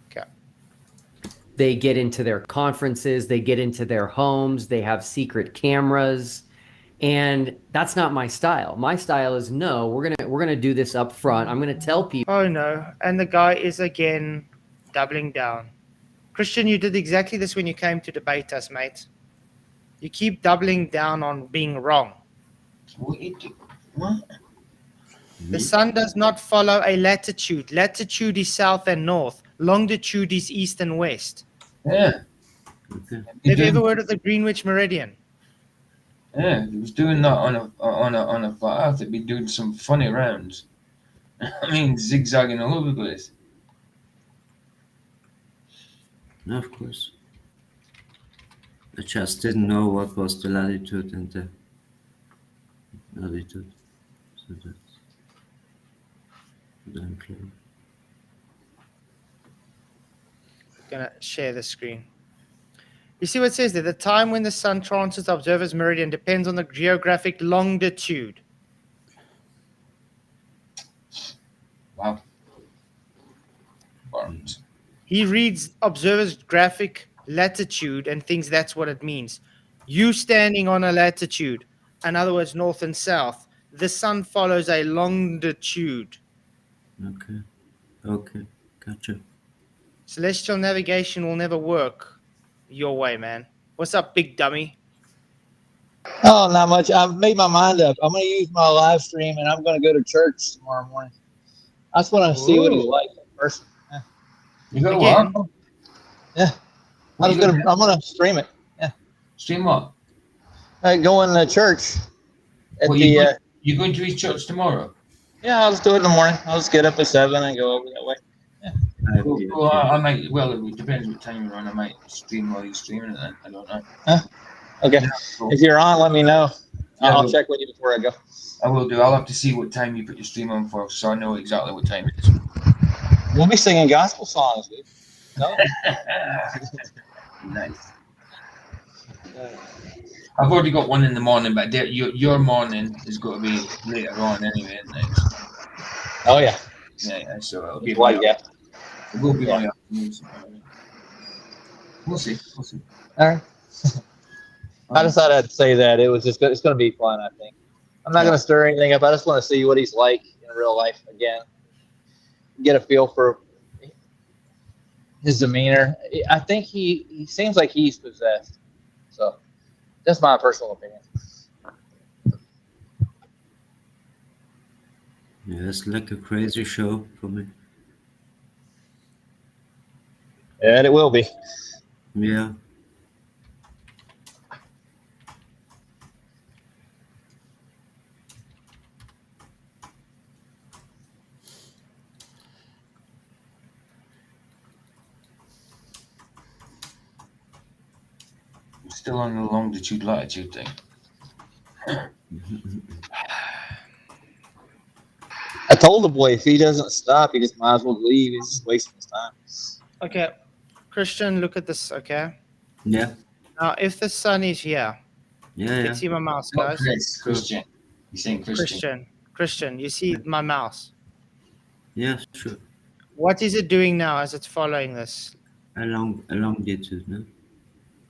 Okay.
They get into their conferences, they get into their homes, they have secret cameras, and that's not my style. My style is no, we're gonna do this up front. I'm gonna tell people.
Oh no! And the guy is again doubling down. Christian, you did exactly this when you came to debate us, mate. You keep doubling down on being wrong.
What?
The sun does not follow a latitude. Latitude is south and north. Longitude is east and west.
Yeah.
Okay.
Have you ever heard of the Greenwich Meridian?
Yeah, if he was doing that on a flat earth, it'd be doing some funny rounds. I mean, zigzagging all over the place.
No, of course. I just didn't know what was the latitude and the altitude. So that's unclear.
Gonna share the screen. You see what it says there? The time when the sun transits the observer's meridian depends on the geographic longitude.
Wow. Burns.
He reads observer's graphic latitude and thinks that's what it means. You standing on a latitude, in other words, north and south. The sun follows a longitude.
Okay. Okay. Gotcha.
Celestial navigation will never work your way, man. What's up, big dummy?
Oh, not much. I've made my mind up. I'm going to use my live stream, and I'm going to go to church tomorrow morning. I just want to see what he's like in person. Yeah.
You got
Again?
what?
Yeah. I'm gonna stream it. Yeah.
Stream what?
Going to church at
Well,
the.
you're going to his church tomorrow?
Yeah, I'll just do it in the morning. I'll just get up at 7 and go over that way.
Well, I might. Well, it depends what time you're on. I might stream while you're streaming it. Then I don't know.
Okay.
Yeah, cool.
If you're on, let me know.
Yeah,
I'll check with you before I go.
I will do. I'll have to see what time you put your stream on for, so I know exactly what time it is.
We'll be singing gospel songs, dude. No.
Nice. I've already got one in the morning, but your morning is going to be later on anyway, isn't it?
Oh yeah.
Yeah. So it'll be
Like yeah.
It will be my afternoon. We'll see.
All right. I just thought I'd say that it's going to be fun. I think I'm not going to stir anything up. I just want to see what he's like in real life again. Get a feel for his demeanor. I think he seems like he's possessed. So that's my personal opinion.
Yeah, it's like a crazy show for me.
And it will be.
Yeah.
I'm still on the longitude latitude thing.
I told the boy if he doesn't stop, he just might as well leave. He's just wasting his time.
Okay, Christian, look at this. Okay,
Yeah,
now if the sun is here,
yeah,
you
yeah.
see my mouse,
Not
guys.
Chris, Christian. He's saying Christian.
Christian, you see my mouse.
Yeah, sure.
What is it doing now as it's following this?
Along the tooth, no?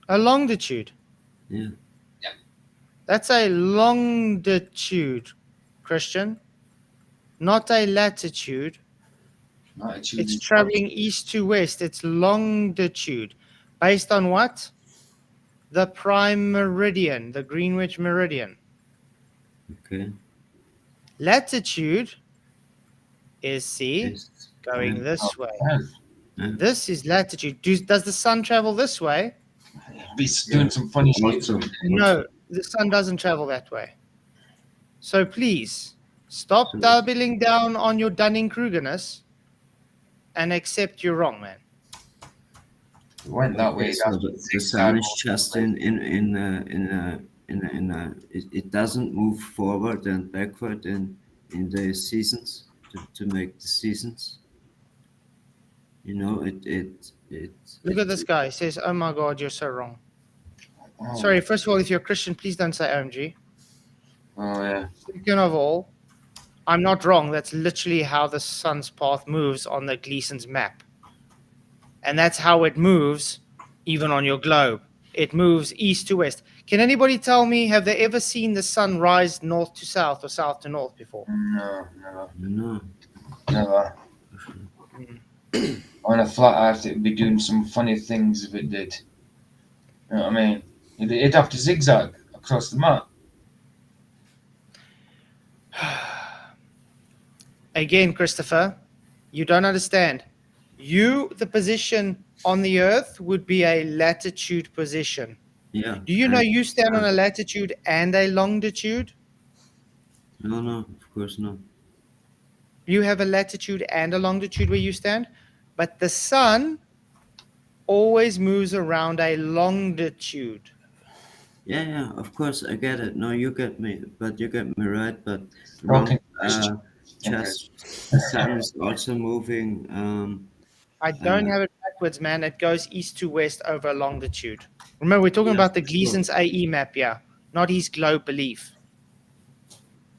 A longitude.
Yeah.
That's a longitude, Christian, not a latitude.
Not a
It's
choosing
traveling east to west. It's longitude. Based on what? The prime meridian, the Greenwich meridian.
Okay.
Latitude is, see,
Yes.
going
Yeah.
this way.
Yeah.
This is latitude. Does the sun travel this way?
He's doing some funny shit.
Also,
No, the sun doesn't travel that way. So please, stop
So-
doubling down on your Dunning-Krugerness and accept you're wrong, man.
It went that way.
So
That's
the sun is just it doesn't move forward and backward in the seasons to make the seasons. You know,
Look at this guy. He says, oh my God, you're so wrong.
Oh,
Sorry, first of all, if you're a Christian, please don't say OMG.
Oh yeah.
Second of all, I'm not wrong. That's literally how the sun's path moves on the Gleason's map. And that's how it moves even on your globe. It moves east to west. Can anybody tell me, have they ever seen the sun rise north to south or south to north before?
No, never.
No.
Never. On a flat earth, it would be doing some funny things if it did. You know what I mean? It'd have to zigzag across the map.
Again, Christopher, you don't understand. The position on the earth would be a latitude position.
Yeah.
Do you know you stand on a latitude and a longitude?
No, of course not.
You have a latitude and a longitude where you stand, but the sun always moves around a longitude.
Yeah, of course I get it. No, you get me, but you get me right. But
Okay.
just the sun is also moving.
I don't have it backwards, man. It goes east to west over a longitude. Remember, we're talking about the Gleason's AE map here, not his globe belief.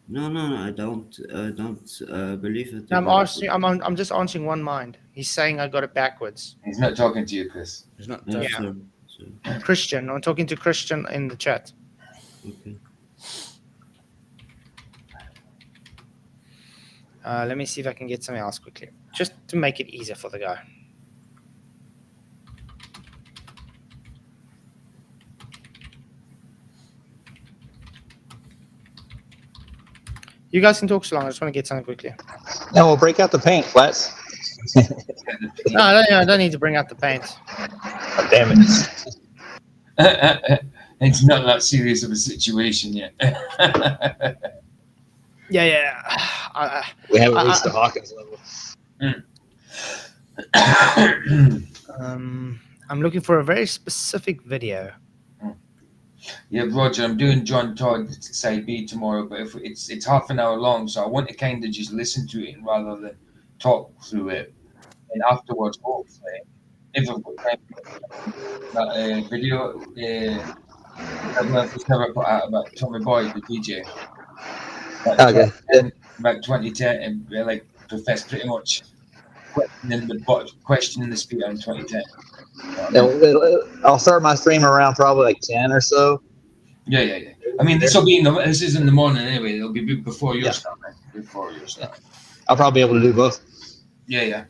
No, I don't believe it.
I'm just answering one mind. He's saying I got it backwards.
He's not talking to you, Chris.
He's not.
Yeah,
Yeah.
so,
Christian, I'm talking to Christian in the chat.
okay.
Let me see if I can get something else quickly, just to make it easier for the guy. You guys can talk so long. I just want to get something quickly.
Now we'll break out the paint, Flats.
No, I don't need to bring out the paint.
Oh, damn it.
It's not that serious of a situation yet.
Yeah.
We haven't reached the Hawkins level.
I'm looking for a very specific video.
Yeah, Roger, I'm doing John Todd side B tomorrow, but if it's half an hour long, so I want to kind of just listen to it rather than talk through it. And afterwards, hopefully, if I've got time, that video, I don't know if it's never put out about Tommy Boy, the DJ.
Okay.
About 2010, and like professed pretty much questioning the speaker in 2010.
I'll start my stream around probably like 10 or so.
Yeah. I mean, this is in the morning anyway. It'll be before your start, man. Before your start.
I'll probably be able to do both.
Yeah.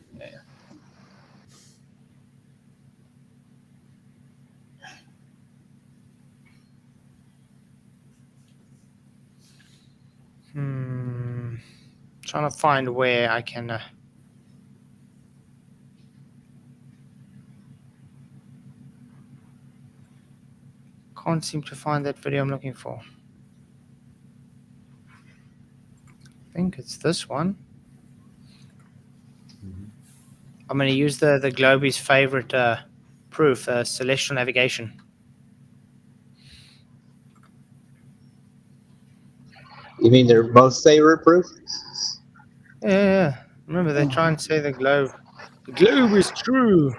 Trying to find where I can. Can't seem to find that video I'm looking for. I think it's this one. I'm going to use the Globy's favorite proof, celestial navigation.
You mean they're most favorite proof?
Yeah. Remember, they try and say the globe. The globe is true.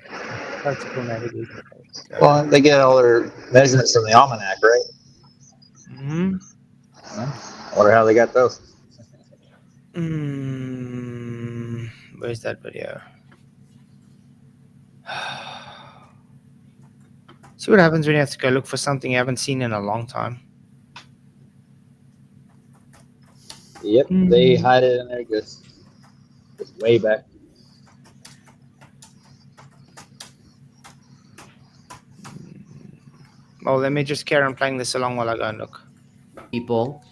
Practical navigator.
Well, they get all their measurements from the almanac, right?
Hmm.
I wonder how they got those.
Where's that video? See what happens when you have to go look for something you haven't seen in a long time.
Yep, they hide it in there just way back.
Well, let me just carry on playing this along while I go and look.
People,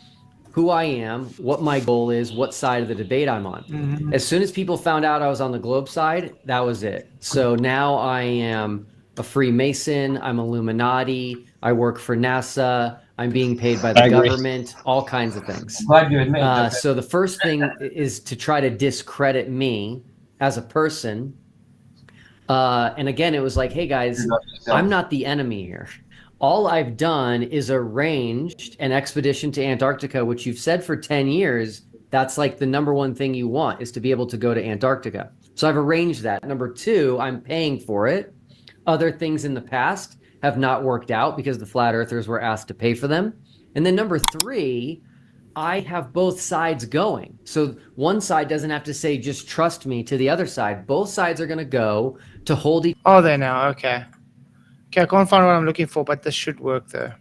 who I am, what my goal is, what side of the debate I'm on. As soon as people found out I was on the Globe side, that was it. So now I am a Freemason, I'm Illuminati, I work for NASA, I'm being paid by the government, all kinds of things.
I'm glad you admit that.
So the first thing is to try to discredit me as a person. And again, it was like, hey guys, I'm not the enemy here. All I've done is arranged an expedition to Antarctica, which you've said for 10 years, that's like the number one thing you want is to be able to go to Antarctica. So I've arranged that. Number two, I'm paying for it. Other things in the past have not worked out because the flat earthers were asked to pay for them. And then number three, I have both sides going. So one side doesn't have to say, just trust me, to the other side. Both sides are going to go to hold each.
Oh, there now. Okay. Okay, I can't find what I'm looking for, but this should work though.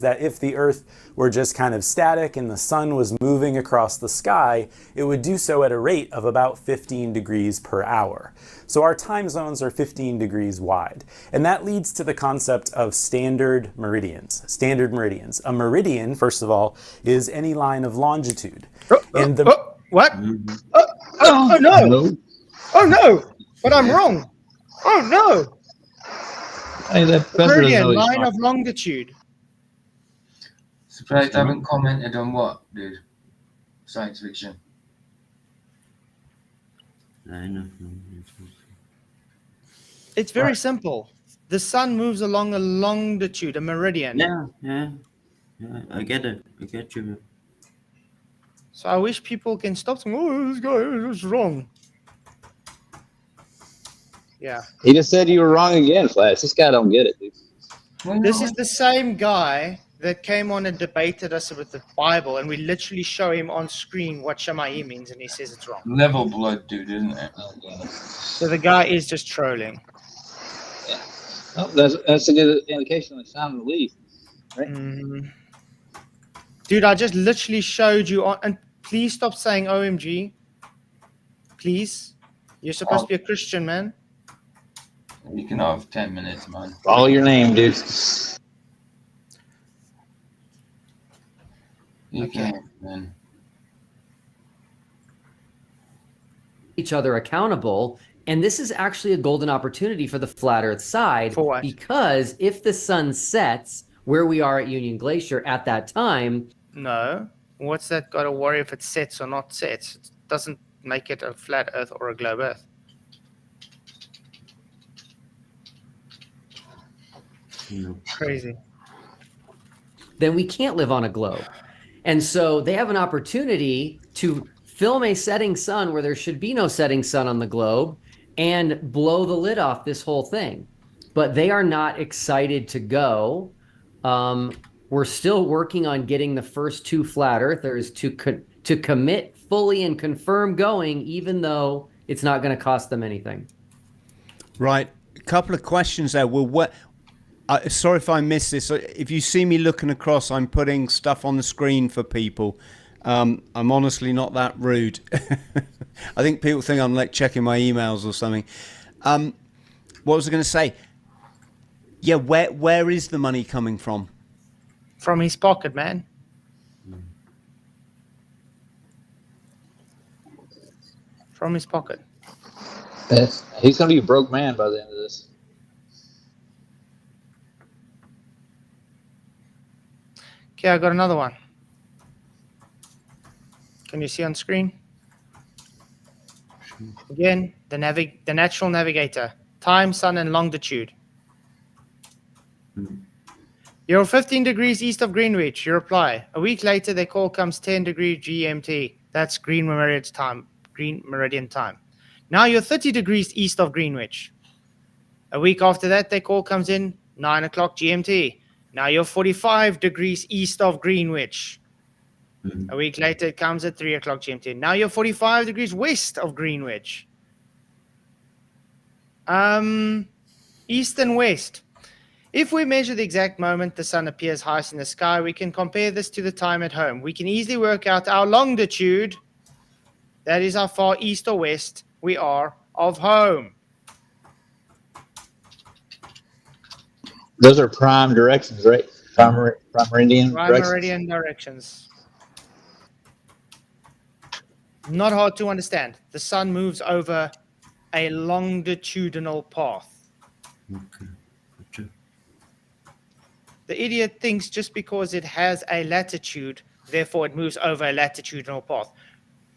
That if the Earth were just kind of static and the sun was moving across the sky, it would do so at a rate of about 15 degrees per hour. So our time zones are 15 degrees wide. And that leads to the concept of standard meridians. Standard meridians. A meridian, first of all, is any line of longitude. And the
what? Oh no! Oh no! But I'm wrong. Oh no!
Hey, that
Meridian, line of longitude.
Surprised I haven't commented on what, dude? Science fiction.
I know.
It's very simple. The sun moves along a longitude, a meridian.
Yeah, I get it. I get you.
So I wish people can stop saying, "Oh, this guy is wrong." Yeah.
He just said you were wrong again, Flash. This guy don't get it, dude.
This is the same guy that came on and debated us with the Bible, and we literally show him on screen what Shammai means, and he says it's wrong.
Level blood, dude, isn't it?
So the guy is just trolling.
Yeah. Oh, that's a good indication of the sound of the leaf, right?
Dude, I just literally showed you on, and please stop saying OMG. Please. You're supposed to be a Christian, man.
You can have 10 minutes, man.
Follow your name, dude.
You can't, man.
Each other accountable. And this is actually a golden opportunity for the flat earth side.
For what?
Because if the sun sets where we are at Union Glacier at that time.
No. What's that got to worry if it sets or not sets? It doesn't make it a flat earth or a globe earth. Crazy.
Then we can't live on a globe. And so they have an opportunity to film a setting sun where there should be no setting sun on the globe and blow the lid off this whole thing. But they are not excited to go. We're still working on getting the first two flat earthers to commit fully and confirm going, even though it's not going to cost them anything.
Right. A couple of questions there. Well, sorry if I missed this. If you see me looking across, I'm putting stuff on the screen for people. I'm honestly not that rude. I think people think I'm like checking my emails or something. What was I going to say? Yeah, where is the money coming from?
From his pocket, man. From his pocket.
Yes. He's going to be a broke man by the end of this.
Okay, I got another one. Can you see on screen? Again, the natural navigator. Time, sun, and longitude. You're 15 degrees east of Greenwich. You reply. A week later, their call comes 10 degree GMT. That's Green Meridian time. Now you're 30 degrees east of Greenwich. A week after that, their call comes in 9 o'clock GMT. Now you're 45 degrees east of Greenwich. A week later, it comes at 3 o'clock GMT. Now you're 45 degrees west of Greenwich. East and west. If we measure the exact moment the sun appears highest in the sky, we can compare this to the time at home. We can easily work out our longitude. That is how far east or west we are of home.
Those are prime directions, right? Prime meridian
Prime
directions.
meridian directions. Not hard to understand. The sun moves over a longitudinal path.
Okay. Gotcha.
The idiot thinks just because it has a latitude, therefore it moves over a latitudinal path.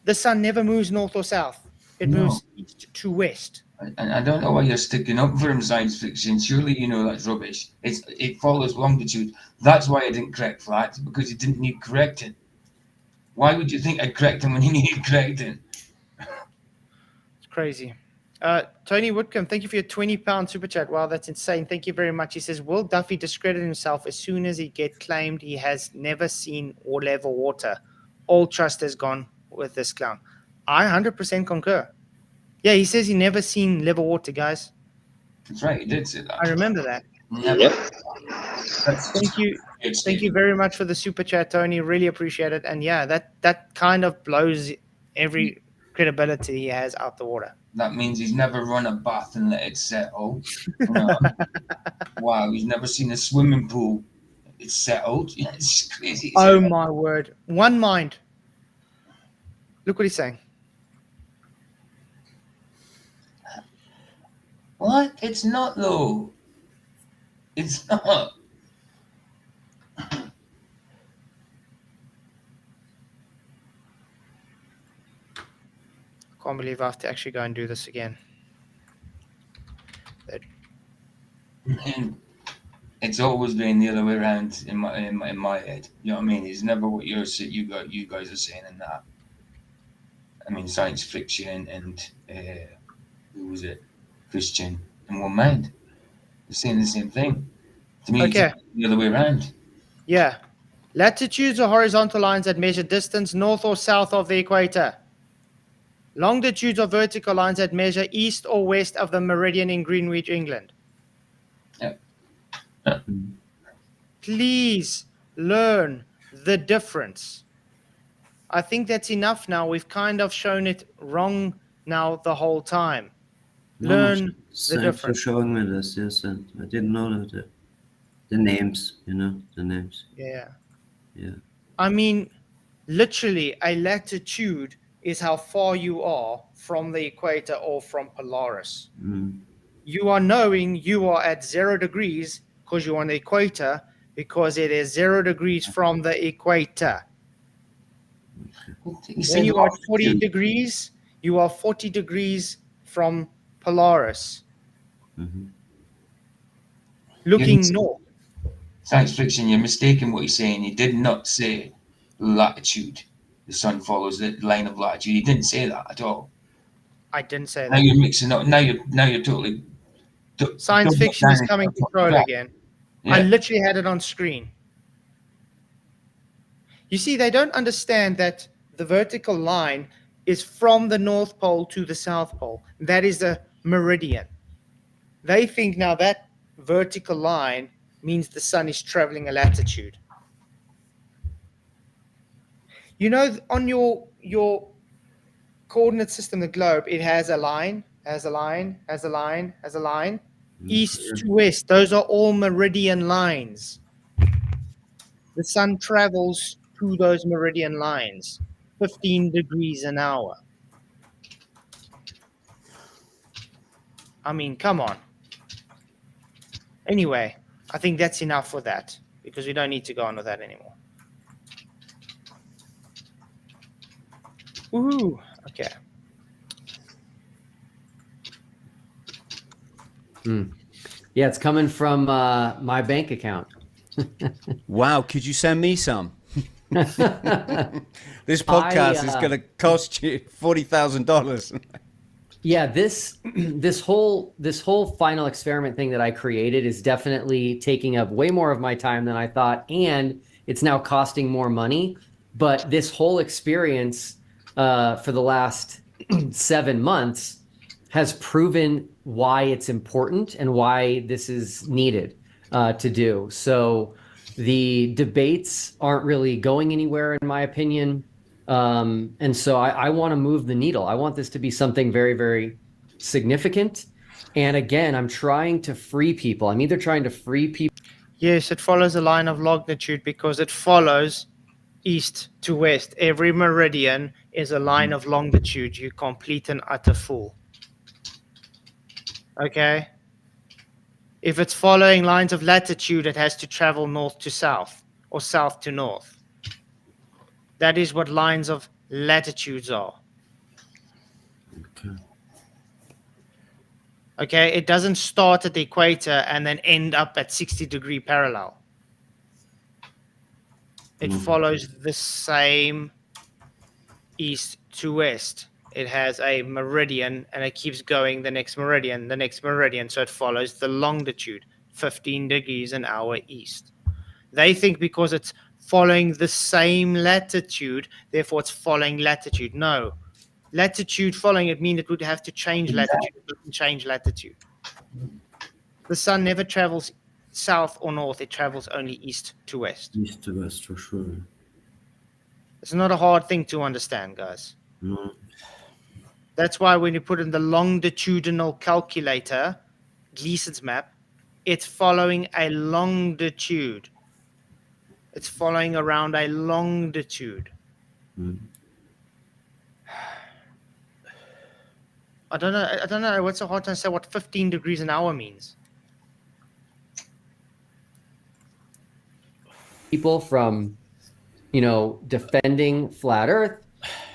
The sun never moves north or south. It
No.
moves east to west.
And I don't know why you're sticking up for him, science fiction. Surely you know that's rubbish. It follows longitude. That's why I didn't correct Flat, because it didn't need correcting. Why would you think I'd correct him when he needed correcting?
It's crazy. Tony Whitcomb, thank you for your £20 super chat. Wow, that's insane. Thank you very much. He says, will Duffy discredit himself as soon as he gets claimed he has never seen or level water? All trust has gone with this clown. I 100% concur. Yeah, he says he never seen level water, guys.
That's right, he did say that.
I remember that.
Never.
Yep.
Thank you. Thank you very much for the super chat, Tony. Really appreciate it. And yeah, that kind of blows every credibility he has out the water.
That means he's never run a bath and let it settle. No. Wow, he's never seen a swimming pool. It's settled. It's crazy.
Oh my word. One mind. Look what he's saying.
What? It's not though. It's not.
Can't believe I have to actually go and do this again.
And it's always been the other way around in my head. You know what I mean? It's never what you guys are saying in that. I mean, science fiction and who was it? Christian in one mind. They're saying the same thing. To me,
Okay.
it's the other way around.
Yeah. Latitudes are horizontal lines that measure distance north or south of the equator. Longitudes are vertical lines that measure east or west of the meridian in Greenwich, England.
Yep.
Please learn the difference. I think that's enough now. We've kind of shown it wrong now the whole time. Learn the
Thanks for
difference.
showing me this. Yes, and I didn't know that the names. The names.
Yeah.
Yeah.
I mean, literally, a latitude is how far you are from the equator or from Polaris. You are knowing you are at 0 degrees because you're on the equator, because it is 0 degrees from the equator. When you are at 40 degrees, you are 40 degrees from Polaris. Looking north.
Science fiction, you're mistaken what he's saying. He did not say latitude. The sun follows the line of latitude. He didn't say that at all.
I didn't say
Now
that.
you're mixing up. Now you're totally.
Science fiction is coming to control again.
Yeah.
I literally had it on screen. You see, they don't understand that the vertical line is from the North Pole to the South Pole. That is the meridian. They think now that vertical line means the sun is traveling a latitude. You know, on your coordinate system, the globe, it has a line, has a line, has a line, has a line. East to west, those are all meridian lines. The sun travels through those meridian lines, 15 degrees an hour. I mean, come on. Anyway, I think that's enough for that, because we don't need to go on with that anymore. Woohoo! Okay.
Yeah, it's coming from my bank account.
Wow, could you send me some? This podcast is going to cost you $40,000.
Yeah, this whole final experiment thing that I created is definitely taking up way more of my time than I thought, and it's now costing more money. But this whole experience for the last 7 months has proven why it's important and why this is needed to do. So the debates aren't really going anywhere, in my opinion. And so I want to move the needle. I want this to be something very, very significant. And again, I'm trying to free people. I'm either trying to free people.
Yes, it follows a line of longitude because it follows east to west. Every meridian is a line of longitude. You complete an utter fool. Okay? If it's following lines of latitude, it has to travel north to south or south to north. That is what lines of latitudes are. Okay, it doesn't start at the equator and then end up at 60-degree parallel. It follows the same east to west. It has a meridian and it keeps going the next meridian, the next meridian. So it follows the longitude, 15 degrees an hour east. They think because it's following the same latitude, therefore it's following latitude. No. Latitude following it means it would have to change latitude. It doesn't change latitude. The sun never travels south or north. It travels only east to west.
East to west, for sure.
It's not a hard thing to understand, guys.
No.
That's why when you put in the longitudinal calculator, Gleason's map, it's following a longitude. It's following around a longitude. I don't know. What's so hard to say what 15 degrees an hour means?
People from, defending flat Earth,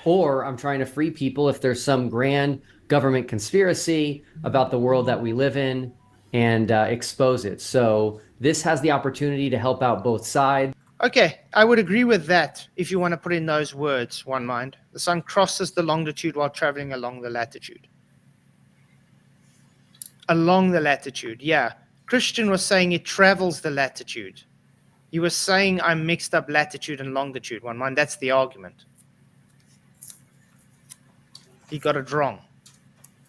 or I'm trying to free people if there's some grand government conspiracy about the world that we live in and expose it. So this has the opportunity to help out both sides.
Okay, I would agree with that if you want to put in those words, one mind. The sun crosses the longitude while traveling along the latitude. Along the latitude, yeah. Christian was saying it travels the latitude. He was saying I mixed up latitude and longitude, one mind. That's the argument. He got it wrong.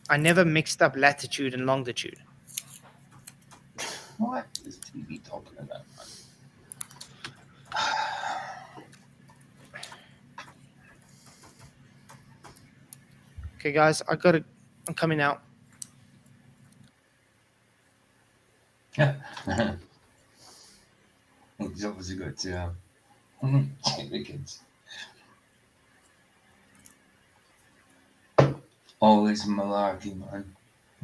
I never mixed up latitude and longitude.
What is TV talking about?
Okay, guys, I'm coming out.
That was a good the kids. All this malarkey, man.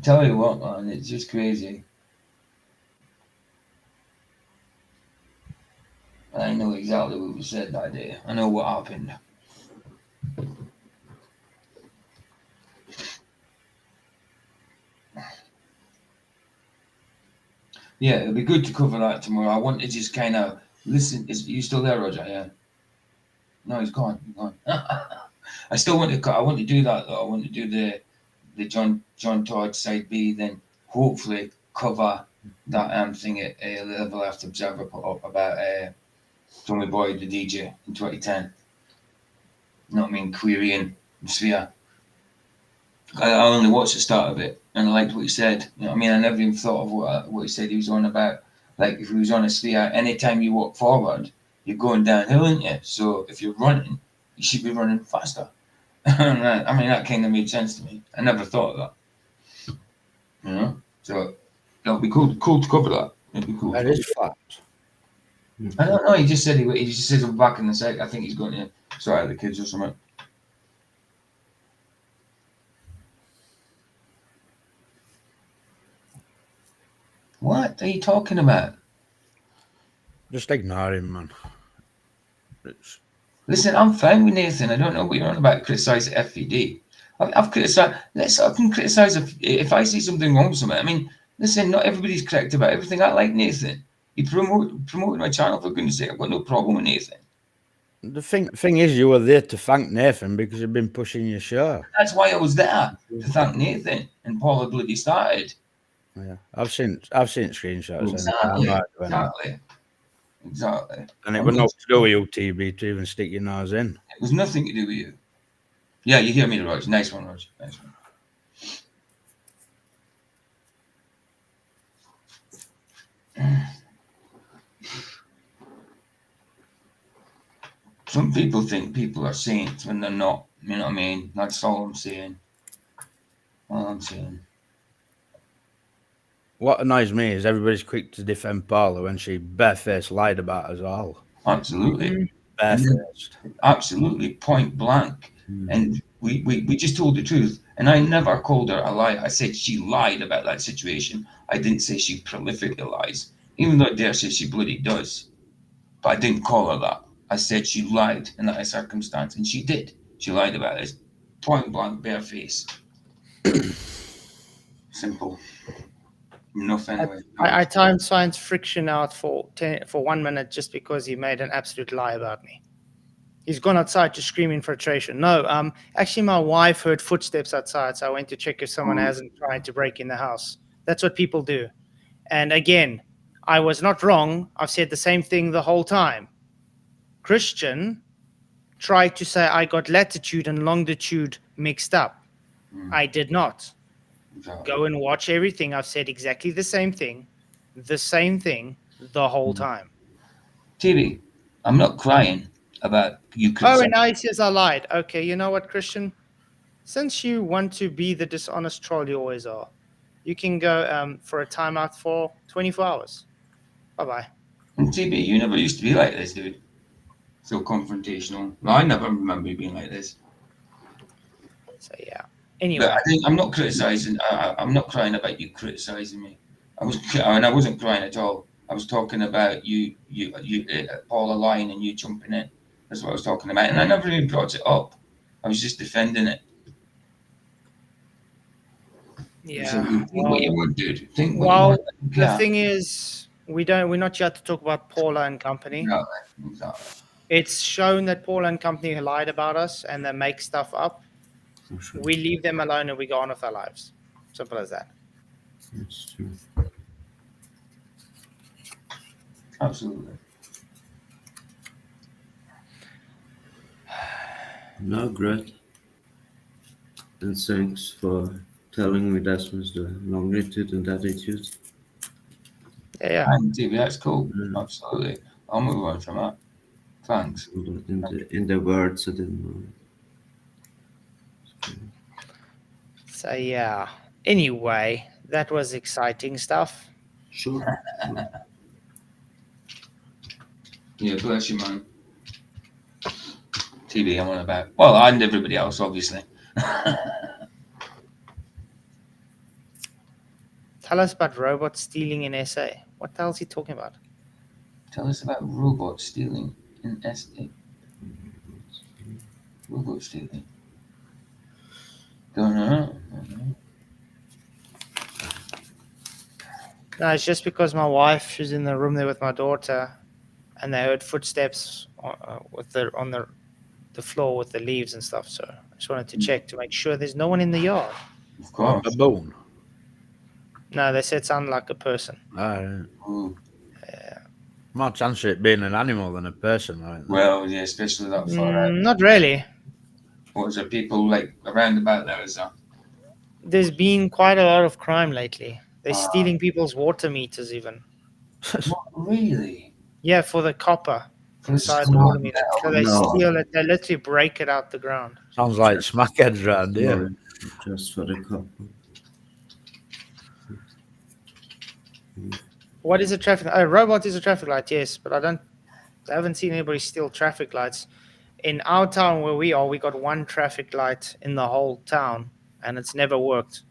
Tell you what, man, it's just crazy. I know exactly what was said that day. I know what happened. Yeah, it'll be good to cover that tomorrow. I want to just kind of listen. Is you still there, Roger? Yeah. No, he's gone. He's gone. I still want to. I want to do that though. I want to do the John Todd side B. Then hopefully cover that thing at a Level Left Observer put up about Tommy Boyd, the DJ in 2010. You know what I mean? Querying Sphere. I only watched the start of it and I liked what he said. You know what I mean? I never even thought of what he said he was on about. Like if he was on a sphere, anytime you walk forward, you're going downhill, aren't you? So if you're running, you should be running faster. I mean, that kind of made sense to me. I never thought of that. You know? So it'll be cool to cover that. It'd be cool.
That is fact.
I don't know. He just said he just says I'm back in a sec. I think he's going to sort out the kids or something. What are you talking about?
Just ignore him, man.
Listen, I'm fine with Nathan. I don't know what you're on about. Criticise FVD. I've criticised. I can criticise if I see something wrong with something. I mean, listen, not everybody's correct about everything. I like Nathan. He promoted my channel, for goodness sake. I've got no problem with Nathan.
The thing is, you were there to thank Nathan because you've been pushing your show.
That's why I was there, to thank Nathan, and Paul had bloody started.
Yeah, I've seen screenshots.
Exactly.
And it was not to do with you, TB, to even stick your nose in.
It was nothing to do with you. Yeah, you hear me, Roger. Nice one, Roger. Nice one. Some people think people are saints when they're not. You know what I mean? That's all I'm saying.
What annoys me is everybody's quick to defend Paula when she barefaced lied about us all.
Absolutely.
Barefaced.
Absolutely, point blank. And we just told the truth. And I never called her a liar. I said she lied about that situation. I didn't say she prolifically lies, even though I dare say she bloody does. But I didn't call her that. I said she lied in that circumstance, and she did. She lied about it. Point blank, bare face. Simple. Enough anyway.
I at times find friction out for 1 minute just because he made an absolute lie about me. He's gone outside to scream in frustration. No, actually, my wife heard footsteps outside, so I went to check if someone hasn't tried to break in the house. That's what people do. And again, I was not wrong. I've said the same thing the whole time. Christian tried to say I got latitude and longitude mixed up. I did not. Go and watch everything. I've said exactly the same thing the whole time.
TV, I'm not crying about you.
Oh, and now he says I lied. Okay, you know what, Christian? Since you want to be the dishonest troll you always are, you can go for a timeout for 24 hours. Bye-bye.
And TV, you never used to be like this, dude. So confrontational. No, I never remember you being like this.
So, yeah. Anyway.
But I think I'm not criticizing. I'm not crying about you criticizing me. I wasn't crying at all. I was talking about you Paula lying and you jumping in. That's what I was talking about. And I never even brought it up. I was just defending it.
Yeah.
So think what you want, dude. Think what
well,
you want.
The thing is, we're not here to talk about Paula and company.
No, exactly.
It's shown that Paula and company lied about us and they make stuff up. We leave them alone and we go on with our lives. Simple as that.
That's true.
Absolutely.
No, great. And thanks for telling me that was the longitude and attitude.
Yeah.
TV, that's cool. Absolutely. I'll move on from that. Thanks.
In the words, I didn't know.
So yeah. Anyway, that was exciting stuff.
Sure.
Yeah, bless you, man. TV, I'm on about. Well, and everybody else, obviously.
Tell us about robots stealing in SA. What the hell is he talking about?
Tell us about robot stealing in SA. Robot stealing. Don't know.
No, it's just because my wife is in the room there with my daughter, and they heard footsteps on the floor with the leaves and stuff. So I just wanted to check to make sure there's no one in the yard.
Of course.
A bone.
No, they said it sounded like a person.
Right.
Yeah.
More chance of it being an animal than a person, right?
Well, yeah, especially that far out.
Not really.
What is there people like around about there? Is there?
There's been quite a lot of crime lately. They're stealing people's water meters even.
What, really?
Yeah, for the copper inside the water meter. So they steal it. They literally break it out the ground.
Sounds like smackheads around here.
Just for the couple.
What is a traffic? A robot is a traffic light, yes, but I haven't seen anybody steal traffic lights. In our town where we are, we got one traffic light in the whole town, and it's never worked.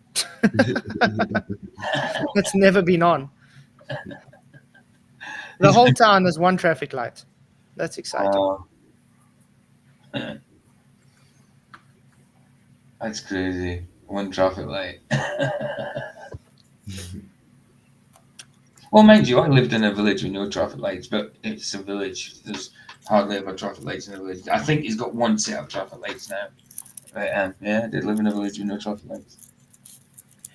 It's never been on. The whole town has one traffic light. That's exciting.
That's crazy. One traffic light. Well, mind you, I lived in a village with no traffic lights, but it's a village. There's hardly ever traffic lights in a village. I think he's got one set of traffic lights now. But yeah, I did live in a village with no traffic lights.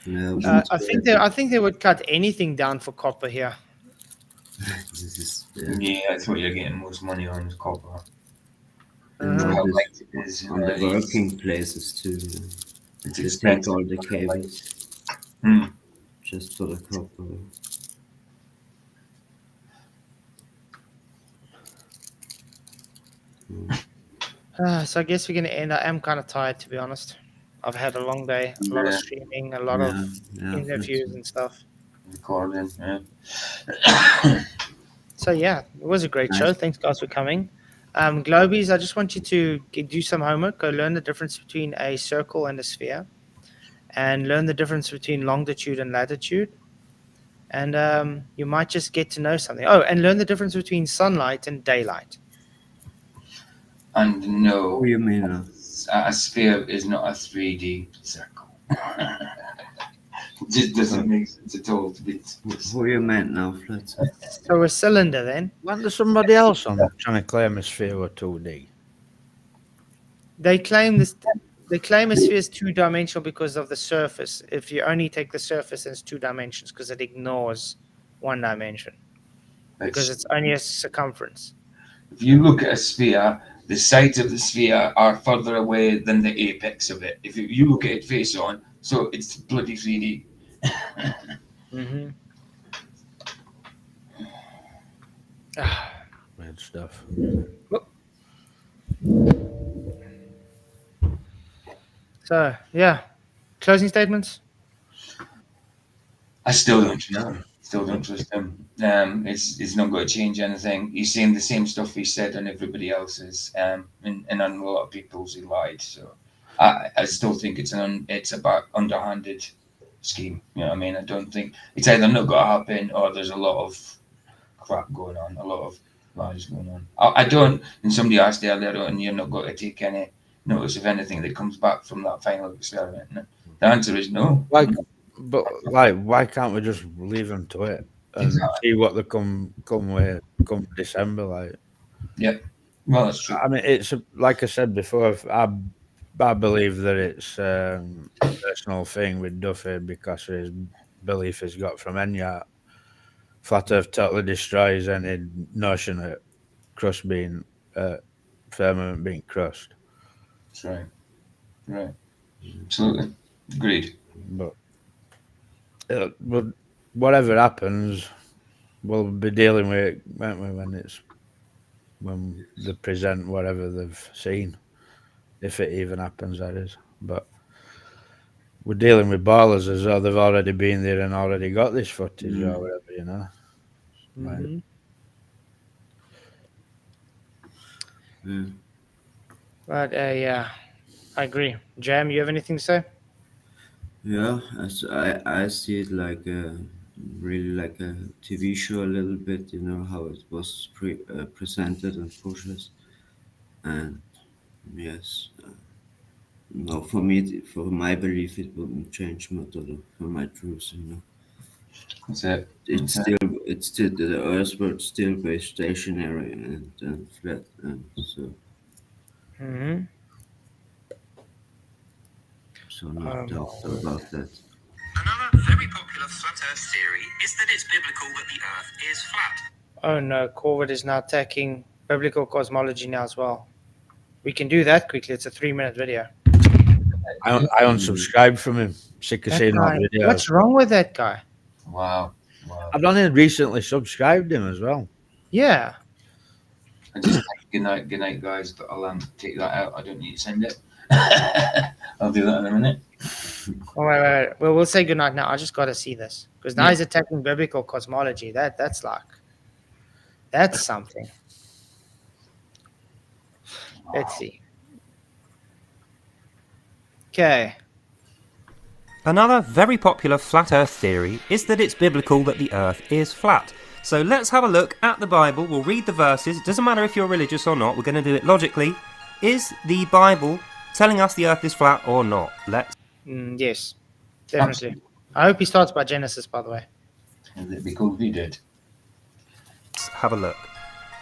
No,
I think they would cut anything down for copper here.
this is
Yeah, that's what you're getting most money on is copper.
and
Uh-huh.
all
How
this
light it is.
on the working places too.
It's
They take
expensive.
all the cables
Hmm.
just for the copper.
So I guess we're gonna end. I am kind of tired, to be honest. I've had a long day, a lot of
Yeah.
streaming, a lot of
Yeah,
interviews and stuff.
Recording, yeah.
So yeah, it was a great
Nice.
show. Thanks guys for coming. Globies, I just want you to do some homework. Go learn the difference between a circle and a sphere, and learn the difference between longitude and latitude. And you might just get to know something. Oh, and learn the difference between sunlight and daylight.
And no,
Oh, you mean
a sphere is not a 3D circle. It just doesn't make sense at all to be.
who you meant now, Flatzoid?
So a cylinder then.
Wasn't there somebody else on trying to claim a sphere were 2D?
They claim this. They claim a sphere is two-dimensional because of the surface. If you only take the surface as 2 dimensions, because it ignores 1 dimension, because it's only a circumference.
If you look at a sphere, the sides of the sphere are further away than the apex of it. If you look at it face on, so it's bloody 3D.
Mm-hmm.
Weird stuff.
So yeah, closing statements.
I still don't trust him. Still don't trust him. It's not going to change anything. He's saying the same stuff he said on everybody else's, and on a lot of people's he lied. So I still think it's about underhanded scheme. You know what I mean? I don't think it's either not going to happen or there's a lot of crap going on, a lot of lies going on. I don't. And somebody asked earlier, and you're not going to take any notice of anything that comes back from that final experiment. And the answer is no.
Why can't we just leave them to it and see what they come with come December? Like,
yeah, well, that's true.
I mean, it's like I said before. I believe that it's a personal thing with Duffy because of his belief he's got from Enyart. Flat Earth totally destroys any notion of crust being firmament being crushed.
That's right. Right. Absolutely. Agreed.
But whatever happens, we'll be dealing with it, won't we, when they present whatever they've seen, if it even happens, that is. But we're dealing with ballers as though they've already been there and already got this footage or whatever, you know.
Mm-hmm. But yeah, I agree. Jam, you have anything to say?
Yeah, I see it like really like a TV show a little bit. You know how it was presented and pushes, and yes, no, for me, for my belief, it wouldn't change much for my truth. You know,
That's it.
It's still the Earth would still be stationary and flat, and so.
Mm-hmm.
So not doubt about that.
Another very popular flat Earth theory is that it's biblical that the Earth is flat.
Oh no, Corvid is now attacking biblical cosmology now as well. We can do that quickly. It's a 3-minute video.
I unsubscribed from him. Sick of seeing that video.
What's wrong with that guy?
Wow.
I've only recently subscribed him as well.
Yeah.
I just good night, guys. But I'll take that out. I don't need to send it. I'll do that in a minute.
Oh, wait. Well, we'll say goodnight now. I just got to see this because now he's attacking biblical cosmology. That's something. Let's see. Okay.
Another very popular flat Earth theory is that it's biblical that the Earth is flat. So let's have a look at the Bible. We'll read the verses. It doesn't matter if you're religious or not. We're going to do it logically. Is the Bible telling us the Earth is flat or not? Let's.
Yes, definitely. I hope he starts by Genesis, by the way.
Because we did.
Let's have a look.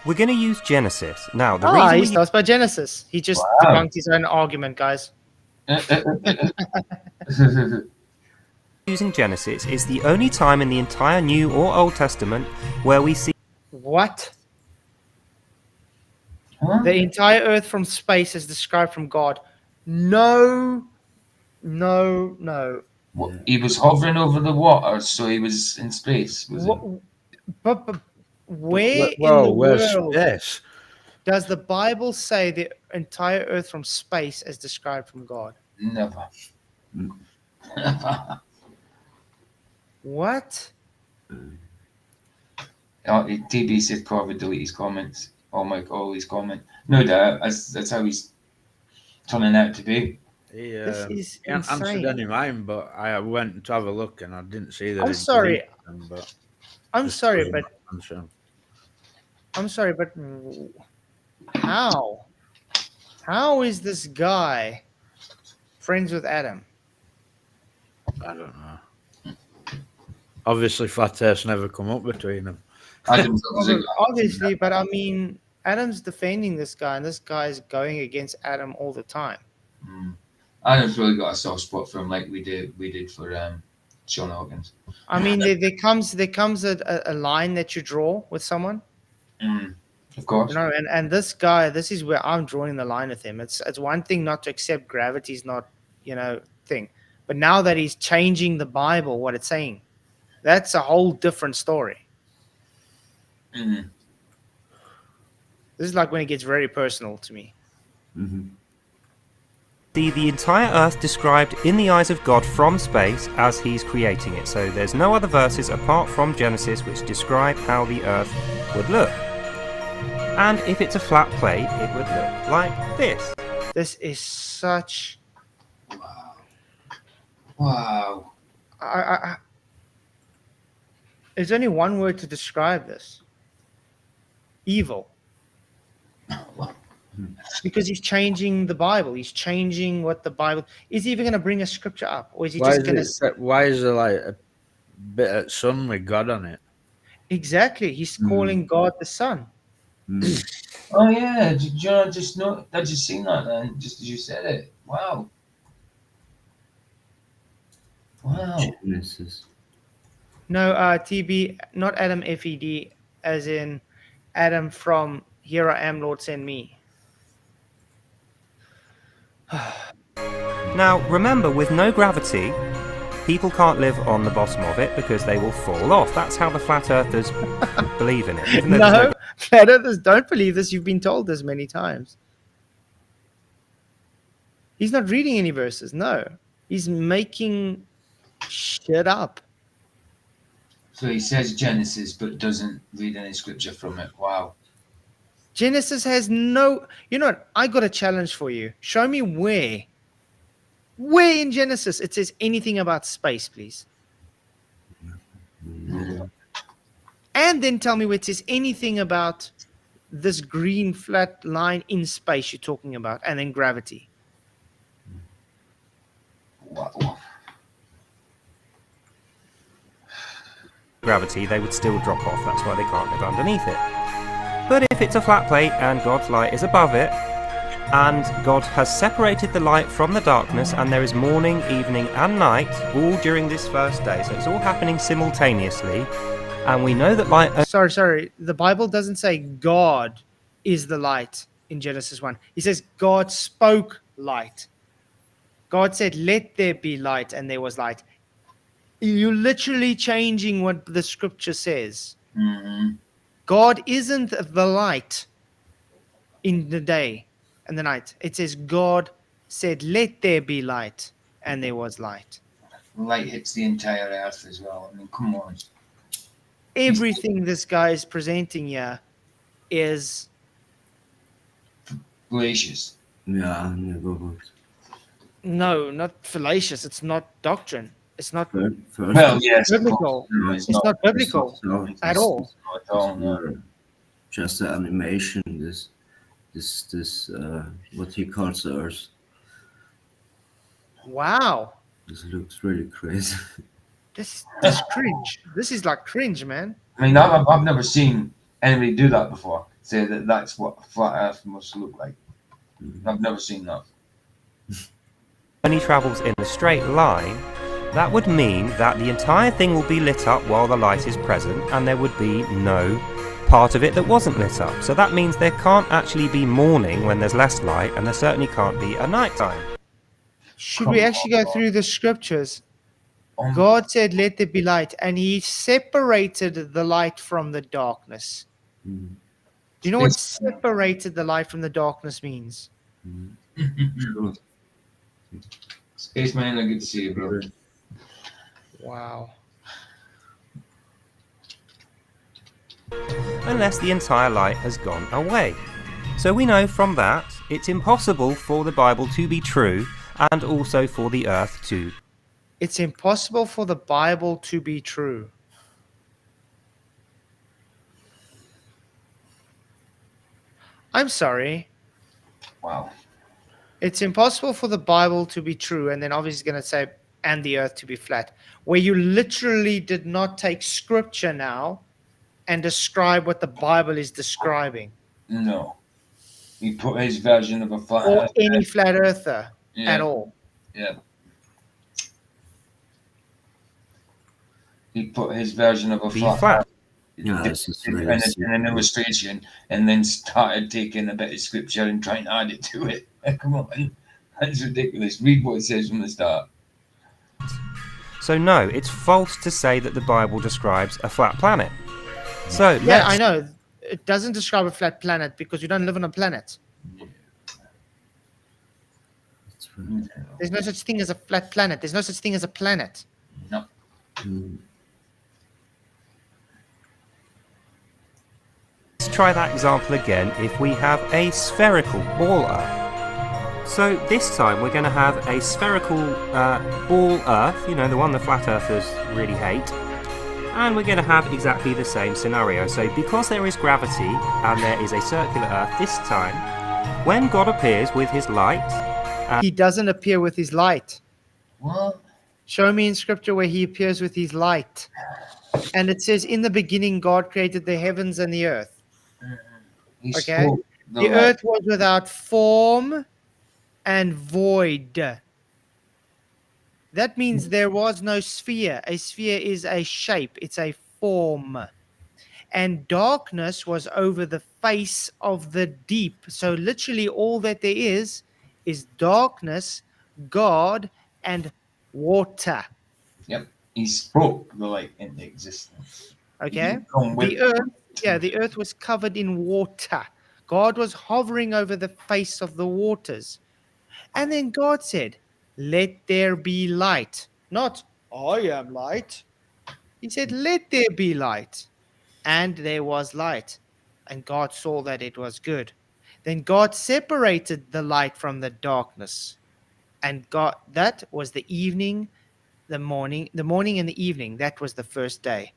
We're going to use Genesis. Now, the
He
reason we
starts by Genesis. He just debunked his own argument, guys.
using Genesis is the only time in the entire New or Old Testament where we see
What?
Huh?
The entire earth from space is described from God. No.
What, he was hovering over the water, so he was in space. Was he?
But where in
Whoa,
the
where's
world
space?
does the Bible say the entire earth from space is described from God?
Never.
What?
TB said probably delete his comments. All his comment. No doubt. That's how he's turning out to be.
This is
He hasn't answered
insane.
any of mine, but I went to have a look and I didn't see that.
I'm sorry.
Them, but
I'm
just
sorry,
doesn't
but
answer.
I'm sorry, but how? How is this guy friends with Adam?
I don't know. Obviously, flat Earth's never come up between them.
Obviously, but I mean, Adam's defending this guy, and this guy's going against Adam all the time.
Adam's really got a soft spot for him, like we did for Sean Hawkins.
I mean, there comes a line that you draw with someone.
Of course.
You know, and this guy, this is where I'm drawing the line with him. It's one thing not to accept gravity's not, thing. But now that he's changing the Bible, what it's saying, that's a whole different story.
Mm-hmm.
This is like when it gets very personal to me.
Mm-hmm.
see the entire Earth described in the eyes of God from space as he's creating it. So there's no other verses apart from Genesis which describe how the Earth would look. And if it's a flat plate, it would look like this.
This is such...
Wow.
There's only one word to describe this. Evil. Because he's changing the Bible. He's changing what the Bible... Is he even going to bring a scripture up? Or is he just going to...
Why is there like a bit of sun with God on it?
Exactly. He's calling God the Son.
Oh yeah, did you know, I just seen that then, just as you said it. Wow.
Genesis.
No, TB, not Adam FED, as in Adam from Here I Am, Lord Send Me.
Now, remember, with no gravity, people can't live on the bottom of it because they will fall off. That's how the flat earthers believe in it. Even though
No, flat earthers don't believe this. You've been told this many times. He's not reading any verses. No, he's making shit up.
So he says Genesis, but doesn't read any scripture from it. Wow.
Genesis has no... You know what? I got a challenge for you. Show me where in Genesis it says anything about space, please. And then tell me where it says anything about this green flat line in space you're talking about, and then gravity.
Wow.
gravity, they would still drop off. That's why they can't live underneath it. But if it's a flat plate and God's light is above it, and God has separated the light from the darkness, and there is morning, evening, and night, all during this first day, so it's all happening simultaneously, and we know that light...
Sorry. The Bible doesn't say God is the light in Genesis 1. He says God spoke light. God said, let there be light, and there was light. You're literally changing what the scripture says.
Mm-hmm.
God isn't the light in the day and the night. It says God said, let there be light, and there was light.
Light hits the entire earth as well. I mean, come on.
Everything this guy is presenting here is
fallacious.
Yeah, never would.
No, not fallacious. It's not doctrine. It's not
well, yes,
biblical.
No,
it's not biblical at all.
Not at all, no.
Just the animation. This what he calls the Earth.
Wow.
This looks really crazy.
This cringe. This is like cringe, man.
I mean, I've never seen anybody do that before. Say that that's what a flat Earth must look like. I've never seen that.
When he travels in a straight line, that would mean that the entire thing will be lit up while the light is present, and there would be no part of it that wasn't lit up. So that means there can't actually be morning when there's less light, and there certainly can't be a night time.
Should we actually go through the scriptures? God said, "Let there be light," and He separated the light from the darkness. Do you know what separated the light from the darkness means?
Spaceman, I good to see you, bro.
Wow.
Unless the entire light has gone away. So we know from that it's impossible for the Bible to be true, and also for the earth to.
It's impossible for the Bible to be true. I'm sorry.
Wow.
It's impossible for the Bible to be true, and then obviously going to say, and the earth to be flat, where you literally did not take scripture now and describe what the Bible is describing.
No. He put his version of a flat
Or
Earth.
any flat earther at all.
Yeah. He put his version of a flat.
Yeah, this is really
in an illustration, and then started taking a bit of scripture and trying to add it to it. Come on, that's ridiculous. Read what it says from the start.
So no, it's false to say that the Bible describes a flat planet. So
yeah, I know. It doesn't describe a flat planet because you don't live on a planet. There's no such thing as a flat planet. There's no such thing as a planet.
No.
Let's try that example again if we have a spherical ball Earth. So this time we're going to have a spherical ball Earth, you know, the one the flat earthers really hate. And we're going to have exactly the same scenario. So because there is gravity and there is a circular Earth this time, when God appears with his light...
He doesn't appear with his light.
What?
Show me in scripture where he appears with his light. And it says, in the beginning God created the heavens and the earth. Okay? The earth was without form and void. That means there was no sphere. A sphere is a shape. It's a form. And darkness was over the face of the deep. So literally all that there is darkness, God, and water.
Yep. He spoke the light into existence.
Okay? The earth was covered in water. God was hovering over the face of the waters. And then God said, let there be light. Not, I am light. He said, let there be light. And there was light. And God saw that it was good. Then God separated the light from the darkness. And God, that was the evening, the morning and the evening. That was the first day.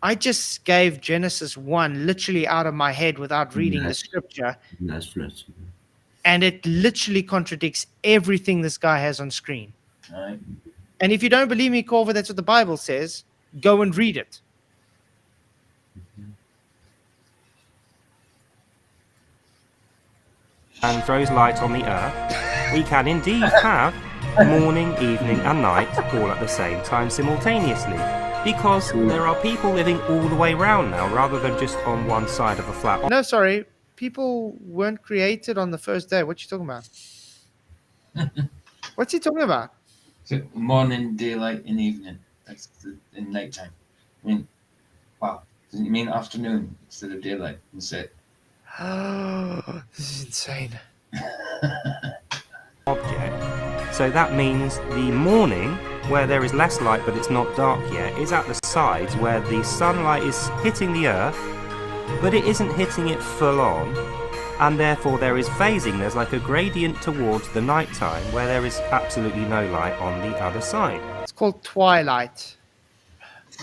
I just gave Genesis 1 literally out of my head without reading the scripture.
That's right.
And it literally contradicts everything this guy has on screen.
Right.
And if you don't believe me, Corver, that's what the Bible says. Go and read it.
And throws light on the earth, we can indeed have morning, evening, and night all at the same time simultaneously. Because there are people living all the way round now, rather than just on one side of a flat.
No, sorry. People weren't created on the first day. What you talking about? What's he talking about?
So morning, daylight, and evening. That's in nighttime. I mean, wow. Doesn't it mean afternoon instead of daylight? Instead.
This is insane.
Object. So that means the morning, where there is less light but it's not dark yet, is at the sides where the sunlight is hitting the earth, but it isn't hitting it full on, and therefore there is phasing. There's like a gradient towards the nighttime where there is absolutely no light on the other side.
It's called twilight.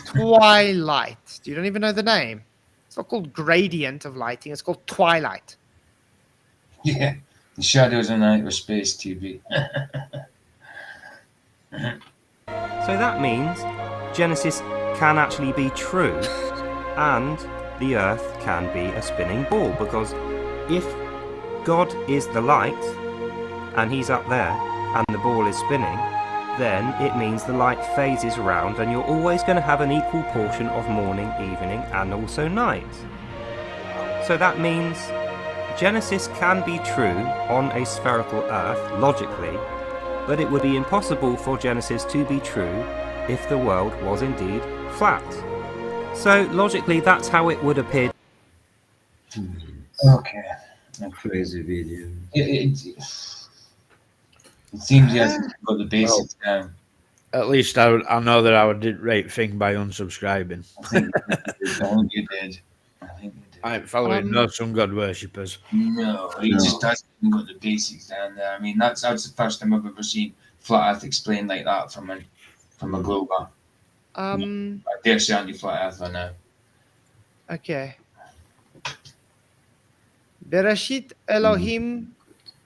Twilight. You don't even know the name. It's not called gradient of lighting. It's called twilight.
Yeah. The shadows of night were space TV.
So that means Genesis can actually be true and the earth can be a spinning ball, because if God is the light and he's up there and the ball is spinning, then it means the light phases around and you're always going to have an equal portion of morning, evening and also night. So that means Genesis can be true on a spherical earth, logically, but it would be impossible for Genesis to be true if the world was indeed flat. So logically, that's how it would appear.
Okay.
Crazy video.
It seems he hasn't got the basics down.
At least I know that I did right thing by unsubscribing.
I think you did.
I ain't following no sun god worshippers.
No, he just hasn't even got the basics down there. I mean, that's the first time I've ever seen flat Earth explained like that from a glober. I dare say anti-flat Earther now.
Okay. Bereshit Elohim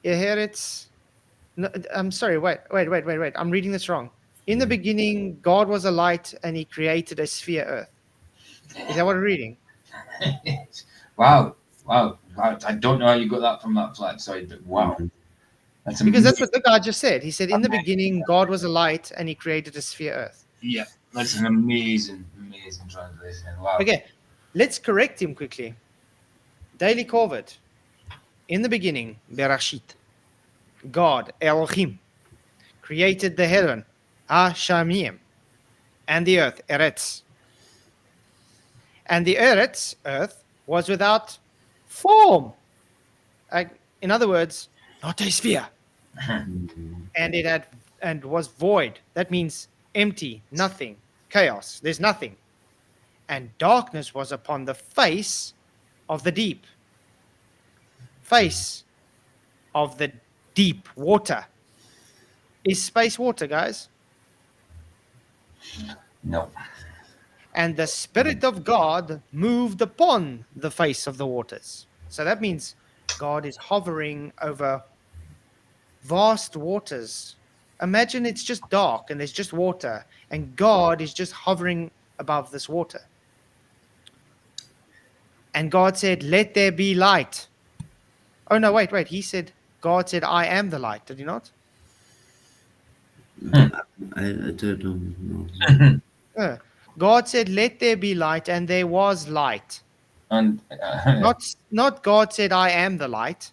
Yeheretz. No, I'm sorry. Wait. I'm reading this wrong. In the beginning, God was a light, and He created a sphere Earth. Is that what I'm reading?
Wow. I don't know how you got that from that Flatzoid, but wow. That's
because that's what the guy just said. He said, in the beginning, God was a light, and He created a sphere Earth.
Yeah, that's an amazing translation. Wow.
Okay, let's correct him quickly. Daily Corvid. In the beginning, Bereshit, God, Elohim, created the heaven, Ha-Shamim, and the earth, Eretz. And the Eretz, earth, was without form. In other words, not a sphere. And was void. That means empty, nothing, chaos. There's nothing. And darkness was upon the face of the deep. Face of the deep water. Is space water, guys?
No.
And the Spirit of God moved upon the face of the waters. So that means God is hovering over vast waters. Imagine it's just dark and there's just water, and God is just hovering above this water. And God said, let there be light. Oh, no, wait. He said, God said, I am the light. Did he not?
I don't know.
God said, let there be light, and there was light.
And
not God said, I am the light.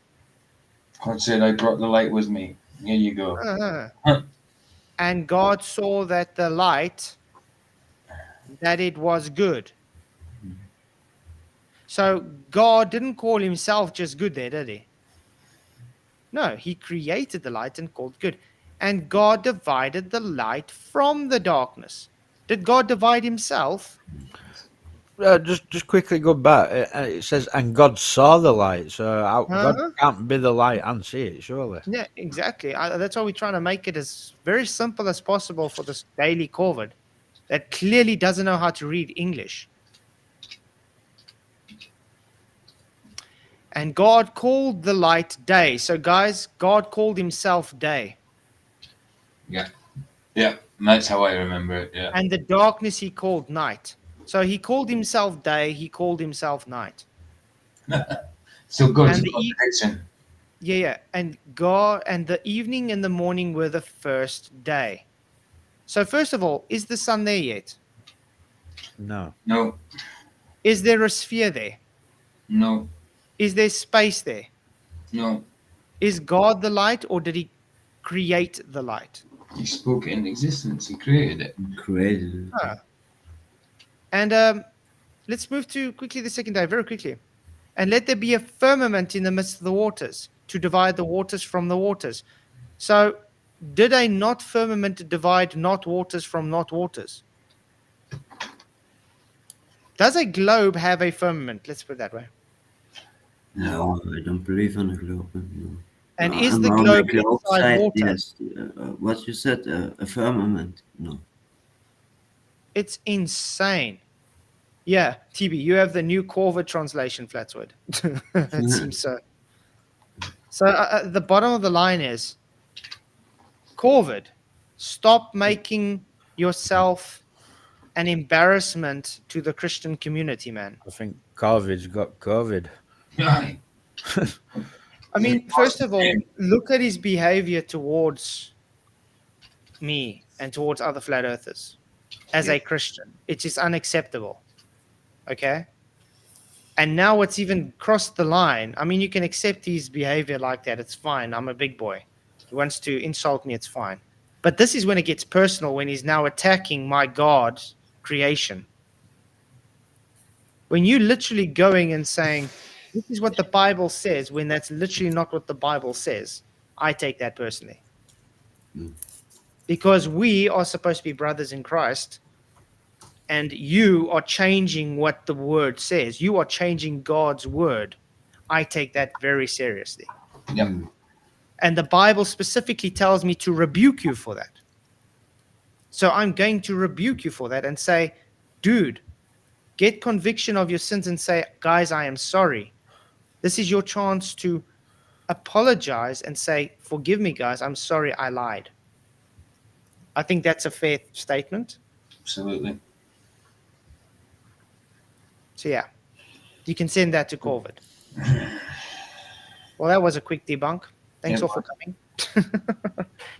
God said, I brought the light with me. Here you go.
And God saw that the light, that it was good. So God didn't call himself just good there, did he? No, he created the light and called good. And God divided the light from the darkness. Did God divide himself?
Just quickly go back. It says, and God saw the light. So God can't be the light and see it, surely.
Yeah, exactly. That's why we're trying to make it as very simple as possible for this daily Corvid that clearly doesn't know how to read English. And God called the light day. So, guys, God called himself day.
Yeah, that's how I remember it. Yeah.
And the darkness he called night. So he called himself day, he called himself night.
So God's a contradiction.
Yeah. And God and the evening and the morning were the first day. So first of all, is the sun there yet?
No.
Is there a sphere there?
No.
Is there space there?
No.
Is God the light, or did he create the light?
He spoke it into existence. He created it.
And let's move to quickly the second day, very quickly. And let there be a firmament in the midst of the waters to divide the waters from the waters. So did a not firmament divide not waters from not waters? Does a globe have a firmament? Let's put it that way.
No, I don't believe in a globe. No.
And is the globe inside water?
Yes. What you said, a firmament? No.
It's insane. Yeah, TB, you have the new Corvid translation, Flatzoid. It seems so. So the bottom of the line is, Corvid, stop making yourself an embarrassment to the Christian community, man.
I think COVID's got COVID.
Aye.
I mean, first of all, look at his behavior towards me and towards other flat earthers as a Christian. It is unacceptable. Okay? And now it's even crossed the line. I mean, you can accept his behavior like that. It's fine. I'm a big boy. He wants to insult me. It's fine. But this is when it gets personal, when he's now attacking my God's creation. When you literally going and saying, this is what the Bible says, when that's literally not what the Bible says, I take that personally. Because we are supposed to be brothers in Christ, and you are changing what the word says. You are changing God's word. I take that very seriously.
Yep.
And the Bible specifically tells me to rebuke you for that. So I'm going to rebuke you for that and say, dude, get conviction of your sins and say, guys, I am sorry. This is your chance to apologize and say, forgive me, guys. I'm sorry I lied. I think that's a fair statement.
Absolutely.
So yeah, you can send that to Corvid. Well, that was a quick debunk. Thanks all for coming.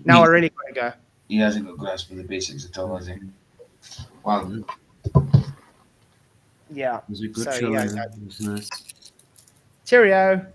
Now I really got to go.
He hasn't got grasp of the basics at all, has he? Wow.
Yeah.
It was a good
So,
show.
yeah,
It was nice.
Cheerio.